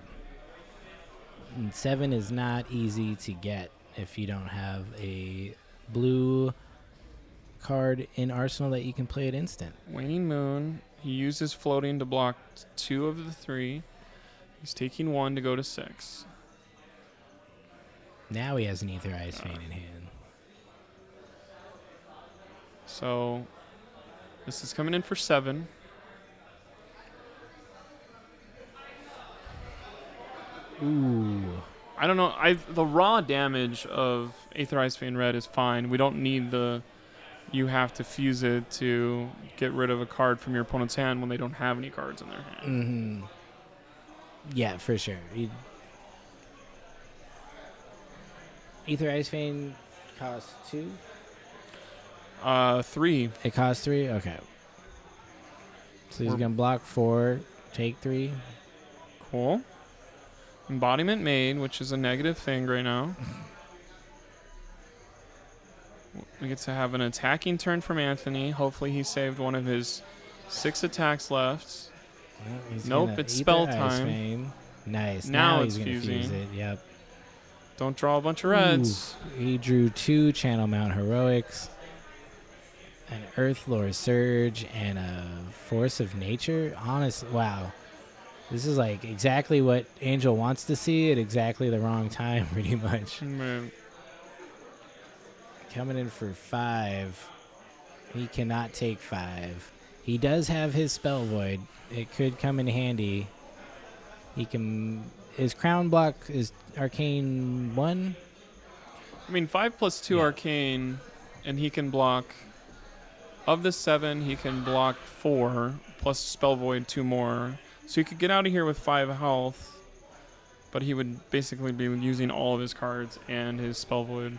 S1: And 7 is not easy to get if you don't have a blue card in Arsenal that you can play at instant.
S2: Waning Moon. He uses floating to block 2 of the 3. He's taking 1 to go to 6.
S1: Now he has an Ether Ice Vein in hand.
S2: So this is coming in for 7.
S1: Ooh.
S2: I don't know. The raw damage of Aether Ice Vein Red is fine. We don't need the you have to fuse it to get rid of a card from your opponent's hand when they don't have any cards in their hand.
S1: Mm-hmm. Yeah, for sure. Ether Ice Vein costs 2?
S2: 3.
S1: It costs 3? Okay. So he's going to block 4, take 3.
S2: Cool. Embodiment made, which is a negative thing right now. We get to have an attacking turn from Anthony. Hopefully he saved one of his 6 attacks left.
S1: Well,
S2: nope, it's spell time.
S1: Vein. Nice.
S2: Now
S1: he's
S2: it's
S1: going to fuse
S2: fusing.
S1: it. Yep.
S2: Don't draw a bunch of reds.
S1: Ooh, he drew 2 Channel Mount Heroics, an Earthlore Surge, and a Force of Nature. Honestly, wow. This is like exactly what Angel wants to see at exactly the wrong time, pretty much.
S2: Man.
S1: Coming in for 5. He cannot take 5. He does have his Spell Void. It could come in handy. He can... His Crown block is Arcane 1?
S2: I mean, 5 plus 2 Arcane, and he can block... Of the 7, he can block 4, plus Spell Void 2 more. So he could get out of here with 5 health, but he would basically be using all of his cards and his Spell Void.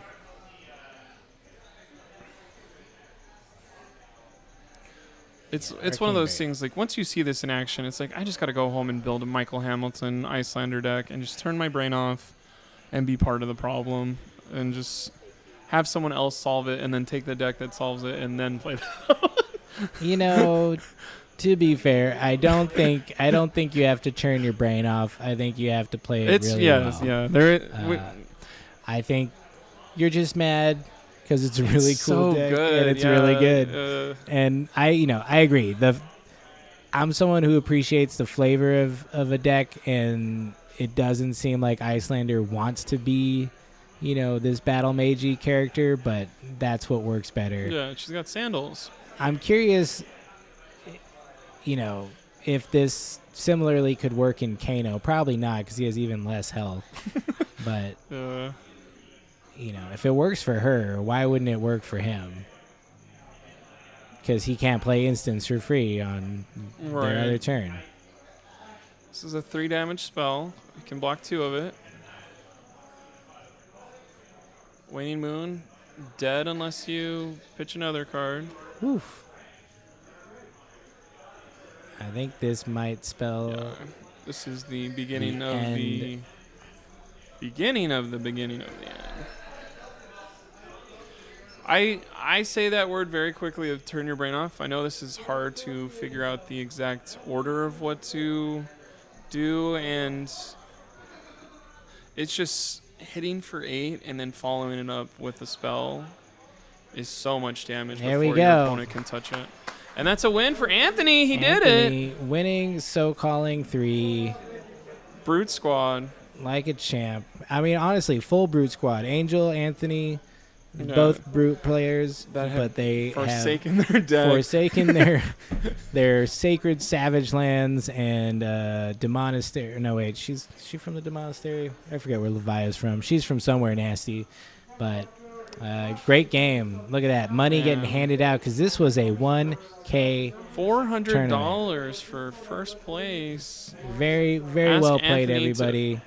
S2: It's one of those things, like, once you see this in action, it's like, I just got to go home and build a Michael Hamilton Icelander deck and just turn my brain off and be part of the problem and just have someone else solve it and then take the deck that solves it and then play that.
S1: You know, to be fair, I don't think you have to turn your brain off. I think you have to play it really well.
S2: Yeah.
S1: I think you're just mad because it's a really cool
S2: so
S1: deck
S2: good.
S1: and it's really good. And I agree. I'm someone who appreciates the flavor of a deck, and it doesn't seem like Icelander wants to be, this battle magey character, but that's what works better.
S2: Yeah, she's got sandals.
S1: I'm curious, if this similarly could work in Kano. Probably not, because he has even less health. But if it works for her, why wouldn't it work for him? Because he can't play instants for free on their other turn.
S2: This is a 3 damage spell. You can block 2 of it. Waning Moon, dead unless you pitch another card.
S1: Oof. I think this might spell...
S2: Yeah. This is the beginning of the beginning of the beginning of the end. I say that word very quickly of turn your brain off. I know this is hard to figure out the exact order of what to do, and it's just hitting for 8 and then following it up with a spell is so much damage before your opponent can touch it. And that's a win for Anthony. He did it.
S1: Winning SoCalling 3.
S2: Brute Squad.
S1: Like a champ. I mean, honestly, full Brute Squad. Angel, Anthony, both Brute players, but they
S2: forsaken their deck.
S1: Forsaken their sacred savage lands and Demonastery. No, wait, she's from the Demonastery? I forget where Levia's from. She's from somewhere nasty, but great game. Look at that. Money getting handed out because this was a 1K
S2: $400 for first place.
S1: Very, very well played, everybody.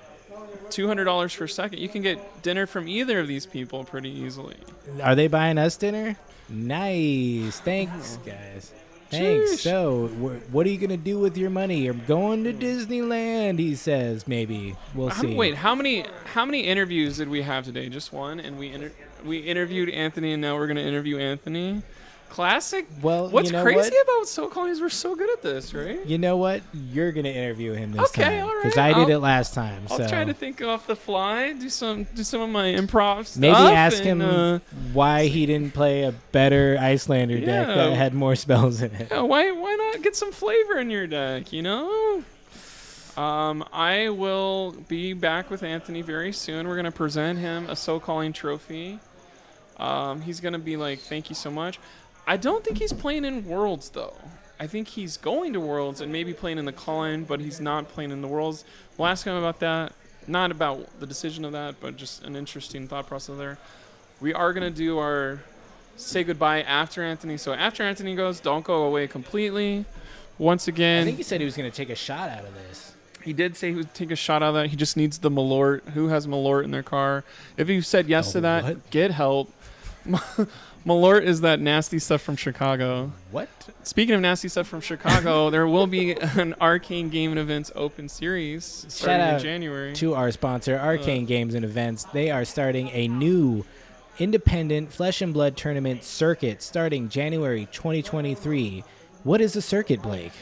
S2: $200 for second. You can get dinner from either of these people pretty easily.
S1: Are they buying us dinner? Nice. Thanks, guys. Thanks. Sheesh. So, what are you going to do with your money? You're going to Disneyland, he says, maybe. We'll see.
S2: Wait, how many interviews did we have today? Just one? And we interviewed Anthony, and now we're going to interview Anthony? Classic.
S1: Well,
S2: what's crazy about SoCalling is we're so good at this, right?
S1: You know what? You're gonna interview him this time.
S2: Okay, all right.
S1: Because I did it last time.
S2: I'll try to think off the fly. Do some of my improv stuff.
S1: Maybe ask him why he didn't play a better Icelander deck that had more spells in it.
S2: Yeah, why not get some flavor in your deck? I will be back with Anthony very soon. We're gonna present him a SoCalling trophy. He's gonna be like, "Thank you so much." I don't think he's playing in Worlds, though. I think he's going to Worlds and maybe playing in the call-in, but he's not playing in the Worlds. We'll ask him about that. Not about the decision of that, but just an interesting thought process there. We are going to do our say goodbye after Anthony. So after Anthony goes, don't go away completely. Once again,
S1: I think he said he was going to take a shot out of this.
S2: he did say he would take a shot out of that. He just needs the Malort. Who has Malort in their car? If you said yes to that,
S1: what?
S2: get help. Malort is that nasty stuff from Chicago.
S1: What?
S2: Speaking of nasty stuff from Chicago, there will be an Arcane Game and Events Open Series starting in January.
S1: To our sponsor, Arcane Games and Events. They are starting a new independent Flesh and Blood tournament circuit starting January 2023. What is a circuit, Blake?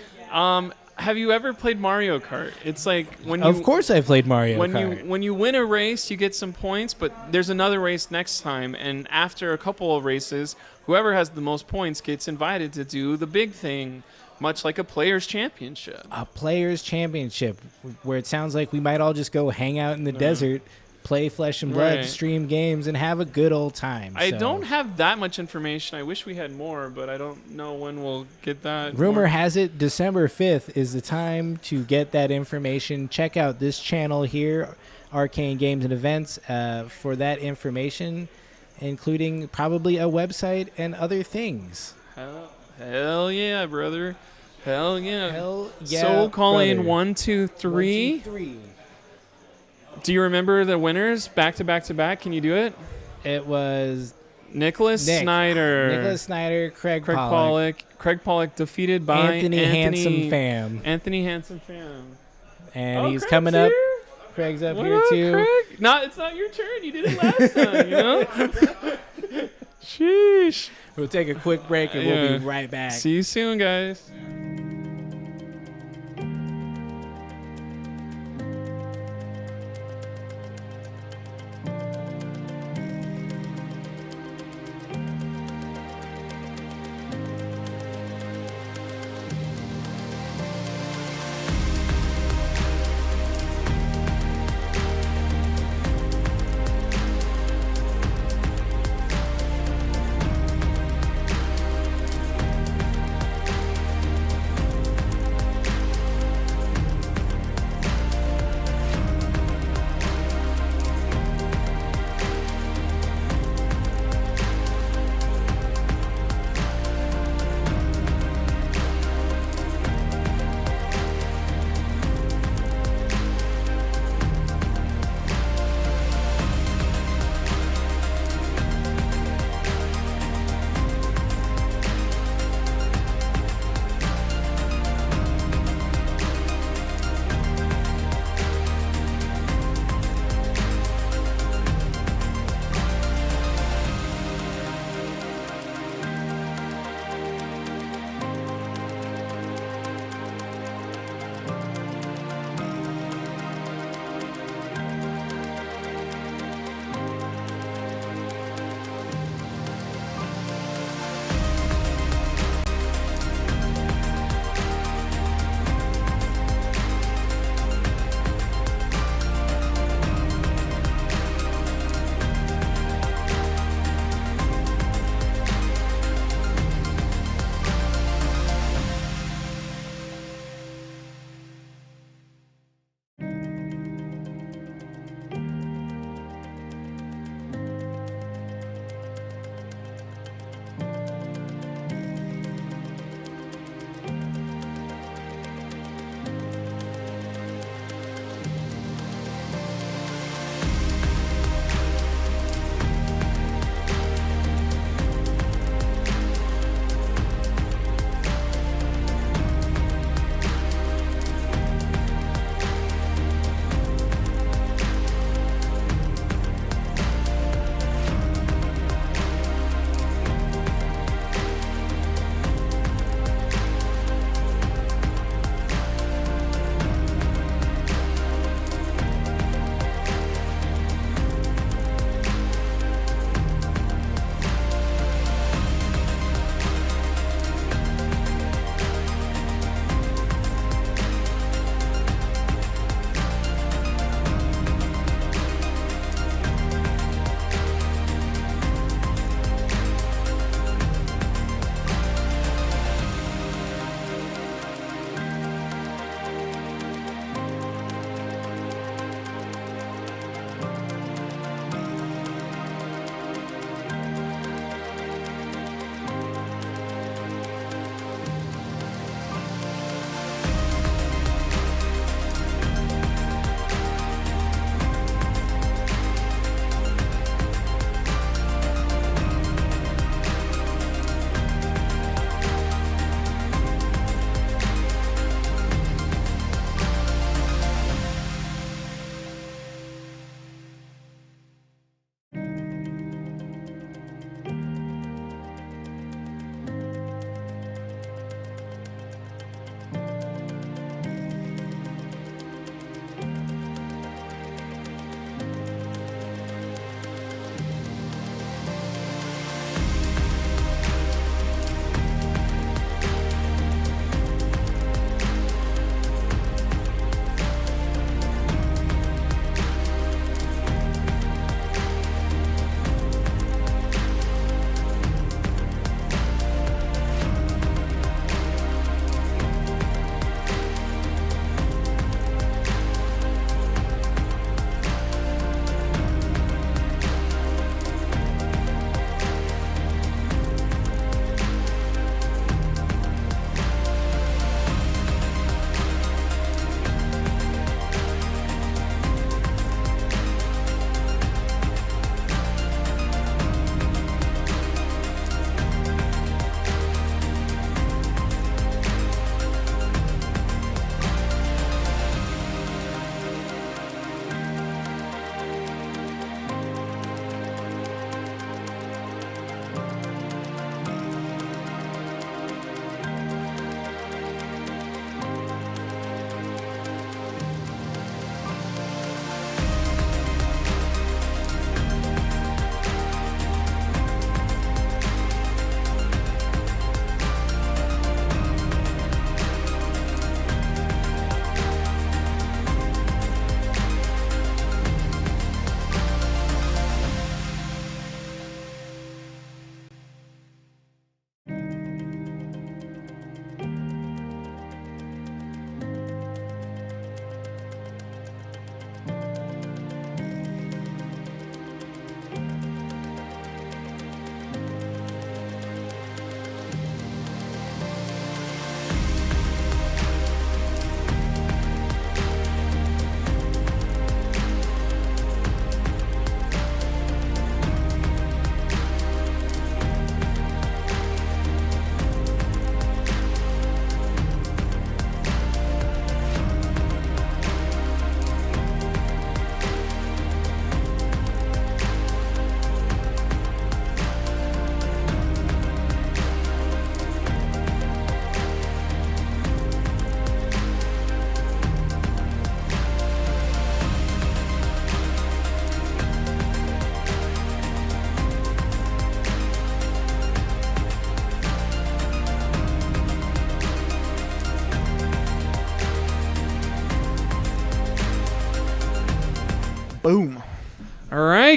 S2: Have you ever played Mario Kart? It's like when you,
S1: of course I played Mario Kart.
S2: When you win a race, you get some points, but there's another race next time, and after a couple of races, whoever has the most points gets invited to do the big thing, much like a players' championship.
S1: A players' championship, where it sounds like we might all just go hang out in the desert, play Flesh and Blood, stream games, and have a good old time.
S2: I don't have that much information. I wish we had more, but I don't know when we'll get that.
S1: Rumor has it December 5th is the time to get that information. Check out this channel here, Arcane Games and Events, for that information, including probably a website and other things.
S2: Hell yeah, brother. Hell yeah.
S1: Hell yeah,
S2: SoCalling
S1: brother.
S2: 1, 2, 3.
S1: 1, 2, 3.
S2: Do you remember the winners back to back to back? Can you do it?
S1: It was
S2: Nicholas Snyder.
S1: Nicholas Snyder, Craig
S2: Pollock.
S1: Pollock.
S2: Craig Pollock defeated by
S1: Anthony Handsome Pham.
S2: Anthony Handsome Pham.
S1: And he's
S2: Craig's
S1: coming up.
S2: here?
S1: Craig's up
S2: What
S1: here
S2: up,
S1: too.
S2: Craig? It's not your turn. You did it last time, you know? Sheesh.
S1: We'll take a quick break and we'll be right back.
S2: See you soon, guys.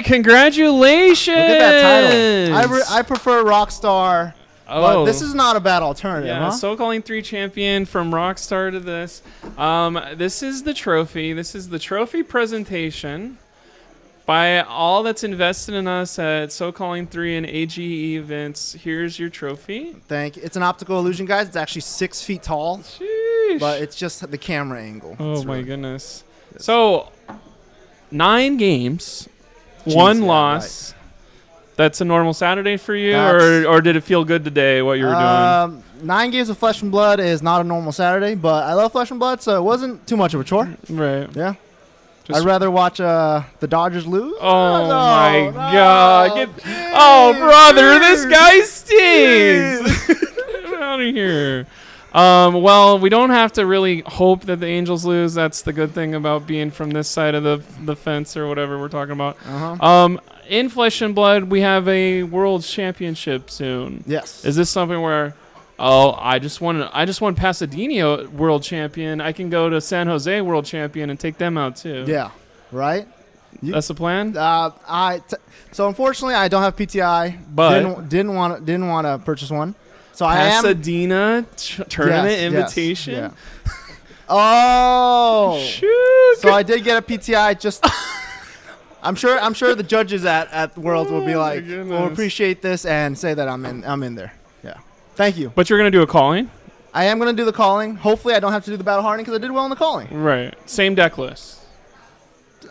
S2: right, congratulations.
S4: Look at that title. I prefer Rockstar, but this is not a bad alternative,
S2: yeah,
S4: huh?
S2: SoCalling 3 champion from Rockstar to this. This is the trophy. This is the trophy presentation by all that's invested in us at SoCalling 3 and AGE events. Here's your trophy.
S4: Thank you. It's an optical illusion, guys. It's actually 6 feet tall.
S2: Sheesh.
S4: But it's just the camera angle.
S2: Oh, my goodness. So, 9 games,
S4: Jeez,
S2: 1
S4: yeah,
S2: loss.
S4: Right.
S2: That's a normal Saturday for you,
S4: That's-
S2: or did it feel good today, what you were doing?
S4: 9 games of Flesh and Blood is not a normal Saturday, but I love Flesh and Blood, so it wasn't too much of a chore.
S2: Right.
S4: Yeah.
S2: Just-
S4: I'd rather watch the Dodgers lose.
S2: Oh,
S4: No,
S2: my
S4: no,
S2: God.
S4: jeez,
S2: Oh, brother, this guy
S4: jeez.
S2: stinks. Get out of here. Well, we don't have to really hope that the Angels lose. That's the good thing about being from this side of the fence or whatever we're talking about.
S4: Uh-huh.
S2: In Flesh and Blood, we have a World Championship soon.
S4: Yes.
S2: Is this something where, I just won Pasadena World Champion. I can go to San Jose World Champion and take them out too.
S4: Yeah. Right?
S2: That's the plan?
S4: So unfortunately I don't have PTI,
S2: But
S4: didn't want to purchase one. So I am
S2: Pasadena tournament
S4: Yes,
S2: invitation.
S4: yeah. Oh.
S2: Shoot.
S4: So I did get a PTI. Just I'm sure the judges at Worlds will be
S2: Oh, my
S4: like,
S2: goodness.
S4: will appreciate this and say that I'm in there. Yeah. Thank you.
S2: But you're gonna do a calling,
S4: I am going to do the calling. Hopefully I don't have to do the battle hardening because I did well in the calling.
S2: right? Same deck list.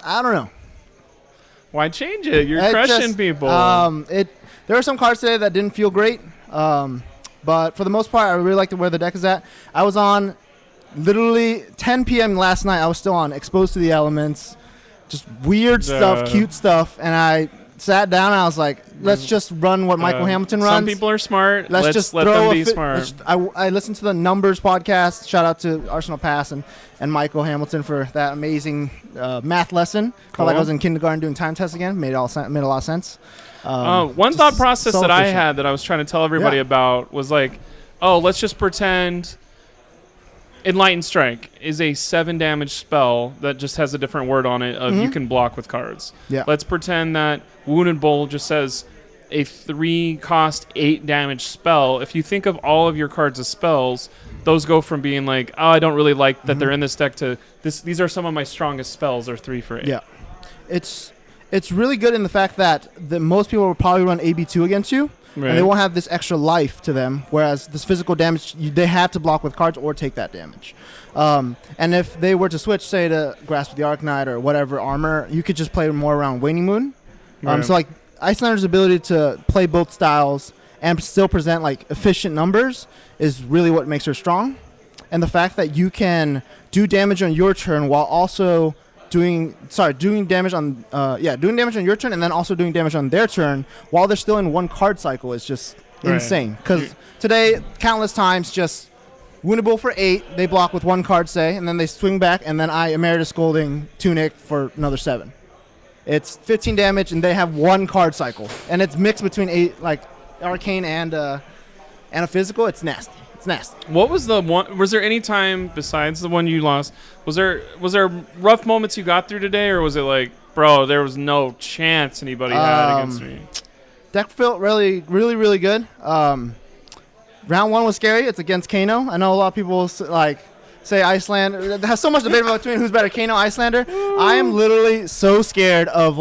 S4: I don't know.
S2: Why change it? You're
S4: It
S2: crushing
S4: just,
S2: people.
S4: There are some cards today that didn't feel great. But for the most part, I really like where the deck is at. I was on literally 10 p.m. last night. I was still on Exposed to the Elements, just weird stuff, cute stuff. And I sat down and I was like, let's just run what Michael Hamilton runs.
S2: Some people are smart. Let's
S4: just
S2: let
S4: throw
S2: them
S4: a
S2: be smart.
S4: I listened to the Numbers podcast. Shout out to Arsenal Pass and Michael Hamilton for that amazing math lesson. Felt like I was in kindergarten doing time tests again. Made a lot of sense.
S2: One thought process
S4: so
S2: that I
S4: efficient.
S2: had that I was trying to tell everybody about was like, let's just pretend Enlightened Strike is a 7 damage spell that just has a different word on it of you can block with cards.
S4: Yeah.
S2: Let's pretend that Wounded Bull just says a 3 cost 8 damage spell. If you think of all of your cards as spells, those go from being like, I don't really like that they're in this deck to these are some of my strongest spells are 3 for 8.
S4: Yeah. It's really good in the fact that most people will probably run AB2 against you,
S2: Right.
S4: and they won't have this extra life to them, whereas this physical damage, they have to block with cards or take that damage. And if they were to switch, say, to Grasp of the Arcanite or whatever armor, you could just play more around Waning Moon.
S2: Right.
S4: So, like, Icelander's ability to play both styles and still present, like, efficient numbers is really what makes her strong. And the fact that you can do damage on your turn while also doing damage on your turn and then also doing damage on their turn while they're still in one card cycle is just insane. Because today, countless times, just Woundable for 8, they block with 1 card, say, and then they swing back, and then I Emeritus Scolding Tunic for another 7. It's 15 damage, and they have 1 card cycle, and it's mixed between 8, like arcane and a physical. It's nasty. It's nasty.
S2: What was the one? Was there any time besides the one you lost? Was there rough moments you got through today, or was it like, bro, there was no chance anybody had against me?
S4: Deck felt really, really, really good. Round 1 was scary. It's against Kano. I know a lot of people say Iceland. There's so much debate about between who's better, Kano, Icelander. I am literally so scared of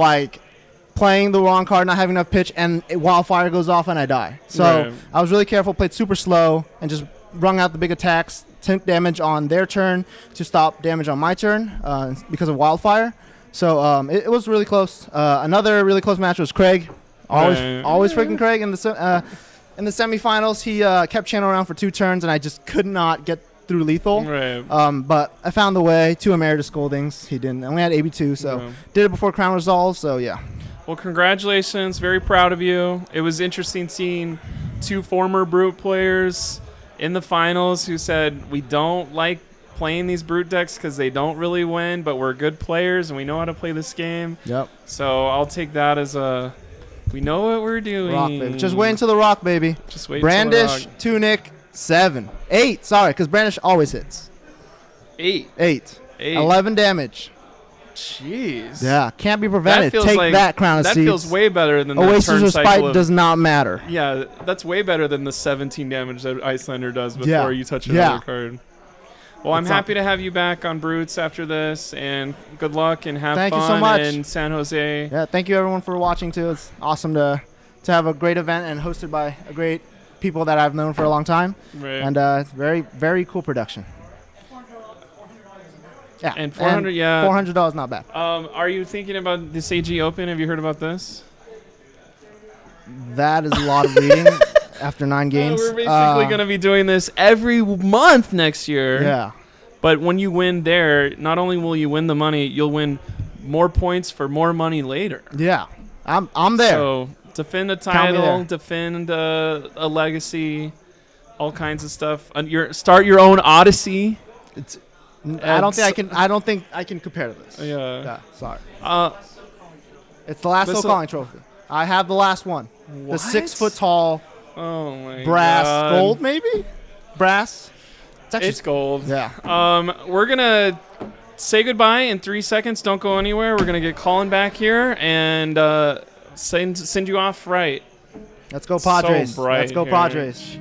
S4: playing the wrong card, not having enough pitch, and Wildfire goes off and I die. So
S2: Right.
S4: I was really careful, played super slow, and just rung out the big attacks, 10 damage on their turn to stop damage on my turn because of Wildfire. So it was really close. Another really close match was Craig. Always freaking Craig in the semifinals. He kept channel around for 2 turns, and I just could not get through lethal.
S2: Right.
S4: But I found the way. 2 Emeritus Scoldings. He didn't. I only had AB2, so did it before Crown Resolve. So yeah.
S2: Well, congratulations. Very proud of you. It was interesting seeing 2 former Brute players in the finals who said, we don't like playing these Brute decks because they don't really win, but we're good players and we know how to play this game.
S4: Yep.
S2: So I'll take that as we know what we're doing.
S4: Rock, baby. Just wait until the rock, baby.
S2: Just wait
S4: Brandish,
S2: until the rock.
S4: Tunic, 7. 8. Sorry, because Brandish always hits.
S2: 8.
S4: 8. 11 damage.
S2: Jeez.
S4: Yeah, can't be prevented. Take
S2: like,
S4: that, Crown of
S2: That
S4: Seeds.
S2: feels way better than the
S4: Oasis
S2: turn
S4: Respite
S2: cycle
S4: does not matter.
S2: Yeah, that's way better than the 17 damage that Icelander does before
S4: Yeah.
S2: you touch another card. Well, I'm
S4: It's
S2: happy to have you back on Brutes after this, and good luck and have
S4: Thank
S2: fun
S4: you so much.
S2: in San Jose.
S4: Yeah, thank you everyone for watching too. It's awesome to have a great event and hosted by a great people that I've known for a long time.
S2: Right.
S4: And very, very cool production. Yeah,
S2: And 400, yeah.
S4: $400 not bad.
S2: Are you thinking about this AG Open? Have you heard about this?
S4: That is a lot of reading after 9 games.
S2: We're basically going to be doing this every month next year.
S4: Yeah.
S2: But when you win there, not only will you win the money, you'll win more points for more money later.
S4: Yeah. I'm there.
S2: So defend a title, defend a legacy, all kinds of stuff. Start your own Odyssey.
S4: I don't think I can compare to this.
S2: Yeah.
S4: Sorry. It's the last
S2: this
S4: SoCalling trophy. I have the last one.
S2: What?
S4: The 6 foot tall
S2: Oh my
S4: brass
S2: God.
S4: gold, maybe? Brass.
S2: It's gold.
S4: Yeah.
S2: We're gonna say goodbye in 3 seconds. Don't go anywhere. We're gonna get Colin back here and send you off right.
S4: Let's go Padres.
S2: So bright
S4: Let's go
S2: here.
S4: Padres.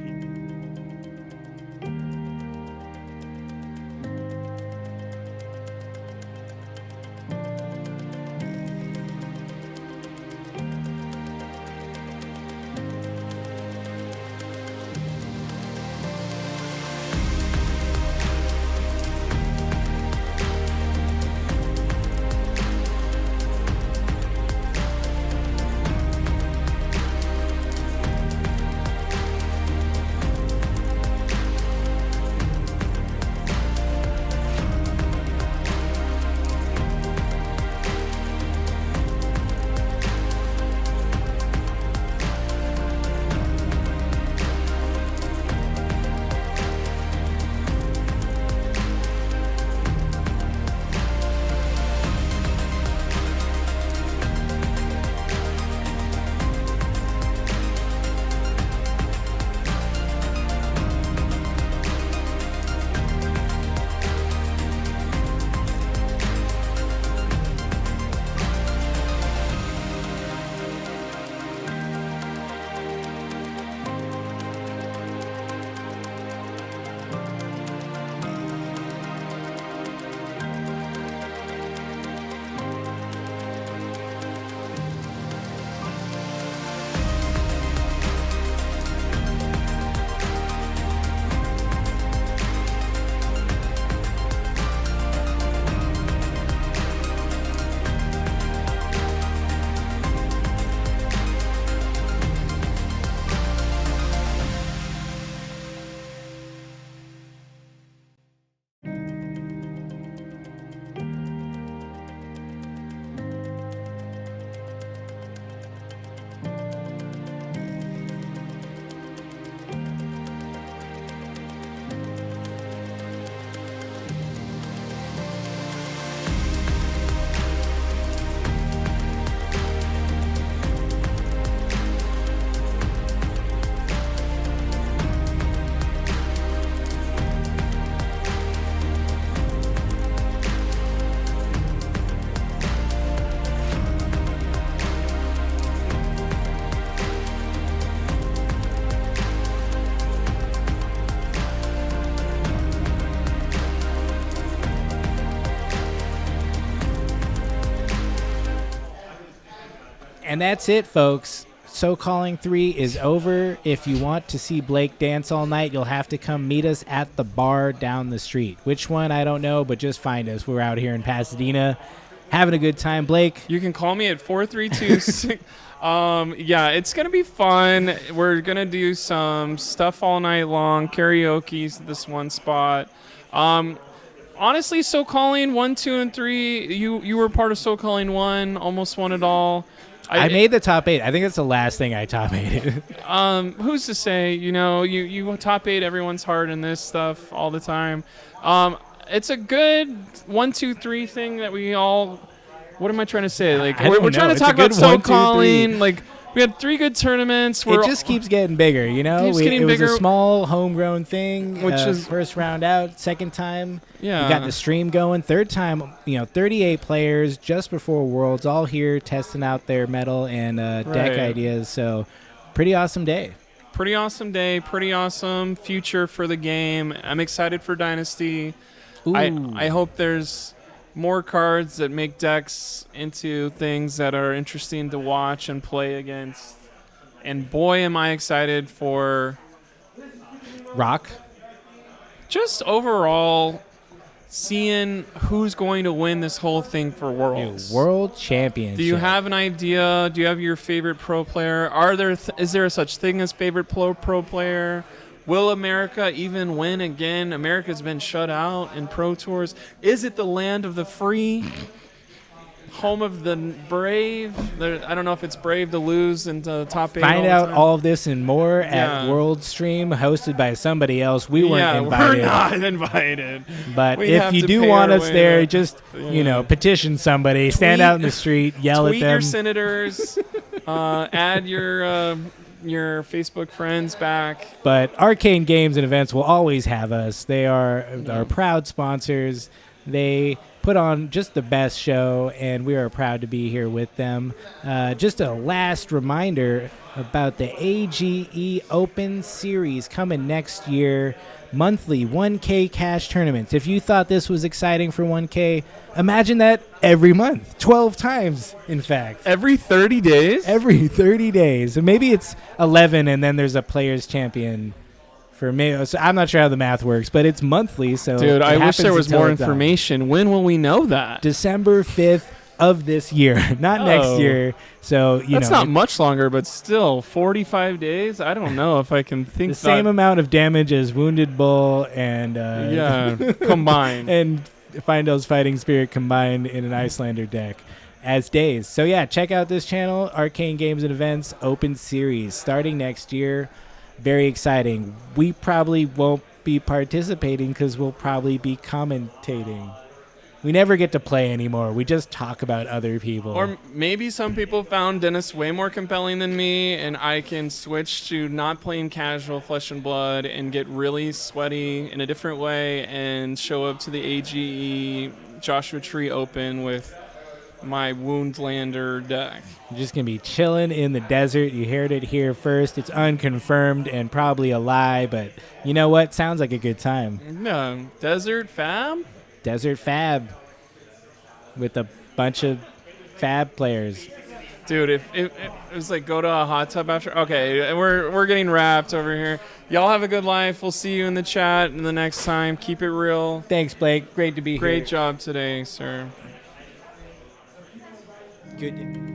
S1: And that's it, folks. SoCalling 3 is over. If you want to see Blake dance all night, you'll have to come meet us at the bar down the street. Which one, I don't know, but just find us. We're out here in Pasadena having a good time. Blake?
S2: You can call me at 432. Yeah, it's going to be fun. We're going to do some stuff all night long. Karaoke's this one spot. Honestly, SoCalling 1, 2, and 3, you were part of SoCalling 1, almost won it all.
S1: I made the top 8. I think that's the last thing I top 8'd.
S2: Who's to say? You know, you top 8 everyone's heart in this stuff all the time. It's a good 1, 2, 3 thing that we all. What am I trying to say? Like we're trying to talk about SoCalling. Like We had 3 good tournaments.
S1: It just keeps getting bigger, you know?
S2: Keeps getting bigger.
S1: It was a small homegrown thing.
S2: Which is
S1: first round out, second time.
S2: Yeah.
S1: We got the stream going. Third time, 38 players just before Worlds, all here testing out their metal and deck ideas. So, pretty awesome day.
S2: Pretty awesome day. Pretty awesome future for the game. I'm excited for Dynasty. I hope there's more cards that make decks into things that are interesting to watch and play against. And boy, am I excited for
S1: Rock.
S2: Just overall seeing who's going to win this whole thing for Worlds.
S1: World Championship.
S2: Do you have an idea? Do you have your favorite pro player? Is there such thing as favorite pro player? Will America even win again? America's been shut out in Pro Tours. Is it the land of the free? Home of the brave? I don't know if it's brave to lose into the top 8.
S1: Find out all of this and more at World Stream, hosted by somebody else. We weren't invited.
S2: We're not invited.
S1: But if you do want us there, just petition somebody, stand out in the street, yell at them.
S2: Tweet your senators, add your Facebook friends back.
S1: But Arcane Games and Events will always have us. They are our proud sponsors. They put on just the best show, and we are proud to be here with them. Just a last reminder about the AGE Open Series coming next year. Monthly 1K cash tournaments. If you thought this was exciting for 1K, imagine that every month. 12 times, in fact.
S2: Every 30 days?
S1: Every 30 days. And maybe it's 11 and then there's a player's champion for me. So I'm not sure how the math works, but it's monthly. So
S2: dude, I wish there was more information. When will we know that?
S1: December 5th of this year, not next year. So,
S2: that's not much longer, but still 45 days. I don't know if I can think
S1: the same amount of damage as Wounded Bull and
S2: combined
S1: and Findel's Fighting Spirit combined in an Icelander deck as days. So yeah, check out this channel, Arcane Games and Events Open Series, starting next year. Very exciting. We probably won't be participating because we'll probably be commentating. We never get to play anymore. We just talk about other people.
S2: Or maybe some people found Dennis way more compelling than me, and I can switch to not playing casual Flesh and Blood and get really sweaty in a different way and show up to the AGE Joshua Tree Open with my Woundlander deck.
S1: You're just going to be chilling in the desert. You heard it here first. It's unconfirmed and probably a lie, but you know what? Sounds like a good time.
S2: Yeah, Desert Fab?
S1: Desert Fab with a bunch of Fab players.
S2: Dude, if it was like go to a hot tub after. Okay, we're getting wrapped over here. Y'all have a good life. We'll see you in the chat in the next time. Keep it real.
S1: Thanks, Blake. Great to be here.
S2: Great job today, sir.
S1: Good.